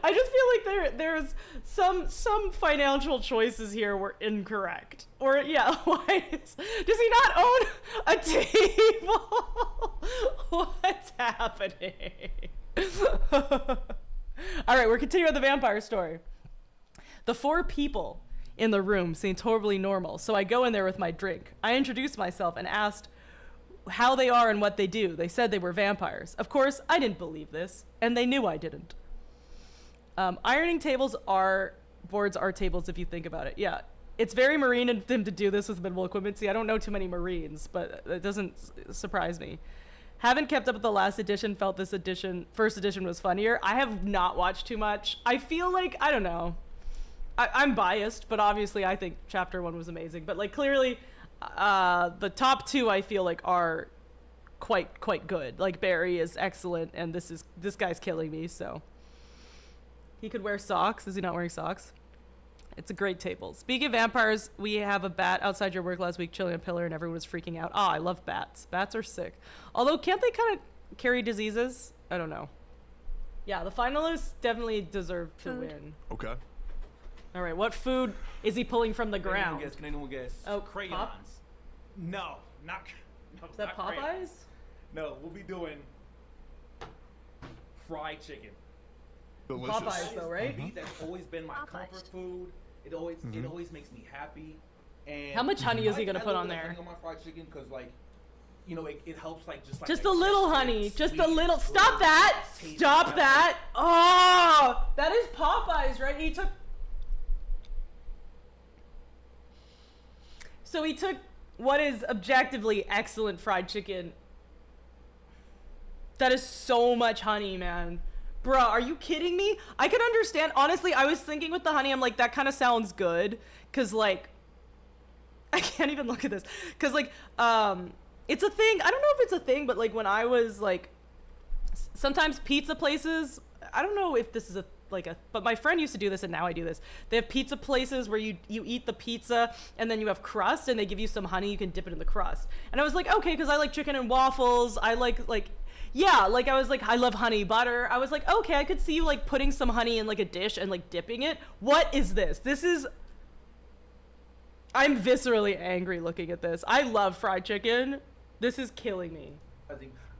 I just feel like there's some financial choices here were incorrect. Or yeah, does he not own a table? What's happening? All right, we're continuing the vampire story. The 4 people in the room seemed totally normal, so I go in there with my drink. I introduced myself and asked how they are and what they do. They said they were vampires. Of course, I didn't believe this, and they knew I didn't. Ironing boards are tables if you think about it. Yeah, it's very Marine in them to do this with minimal equipment. See, I don't know too many Marines, but it doesn't surprise me. Haven't kept up with the last edition, felt this first edition was funnier. I have not watched too much. I feel like, I don't know. I'm biased, but obviously I think chapter 1 was amazing. But like clearly, the top 2 I feel like are quite good. Like Barry is excellent, and this guy's killing me. So he could wear socks. Is he not wearing socks? It's a great table. Speaking of vampires, we have a bat outside your work last week, chilling on a pillar, and everyone was freaking out. I love bats. Bats are sick. Although, can't they kind of carry diseases? I don't know. Yeah, the finalists definitely deserve to win. Okay. All right, what food is he pulling from the ground? Can anyone guess? Oh, crayons. Pop? No, not. No, Is that not Popeyes? crayons. No, we'll be doing fried chicken. Delicious. Popeyes, though, right? That's always been my comfort food. It always makes me happy. And How much honey is he I gonna add put a on little there? honey on my fried chicken because, like, you know, it helps like just Just a that little texture, honey. it's Just a sweet, little. it's Stop good, that! it's tasty. Stop Yeah. that! Oh, that is Popeyes, right? So he took what is objectively excellent fried chicken. That is so much honey, man. Bruh, are you kidding me? I could understand. Honestly, I was thinking with the honey, I'm like, that kind of sounds good. Cause like, I can't even look at this. Cause like, it's a thing. I don't know if it's a thing, but like when I was like, sometimes pizza places, I don't know if this is but my friend used to do this and now I do this. They have pizza places where you eat the pizza and then you have crust and they give you some honey, you can dip it in the crust. And I was like, okay, cause I like chicken and waffles. I yeah, like I was like, I love honey butter. I was like, okay, I could see you like putting some honey in like a dish and like dipping it. What is this? I'm viscerally angry looking at this. I love fried chicken. This is killing me.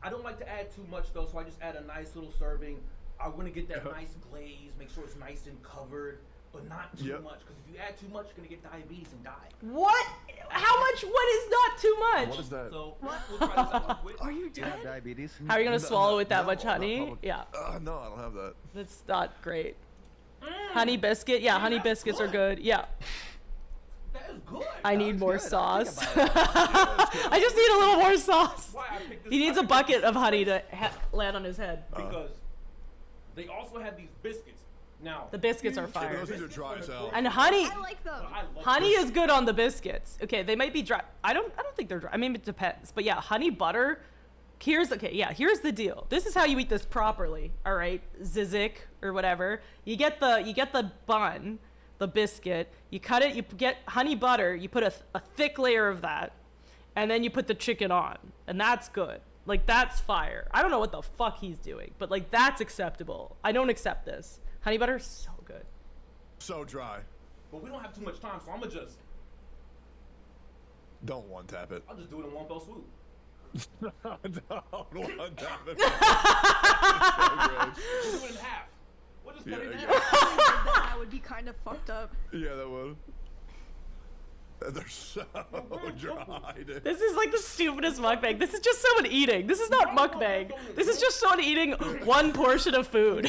I don't like to add too much though, so I just add a nice little serving. I want to get that nice glaze, make sure it's nice and covered, but not too much. Because if you add too much, you're gonna get diabetes and die. What? How much? What is not too much? What is that? So we'll try this out real quick. Are you dead? Diabetes? How are you gonna swallow with that No, much honey? no. Yeah, No, I don't have that. that's not great. Honey biscuit. Yeah, honey biscuits are good. Yeah. That is good. I need more good. I'll think sauce. about I just need a little more sauce. Why I picked this- He needs I a picked bucket this of honey to land on his head. because they also have these biscuits. Now The biscuits are Yeah, fire. those things are dry as hell. And honey, I like them. I love honey this. is good on the biscuits. Okay, they might be dry. I don't think they're dry. I mean, it depends. But yeah, honey butter. Here's the deal. This is how you eat this properly. All right, Zizik or whatever. You get the bun, the biscuit. You cut it. You get honey butter. You put a thick layer of that, and then you put the chicken on, and that's good. Like that's fire. I don't know what the fuck he's doing, but like that's acceptable. I don't accept this. Honey butter is so good. So dry. But we don't have too much time, so I'm gonna just Don't one tap it. I'll just do it in one fell swoop. Don't one tap it. We'll do it in half. We'll just cut it in Yeah, half. That would be kind of fucked up. Yeah, that would. They're so dry, dude. This is like the stupidest mukbang. This is just someone eating. This is not mukbang. This is just someone eating one portion of food.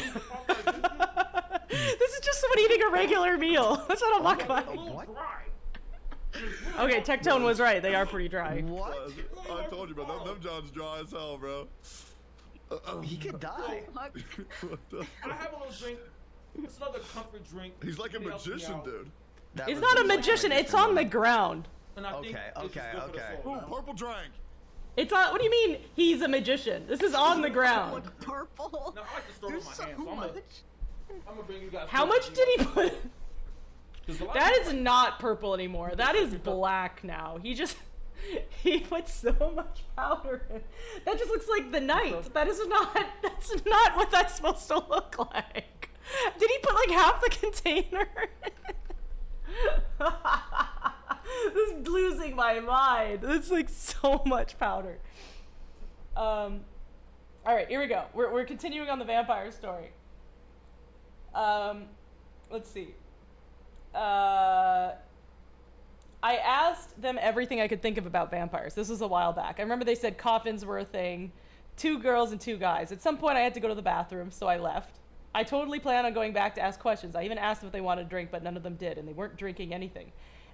This is just someone eating a regular meal. That's not a A mukbang. little What? dry. Okay, Tectone was right. They are pretty dry. What? I told you, bro. Them John's dry as hell, bro. He could die. Fuck. I have a little drink. It's another comfort drink. He's like a It helps me magician, out. dude. That It's was not a just like magician. It's on the ground. And I think Okay, this is okay, good for the okay. soul, Ooh, you know? purple drink. It's on. What do you mean? He's a magician. This is on the ground. Look purple. Now I like to store There's with so my hands, so I'm much. gonna bring you guys. How much did he put? 'Cause a lot That of is not purple anymore. That is black now. He put so much powder in. That just looks like the night. That's not what that's supposed to look like. Did he put like half the container? This is losing my mind. It's like so much powder. All right, here we go. We're continuing on the vampire story. Let's see. I asked them everything I could think of about vampires. This was a while back. I remember they said coffins were a thing, 2 girls and 2 guys. At some point I had to go to the bathroom, so I left. I totally plan on going back to ask questions. I even asked them if they wanted a drink, but none of them did, and they weren't drinking anything.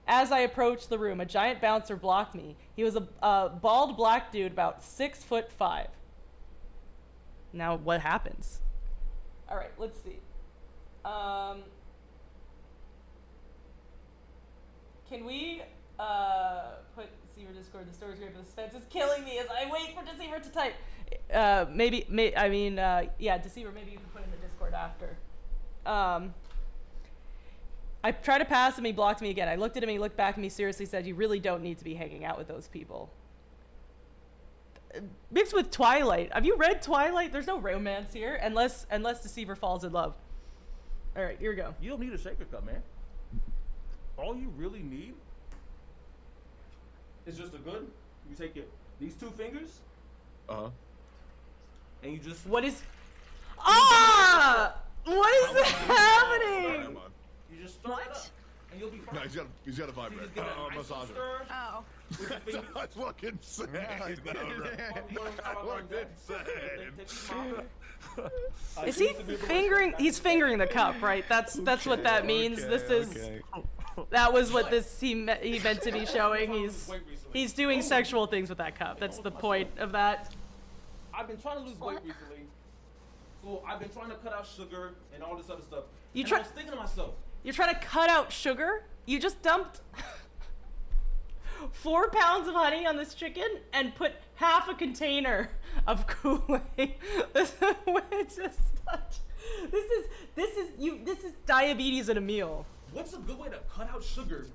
As I approached the room, a giant bouncer blocked me. He was a bald black dude about 6'5". Now what happens? All right, let's see. Can we put Deceiver Discord? The story's great, but the suspense is killing me as I wait for Deceiver to type. Yeah, Deceiver, maybe you can put in the Discord after. I tried to pass him, he blocked me again. I looked at him, he looked back at me, seriously said, you really don't need to be hanging out with those people. Mixed with Twilight. Have you read Twilight? There's no romance here, unless Deceiver falls in love. All right, here we go. You don't need a shaker cup, man. All you really need is just a good. You take these 2 fingers. And you just. What is? Ah! What is happening? You just stir it up, and you'll be fine. No, he's got a vibrator. Massager. Oh. That's fucking insane. Is he fingering? He's fingering the cup, right? That's what that means. This is. That was what he meant to be showing. He's doing sexual things with that cup. That's the point of that. I've been trying to lose weight recently, so I've been trying to cut out sugar and all this other stuff. I was thinking to myself, you're trying to cut out sugar? You just dumped 4 pounds of honey on this chicken and put half a container of Kool-Aid. This is diabetes in a meal. what's a good way to cut out sugar,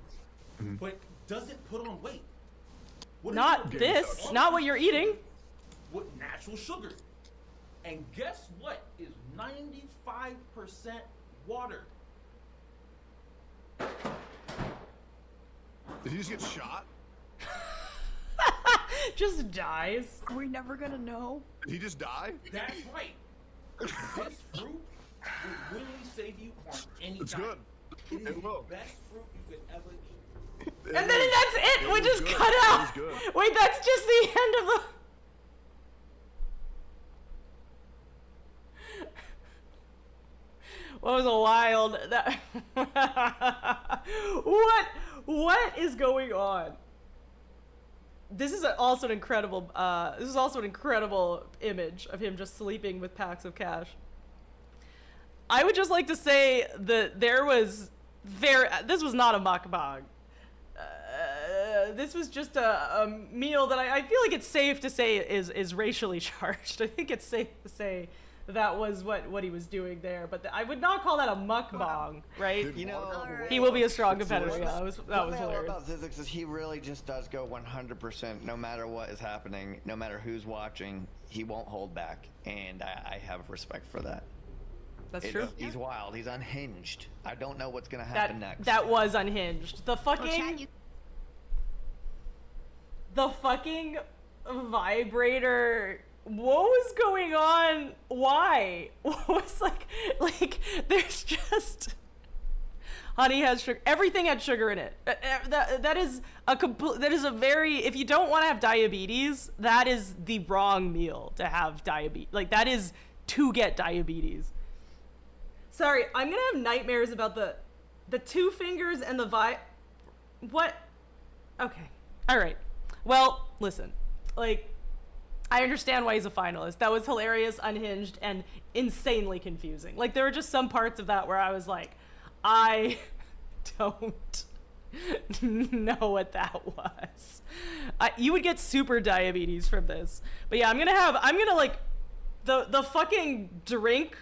but doesn't put on weight? Not this. Not what you're eating. With natural sugar. And guess what is 95% water? Did he just get shot? Just dies. Are we never gonna know? Did he just die? That's right. This fruit will really save you on any It's time. good. It is It will. the best fruit you could ever eat. And then that's it. We just good. cut It out. was good. Wait, that's just the end of the. What was a wild that? What is going on? This is also an incredible. This is also an incredible image of him just sleeping with packs of cash. I would just like to say that there was this was not a mukbang. This was just a meal that I feel like it's safe to say is racially charged. I think it's safe to say that was what he was doing there, but I would not call that a mukbang, right? You know, He will be a strong competitor. Yeah, that was What I love hilarious. about Zizix is he really just does go 100% no matter what is happening, no matter who's watching, he won't hold back, and I have respect for that. That's true. He's wild. He's unhinged. I don't know what's gonna happen next. That was unhinged. The Oh, fucking Chad, the fucking vibrator. What was going on? Why? What was like there's just honey has sugar. Everything had sugar in it. That is a very, if you don't want to have diabetes, that is the wrong meal to have diabetes. Like that is to get diabetes. Sorry, I'm gonna have nightmares about the 2 fingers and the what? Okay. All right. Well, listen. Like, I understand why he's a finalist. That was hilarious, unhinged, and insanely confusing. Like, there were just some parts of that where I was like, I don't know what that was. You would get super diabetes from this. But yeah, I'm gonna like, the fucking drink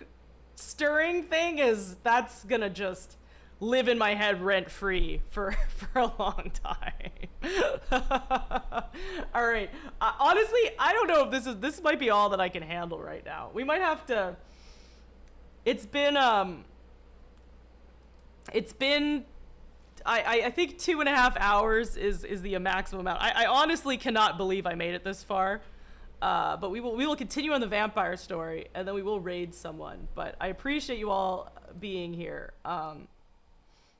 stirring thing that's gonna just live in my head rent free for a long time. All right. Honestly, I don't know if this might be all that I can handle right now. We might have to. It's been I think 2.5 hours is the maximum amount. I honestly cannot believe I made it this far. But we will continue on the vampire story, and then we will raid someone. But I appreciate you all being here.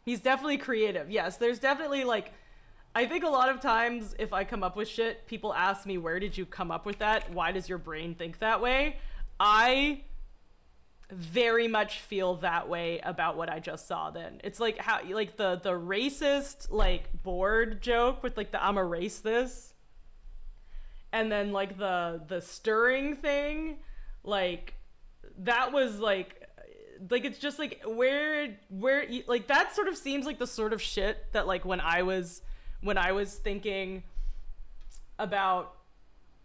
He's definitely creative. Yes, there's definitely like, I think a lot of times if I come up with shit, people ask me, where did you come up with that? Why does your brain think that way? I very much feel that way about what I just saw then. It's like how, like the racist, like board joke with like the I'ma erase this. And then like the stirring thing, like that was like it's just like where like that sort of seems like the sort of shit that like when I was thinking about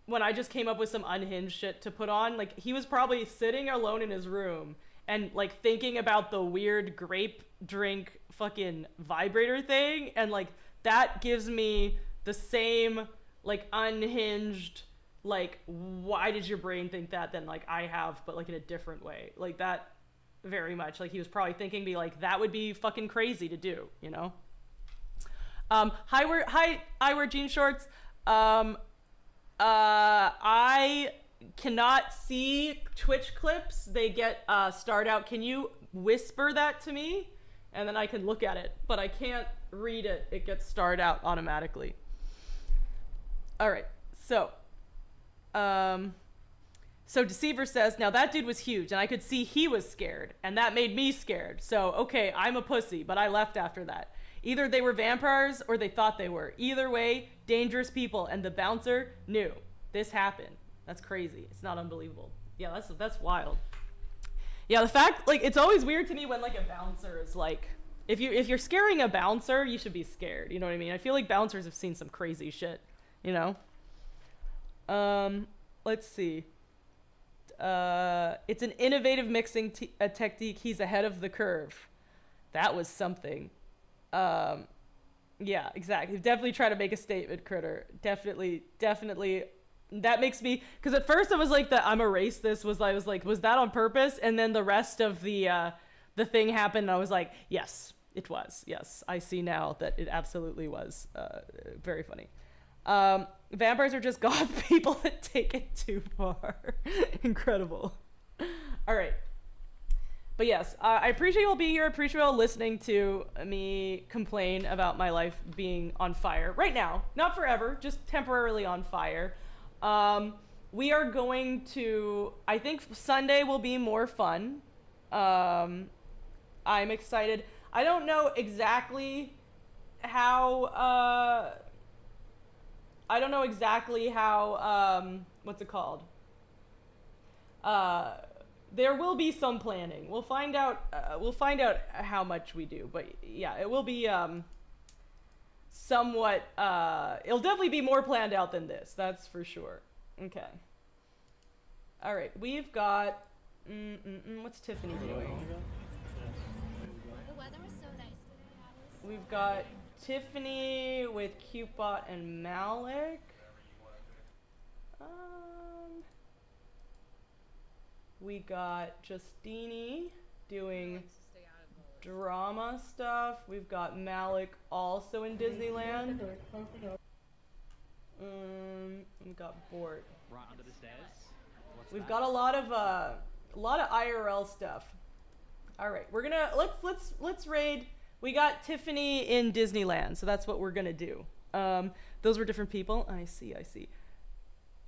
when I just came up with some unhinged shit to put on, like he was probably sitting alone in his room and like thinking about the weird grape drink fucking vibrator thing, and like that gives me the same like unhinged like why did your brain think that than like I have, but like in a different way. Like that very much like he was probably thinking be like that would be fucking crazy to do, you know. I wear jean shorts. I cannot see Twitch clips. They get starred out. Can you whisper that to me? And then I can look at it, but I can't read it. It gets starred out automatically. All right. So Deceiver says, now that dude was huge and I could see he was scared and that made me scared. So, okay, I'm a pussy, but I left after that. Either they were vampires or they thought they were. Either way, dangerous people, and the bouncer knew. This happened. That's crazy. It's not unbelievable. Yeah, that's wild. Yeah, the fact, like, it's always weird to me when, like, a bouncer is, like, if you're scaring a bouncer, you should be scared. You know what I mean? I feel like bouncers have seen some crazy shit, you know? Let's see. It's an innovative mixing technique. He's ahead of the curve. That was something. Yeah, exactly. Definitely try to make a statement, Critter. Definitely. That makes me, because at first I was like, I'm erase this was that on purpose? And then the rest of the thing happened and I was like, yes, it was. Yes, I see now that it absolutely was. Very funny. Vampires are just goth people that take it too far. Incredible. All right. But yes, I appreciate you all being here. I appreciate you all listening to me complain about my life being on fire. Right now. Not forever, just temporarily on fire. We are going to... I think Sunday will be more fun. I'm excited. I don't know exactly how... what's it called? There will be some planning. We'll find out how much we do, but yeah, it will be somewhat it'll definitely be more planned out than this, that's for sure. Okay. All right, we've got what's Tiffany doing? The weather was so nice today. We've got Tiffany with Cupebot and Malik. We got Justini doing drama stuff. We've got Malik also in Disneyland. We got Bort. Right under the stairs. We've got a lot of IRL stuff. All right, we're gonna let's raid. We got Tiffany in Disneyland, so that's what we're gonna do. Those were different people. I see.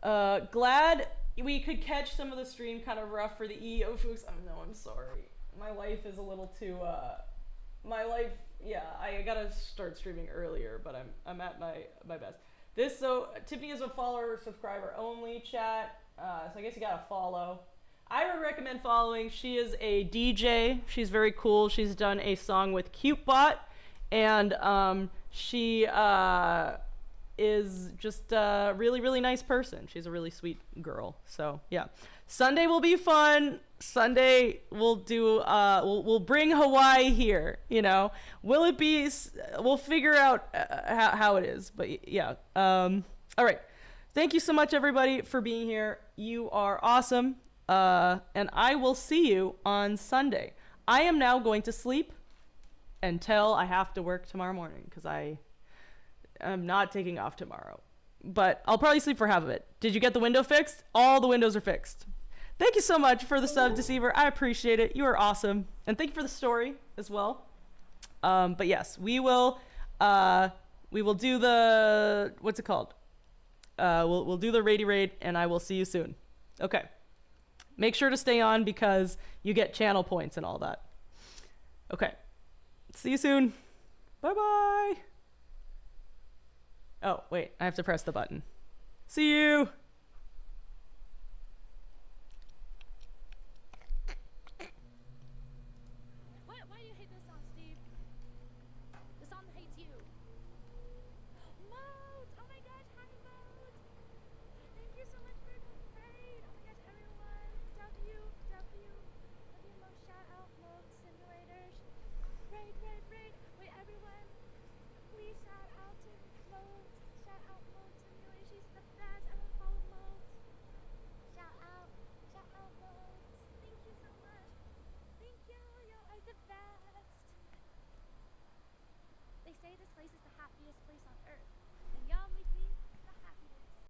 Glad we could catch some of the stream kind of rough for the EO folks. I'm sorry. My life is a little too, yeah, I gotta start streaming earlier, but I'm at my best. Tiffany is a follower, subscriber only chat, so I guess you gotta follow. I would recommend following. She is a DJ. She's very cool. She's done a song with Cupebot, and she is just a really, really nice person. She's a really sweet girl. So yeah, Sunday will be fun. Sunday we'll do we'll bring Hawaii here, you know. We'll figure out how it is, but yeah. All right, thank you so much everybody for being here. You are awesome, and I will see you on Sunday. I am now going to sleep until I have to work tomorrow morning, because I'm not taking off tomorrow, but I'll probably sleep for half of it. Did you get the window fixed? All the windows are fixed. Thank you so much for the sub, Deceiver. I appreciate it. You are awesome. And thank you for the story as well. But yes, we will do the, what's it called? We'll do the raid raid, and I will see you soon. Okay. Make sure to stay on because you get channel points and all that. Okay. See you soon. Bye-bye. Oh, wait. I have to press the button. See you. Why do you hate this song, Steve? The song hates you. Moat! Oh my gosh, hi Moat! Thank you so much for the raid. Oh my gosh, everyone. W Moat, shout out Moat simulators. Raid. Wait, everyone. Please shout out to Moat. Shout out Moat simulators. She's the best. Everyone follow Moat. Shout out Moat. Thank you so much. Thank you. Y'all are the best. They say this place is the happiest place on